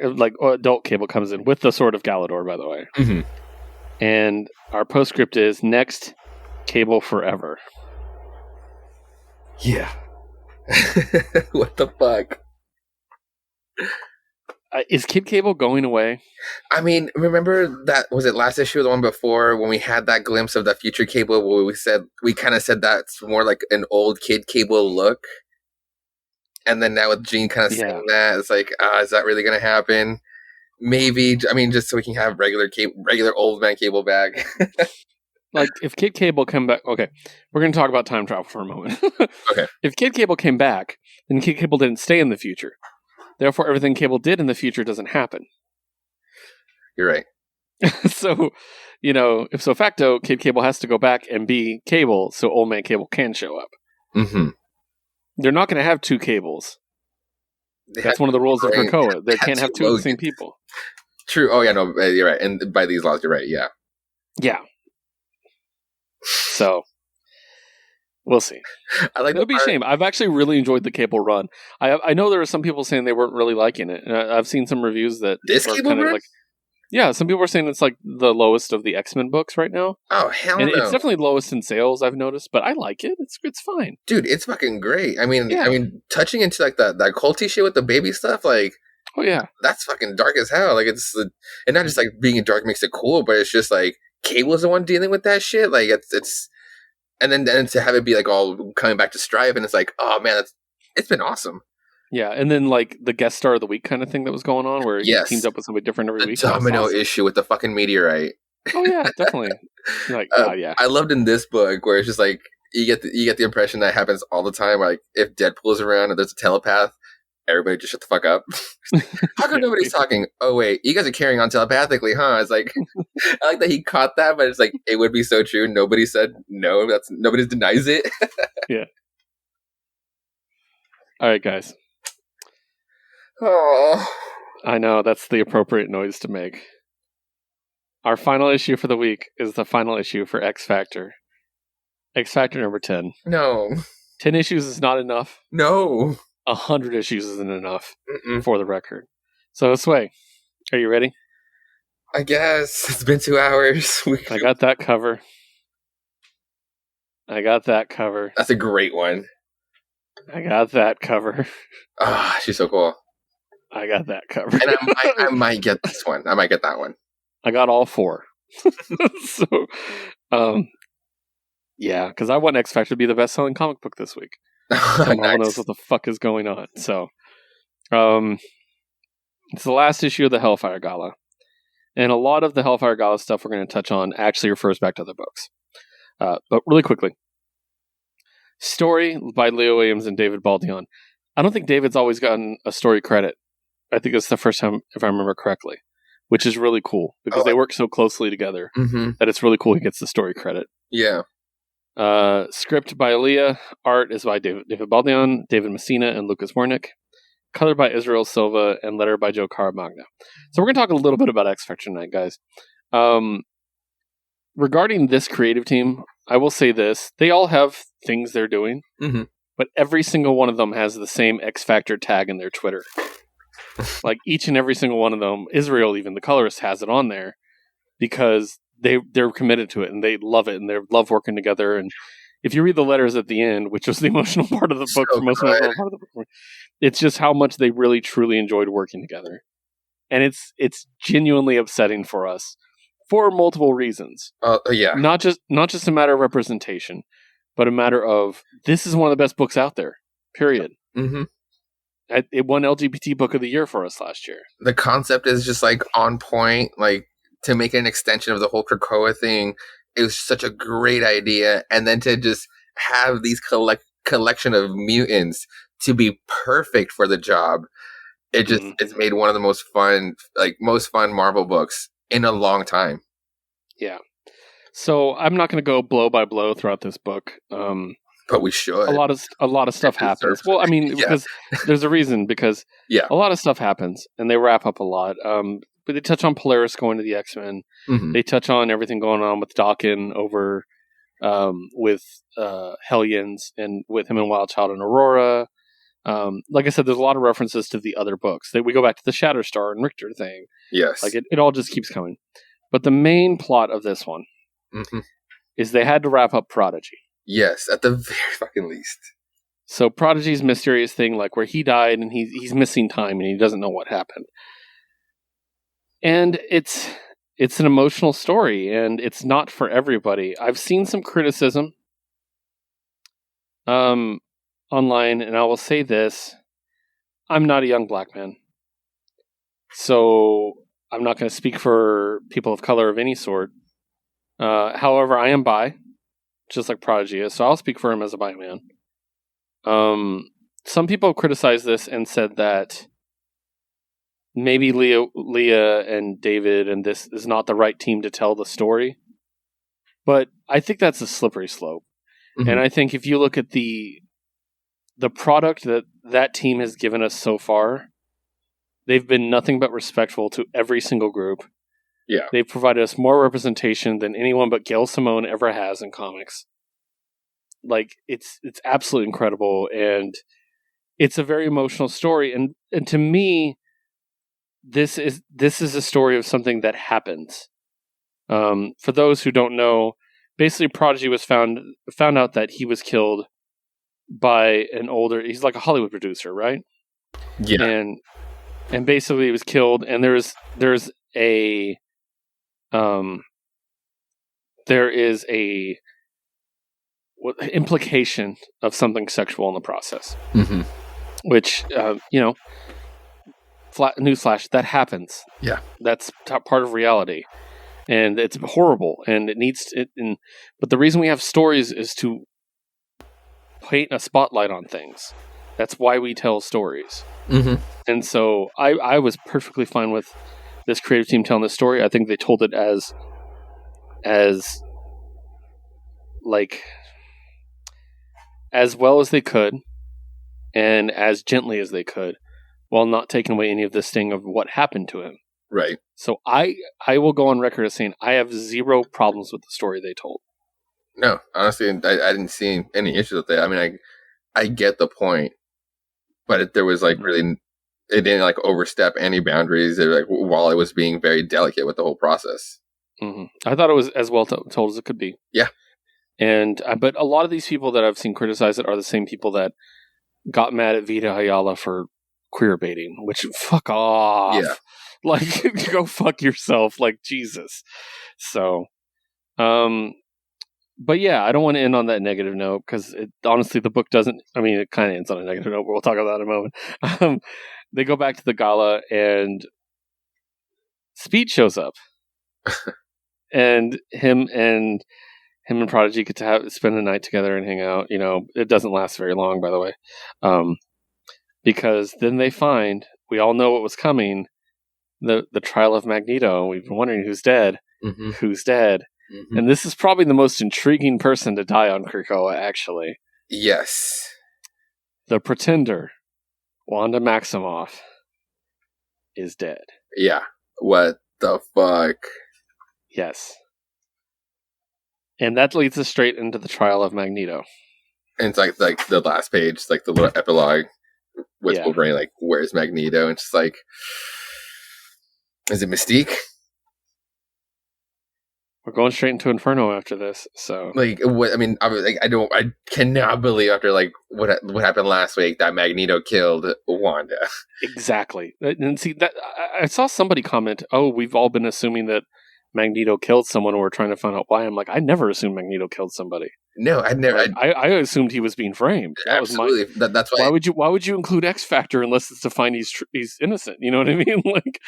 Like, adult Cable comes in with the Sword of Galador, by the way. Mm-hmm. And our postscript is, next, Cable forever. Yeah. What the fuck? Is Kid Cable going away? I mean, remember that, was it last issue or the one before, when we had that glimpse of the future Cable where we kind of said that's more like an old Kid Cable look? And then now with Jean kind of saying that, it's like, is that really going to happen? Maybe, I mean, just so we can have regular old man Cable back. Like, if Kid Cable come back... Okay, we're going to talk about time travel for a moment. Okay. If Kid Cable came back, then Kid Cable didn't stay in the future. Therefore, everything Cable did in the future doesn't happen. You're right. So, ipso facto, Kid Cable has to go back and be Cable so Old Man Cable can show up. Mm-hmm. They're not going to have two Cables. That's one of the rules of Krakoa. They can't have two of the same people. True. Oh, yeah, no, you're right. And by these laws, you're right, yeah. Yeah. So, we'll see. It'll be a shame. I've actually really enjoyed the Cable run. I know there are some people saying they weren't really liking it. And I've seen some reviews that this Cable run? Yeah, some people are saying it's like the lowest of the X-Men books right now. Oh, hell and no. It's definitely lowest in sales, I've noticed, but I like it. It's fine. Dude, it's fucking great. I mean, touching into like that culty shit with the baby stuff, like, oh yeah, that's fucking dark as hell. Like, and not just like being dark makes it cool, but it's just like Cable's the one dealing with that shit. Like, it's, and then to have it be like all coming back to Strive, and it's like, oh man, it's been awesome. Yeah, and then like the guest star of the week kind of thing that was going on, where he teamed up with somebody different every week. The domino issue with the fucking meteorite. Oh yeah, definitely. Like, yeah. I loved in this book where it's just like you get the impression that happens all the time. Like if Deadpool is around and there's a telepath, everybody just shut the fuck up. How come nobody's talking? Oh wait, you guys are carrying on telepathically, huh? It's like I like that he caught that, but it's like it would be so true. Nobody said no. Nobody denies it. Yeah. All right, guys. Oh, I know, that's the appropriate noise to make. Our final issue for the week is the final issue for X Factor. X Factor number 10. No. 10 issues is not enough. No. 100 issues isn't enough, for the record. So, Sway, are you ready? I guess. It's been 2 hours. I got that cover. That's a great one. I got that cover. Ah, she's so cool. I got that cover. And I might get this one. I might get that one. I got all 4. So, yeah, because I want X Factor to be the best-selling comic book this week. So no one knows what the fuck is going on. So, it's the last issue of the Hellfire Gala. And a lot of the Hellfire Gala stuff we're going to touch on actually refers back to other books. But really quickly. Story by Leo Williams and David Baldeón. I don't think David's always gotten a story credit. I think it's the first time, if I remember correctly, which is really cool because they work so closely together that it's really cool he gets the story credit. Yeah. Script by Leah. Art is by David Baldeón, David Messina, and Lucas Wernick. Color by Israel Silva, and letter by Joe Caramagna. So we're going to talk a little bit about X Factor tonight, guys. Regarding this creative team, I will say this. They all have things they're doing, but every single one of them has the same X Factor tag in their Twitter. Like each and every single one of them, Israel, even the colorist, has it on there because they're committed to it and they love it and they love working together. And if you read the letters at the end, which was the emotional part of the book, emotional part of the book, it's just how much they really truly enjoyed working together. And it's genuinely upsetting for us for multiple reasons. Yeah, not just a matter of representation, but a matter of this is one of the best books out there. Period. It won LGBT Book of the Year for us last year. The concept is just like on point. Like to make an extension of the whole Krakoa thing, it was such a great idea, and then to just have these collection of mutants to be perfect for the job. It just it's made one of the most fun Marvel books in a long time. Yeah. So I'm not going to go blow by blow throughout this book. But we should. A lot of stuff happens. Well, I mean, because there's a reason. Because a lot of stuff happens, and they wrap up a lot. But they touch on Polaris going to the X-Men. They touch on everything going on with Daken over with Hellions and with him and Wild Child and Aurora. Like I said, there's a lot of references to the other books. We go back to the Shatterstar and Richter thing. Yes. Like it all just keeps coming. But the main plot of this one is they had to wrap up Prodigy. Yes, at the very fucking least. So Prodigy's mysterious thing, like where he died and he's missing time and he doesn't know what happened. And it's an emotional story and it's not for everybody. I've seen some criticism online, and I will say this. I'm not a young black man. So I'm not going to speak for people of color of any sort. However, I am bi, just like Prodigy is, so I'll speak for him as a bi man. Some people criticized this and said that maybe Leah and David and this is not the right team to tell the story. But I think that's a slippery slope. And I think if you look at the product that team has given us so far, they've been nothing but respectful to every single group. Yeah. They've provided us more representation than anyone but Gail Simone ever has in comics. Like, it's absolutely incredible, and it's a very emotional story. And to me, this is a story of something that happens. For those who don't know, basically Prodigy was found out that he was killed by he's like a Hollywood producer, right? Yeah. And basically he was killed, and there's a implication of something sexual in the process. Mm-hmm. Which, newsflash, that happens. Yeah. That's part of reality. And it's horrible, and it needs it. But the reason we have stories is to paint a spotlight on things. That's why we tell stories. Mm-hmm. And so I was perfectly fine with this creative team telling this story. I think they told it as well as they could, and as gently as they could, while not taking away any of this thing of what happened to him. Right. So I will go on record as saying I have zero problems with the story they told. No, honestly, I didn't see any issues with it. I mean, I get the point, but there was like really, it didn't like overstep any boundaries. While it was being very delicate with the whole process. Mm-hmm. I thought it was as well told as it could be. Yeah. And but a lot of these people that I've seen criticize it are the same people that got mad at Vita Ayala for queer baiting, which fuck off. Yeah. Like, go fuck yourself. Like, Jesus. So, but yeah, I don't want to end on that negative note because honestly, the book doesn't. I mean, it kind of ends on a negative note, but we'll talk about that in a moment. They go back to the gala, and Speed shows up, and him and Prodigy get to spend the night together and hang out. You know, it doesn't last very long, by the way, because then they find, we all know what was coming. The trial of Magneto. We've been wondering who's dead. Mm-hmm. Who's dead. Mm-hmm. And this is probably the most intriguing person to die on Krakoa, actually. Yes. The Pretender, Wanda Maximoff, is dead. Yeah. What the fuck? Yes. And that leads us straight into the trial of Magneto. And it's like the last page, like the little epilogue with Wolverine, like, where's Magneto? And it's like, is it Mystique? We're going straight into Inferno after this, so like, what? I mean, I cannot believe after like what happened last week that Magneto killed Wanda. Exactly, and see that I saw somebody comment, "Oh, we've all been assuming that Magneto killed someone, and we're trying to find out why." I'm like, I never assumed Magneto killed somebody. No, I never. Like, I assumed he was being framed. That absolutely. Was that's why. Why would you include X Factor unless it's to find he's innocent? You know what I mean? Like,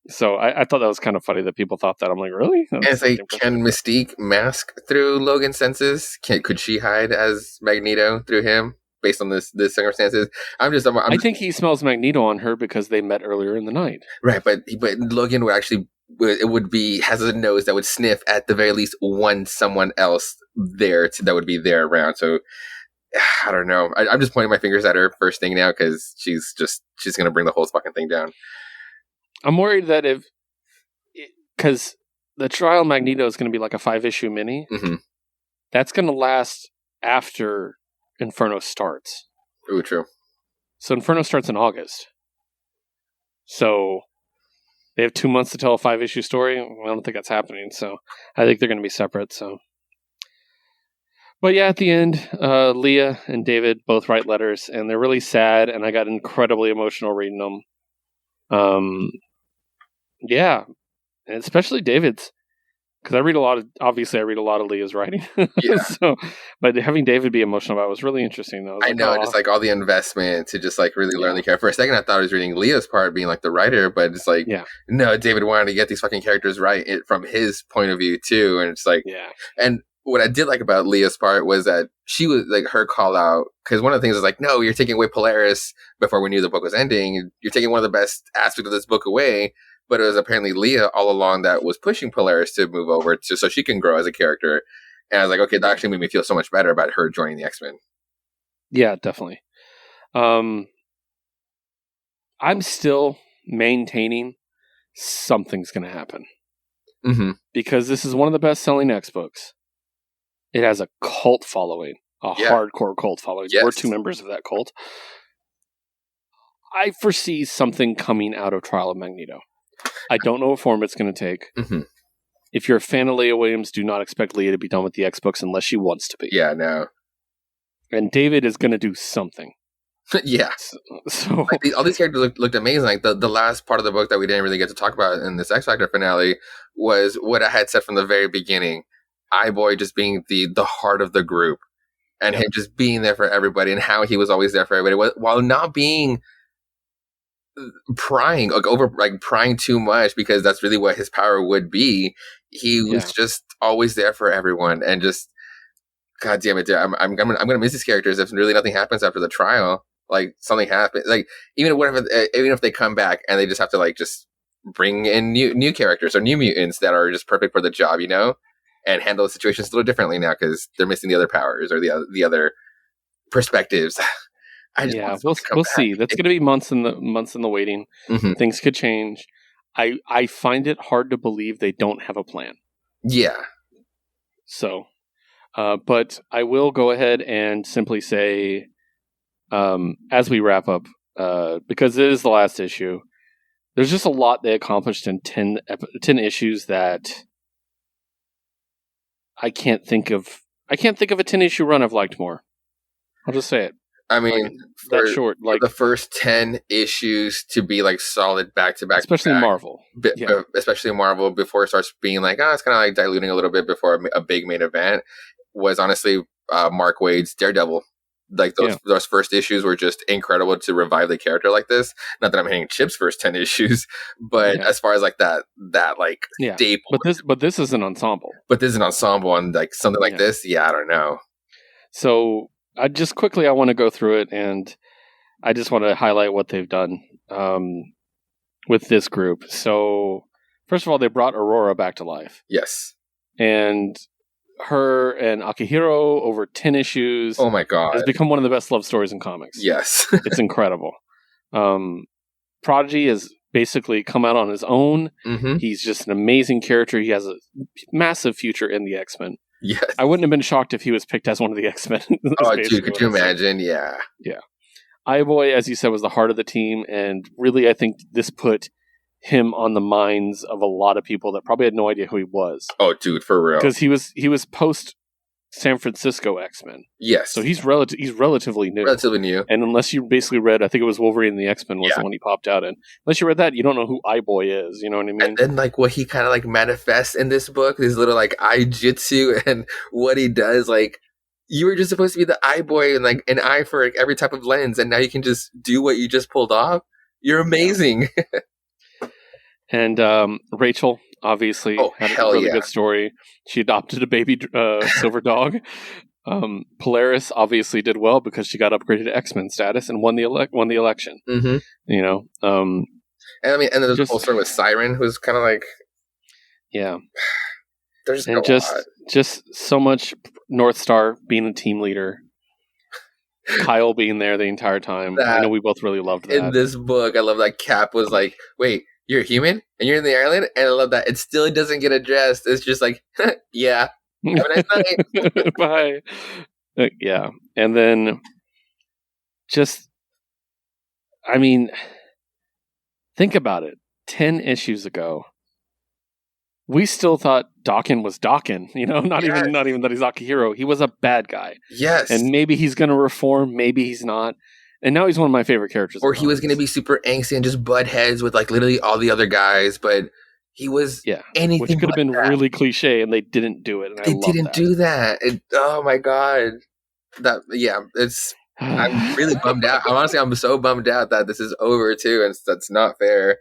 so I thought that was kind of funny that people thought that. I'm like, really? And it's like, can Mystique mask through Logan's senses? Could she hide as Magneto through him based on this circumstances? I think he smells Magneto on her because they met earlier in the night. Right, but Logan would actually. It would be has a nose that would sniff at the very least someone else there that would be there around. So I don't know. I'm just pointing my fingers at her first thing now because she's going to bring the whole fucking thing down. I'm worried that because the trial of Magneto is going to be like a 5-issue mini. Mm-hmm. That's going to last after Inferno starts. Ooh, true. So Inferno starts in August. So they have 2 months to tell a 5-issue story. I don't think that's happening. So I think they're going to be separate. So, but yeah, at the end, Leah and David both write letters, and they're really sad. And I got incredibly emotional reading them. Yeah, and especially David's, because I read a lot of Leah's writing. Yeah. So, but having David be emotional about it was really interesting. Though. I know, just like all the investment to just like really learn the character. For a second, I thought I was reading Leah's part, being like the writer, but it's like, no, David wanted to get these fucking characters right from his point of view too, and it's like, And what I did like about Leah's part was that she was like her call out, because one of the things is like, no, you're taking away Polaris before we knew the book was ending. You're taking one of the best aspects of this book away. But it was apparently Leah all along that was pushing Polaris to move over so she can grow as a character. And I was like, okay, that actually made me feel so much better about her joining the X-Men. Yeah, definitely. I'm still maintaining something's going to happen. Mm-hmm. Because this is one of the best-selling X books. It has a cult following, hardcore cult following. Yes. We're 2 members of that cult. I foresee something coming out of Trial of Magneto. I don't know what form it's going to take. Mm-hmm. If you're a fan of Leah Williams, do not expect Leah to be done with the X-Books unless she wants to be. Yeah, no. And David is going to do something. Yeah. So like all these characters looked amazing. Like the last part of the book that we didn't really get to talk about in this X Factor finale was what I had said from the very beginning. iBoy just being the heart of the group, and him just being there for everybody, and how he was always there for everybody while not being prying prying too much, because that's really what his power would be. He was just always there for everyone, and just God damn it, dude, I'm gonna miss these characters if really nothing happens after the trial. Like something happens, like even if they come back and they just have to like just bring in new characters or new mutants that are just perfect for the job, and handle the situations a little differently now because they're missing the other powers or the other perspectives. We'll see. That's going to be months in the waiting. Mm-hmm. Things could change. I find it hard to believe they don't have a plan. Yeah. So, but I will go ahead and simply say, as we wrap up, because it is the last issue, there's just a lot they accomplished in 10 issues that I can't think of a 10-issue run I've liked more. I'll just say it. I mean, that short, like the first 10 issues to be like solid back to back, especially Marvel, especially Marvel, before it starts being like, it's kind of like diluting a little bit before a big main event, was honestly Mark Waid's Daredevil. Like those first issues were just incredible to revive the character like this. Not that I'm hitting Chip's first 10 issues, but as far as like that like staple. But this is an ensemble. But this is an ensemble, and like something like this, I don't know. So I want to go through it, and I just want to highlight what they've done with this group. So first of all, they brought Aurora back to life. Yes. And her and Akihiro over 10 issues. Oh my God. Has become one of the best love stories in comics. Yes. It's incredible. Prodigy has basically come out on his own. Mm-hmm. He's just an amazing character. He has a massive future in the X-Men. Yes. I wouldn't have been shocked if he was picked as one of the X-Men. Oh, dude, could you imagine? Yeah. Yeah. iBoy, as you said, was the heart of the team, and really I think this put him on the minds of a lot of people that probably had no idea who he was. Oh, dude, for real. Because he was post San Francisco X-Men. Yes. So he's relatively new. Relatively new. And unless you basically read, I think it was Wolverine and the X-Men was the one he popped out in. Unless you read that, you don't know who iBoy is. You know what I mean? And then like what he kind of like manifests in this book, this little like eye-jitsu and what he does, like you were just supposed to be the iBoy and like an eye for every type of lens, and now you can just do what you just pulled off. You're amazing. And Rachel obviously had a really good story. She adopted a baby silver dog. Polaris obviously did well because she got upgraded to X-Men status and won the election. Mm-hmm. And I mean, and there's a whole story with Siren, who's kind of like, there's just so much. North Star being a team leader. Kyle being there the entire time. I know we both really loved that. In this book, I love that Cap was like, wait, you're a human and you're in the island? And I love that it still doesn't get addressed. It's just like, yeah. Have a nice night. Bye. Yeah. And then just, I mean, think about it. 10 issues ago, we still thought Daken was Daken, not even that he's Akihiro. He was a bad guy. Yes. And maybe he's going to reform, maybe he's not. And now he's one of my favorite characters. Or he was going to be super angsty and just butt heads with like literally all the other guys, but he was anything. Which could have been really cliche, and they didn't do it. And they didn't do that. Oh my God. I'm really bummed out. I'm so bummed out that this is over too, and that's not fair.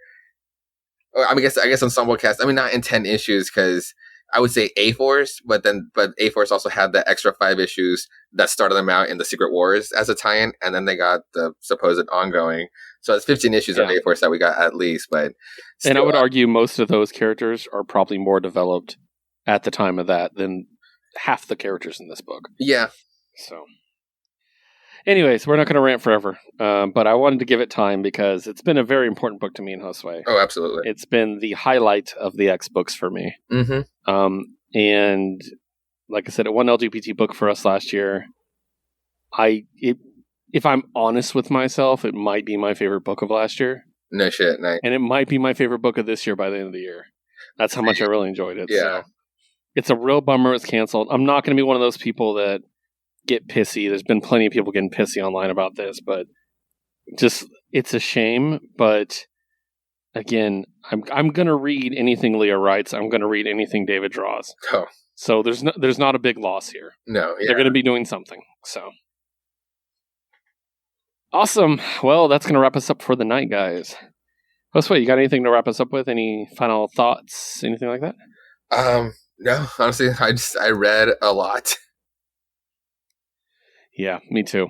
I guess ensemble cast. I mean, not in 10 issues because I would say A-Force, but A-Force also had the extra 5 issues that started them out in the Secret Wars as a tie-in, and then they got the supposed ongoing. So it's 15 issues of A-Force that we got at least. But still, and I would argue most of those characters are probably more developed at the time of that than half the characters in this book. Yeah. So. Anyways, we're not going to rant forever, but I wanted to give it time because it's been a very important book to me and Josue. Oh, absolutely. It's been the highlight of the X books for me. Mm-hmm. And like I said, it won LGBT book for us last year. It if I'm honest with myself, it might be my favorite book of last year. No shit, nice. And it might be my favorite book of this year by the end of the year. That's how much I really enjoyed it. Yeah. So. It's a real bummer it's canceled. I'm not going to be one of those people that get pissy. There's been plenty of people getting pissy online about this, but just, it's a shame. But again, I'm going to read anything Leah writes. I'm going to read anything David draws. Oh. So there's not a big loss here. No, yeah. They're going to be doing something. So awesome. Well, that's going to wrap us up for the night, guys. Josue, you got anything to wrap us up with? Any final thoughts? Anything like that? No, honestly, I read a lot. Yeah, me too.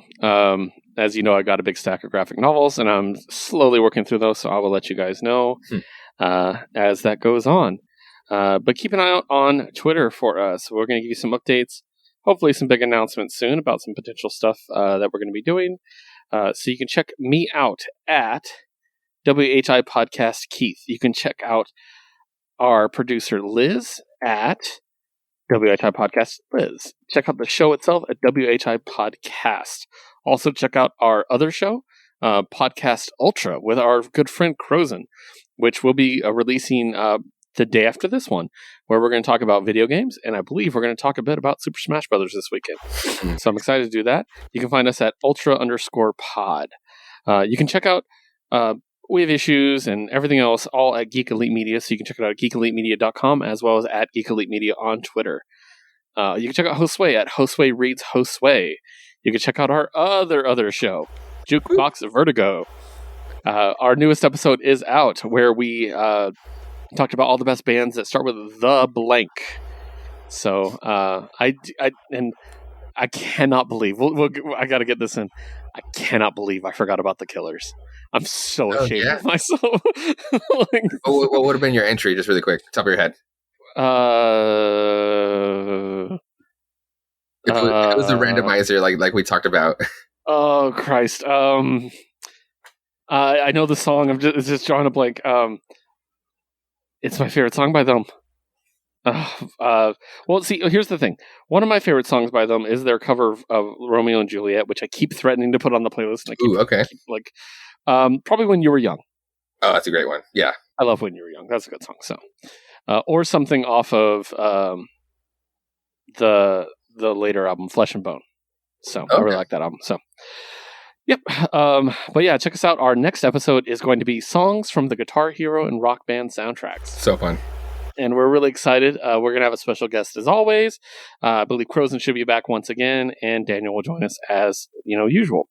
As you know, I got a big stack of graphic novels, and I'm slowly working through those, so I will let you guys know as that goes on. But keep an eye out on Twitter for us. We're going to give you some updates, hopefully some big announcements soon about some potential stuff that we're going to be doing. So you can check me out at WHI Podcast Keith. You can check out our producer Liz at WHI Podcast Liz. Check out the show itself at WHI Podcast. Also check out our other show, Podcast Ultra, with our good friend Crozen, which will be releasing the day after this one, where we're going to talk about video games, and I believe we're going to talk a bit about Super Smash Brothers this weekend. So I'm excited to do that. You can find us at ultra_pod. You can check out we have issues and everything else all at Geek Elite Media, so you can check it out at geekelitemedia.com as well as at Geek Elite Media on Twitter. You can check out Josue at Josue Reads Josue. You can check out our other show, Jukebox Vertigo. Our newest episode is out, where we talked about all the best bands that start with the blank. So I cannot believe I got to get this in. I cannot believe I forgot about the Killers. I'm so ashamed of myself. What would have been your entry, just really quick, top of your head? It was a randomizer, like we talked about. Oh Christ! I know the song. It's just drawing a blank. It's my favorite song by them. Well, see, here's the thing. One of my favorite songs by them is their cover of Romeo and Juliet, which I keep threatening to put on the playlist. And I keep, probably When You Were Young. Oh, that's a great one. Yeah, I love When You Were Young. That's a good song. So, or something off of the later album, Flesh and Bone. So I really like that album. So, yep. But yeah, check us out. Our next episode is going to be songs from the Guitar Hero and Rock Band soundtracks. So fun. And we're really excited. We're going to have a special guest as always. I believe Crozen should be back once again, and Daniel will join us as usual.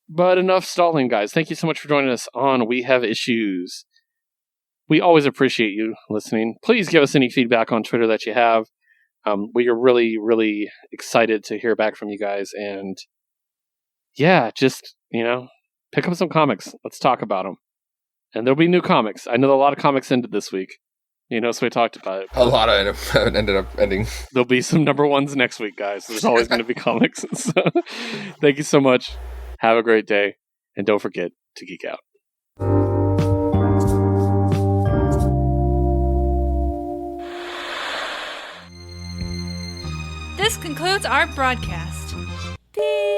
But enough stalling, guys. Thank you so much for joining us on We Have Issues. We always appreciate you listening. Please give us any feedback on Twitter that you have. We are really, really excited to hear back from you guys. And yeah, just, pick up some comics. Let's talk about them. And there'll be new comics. I know a lot of comics ended this week. So we talked about it. A lot of ended up ending. There'll be some number ones next week, guys. There's always going to be comics. So, thank you so much. Have a great day. And don't forget to geek out. This concludes our broadcast. Beep.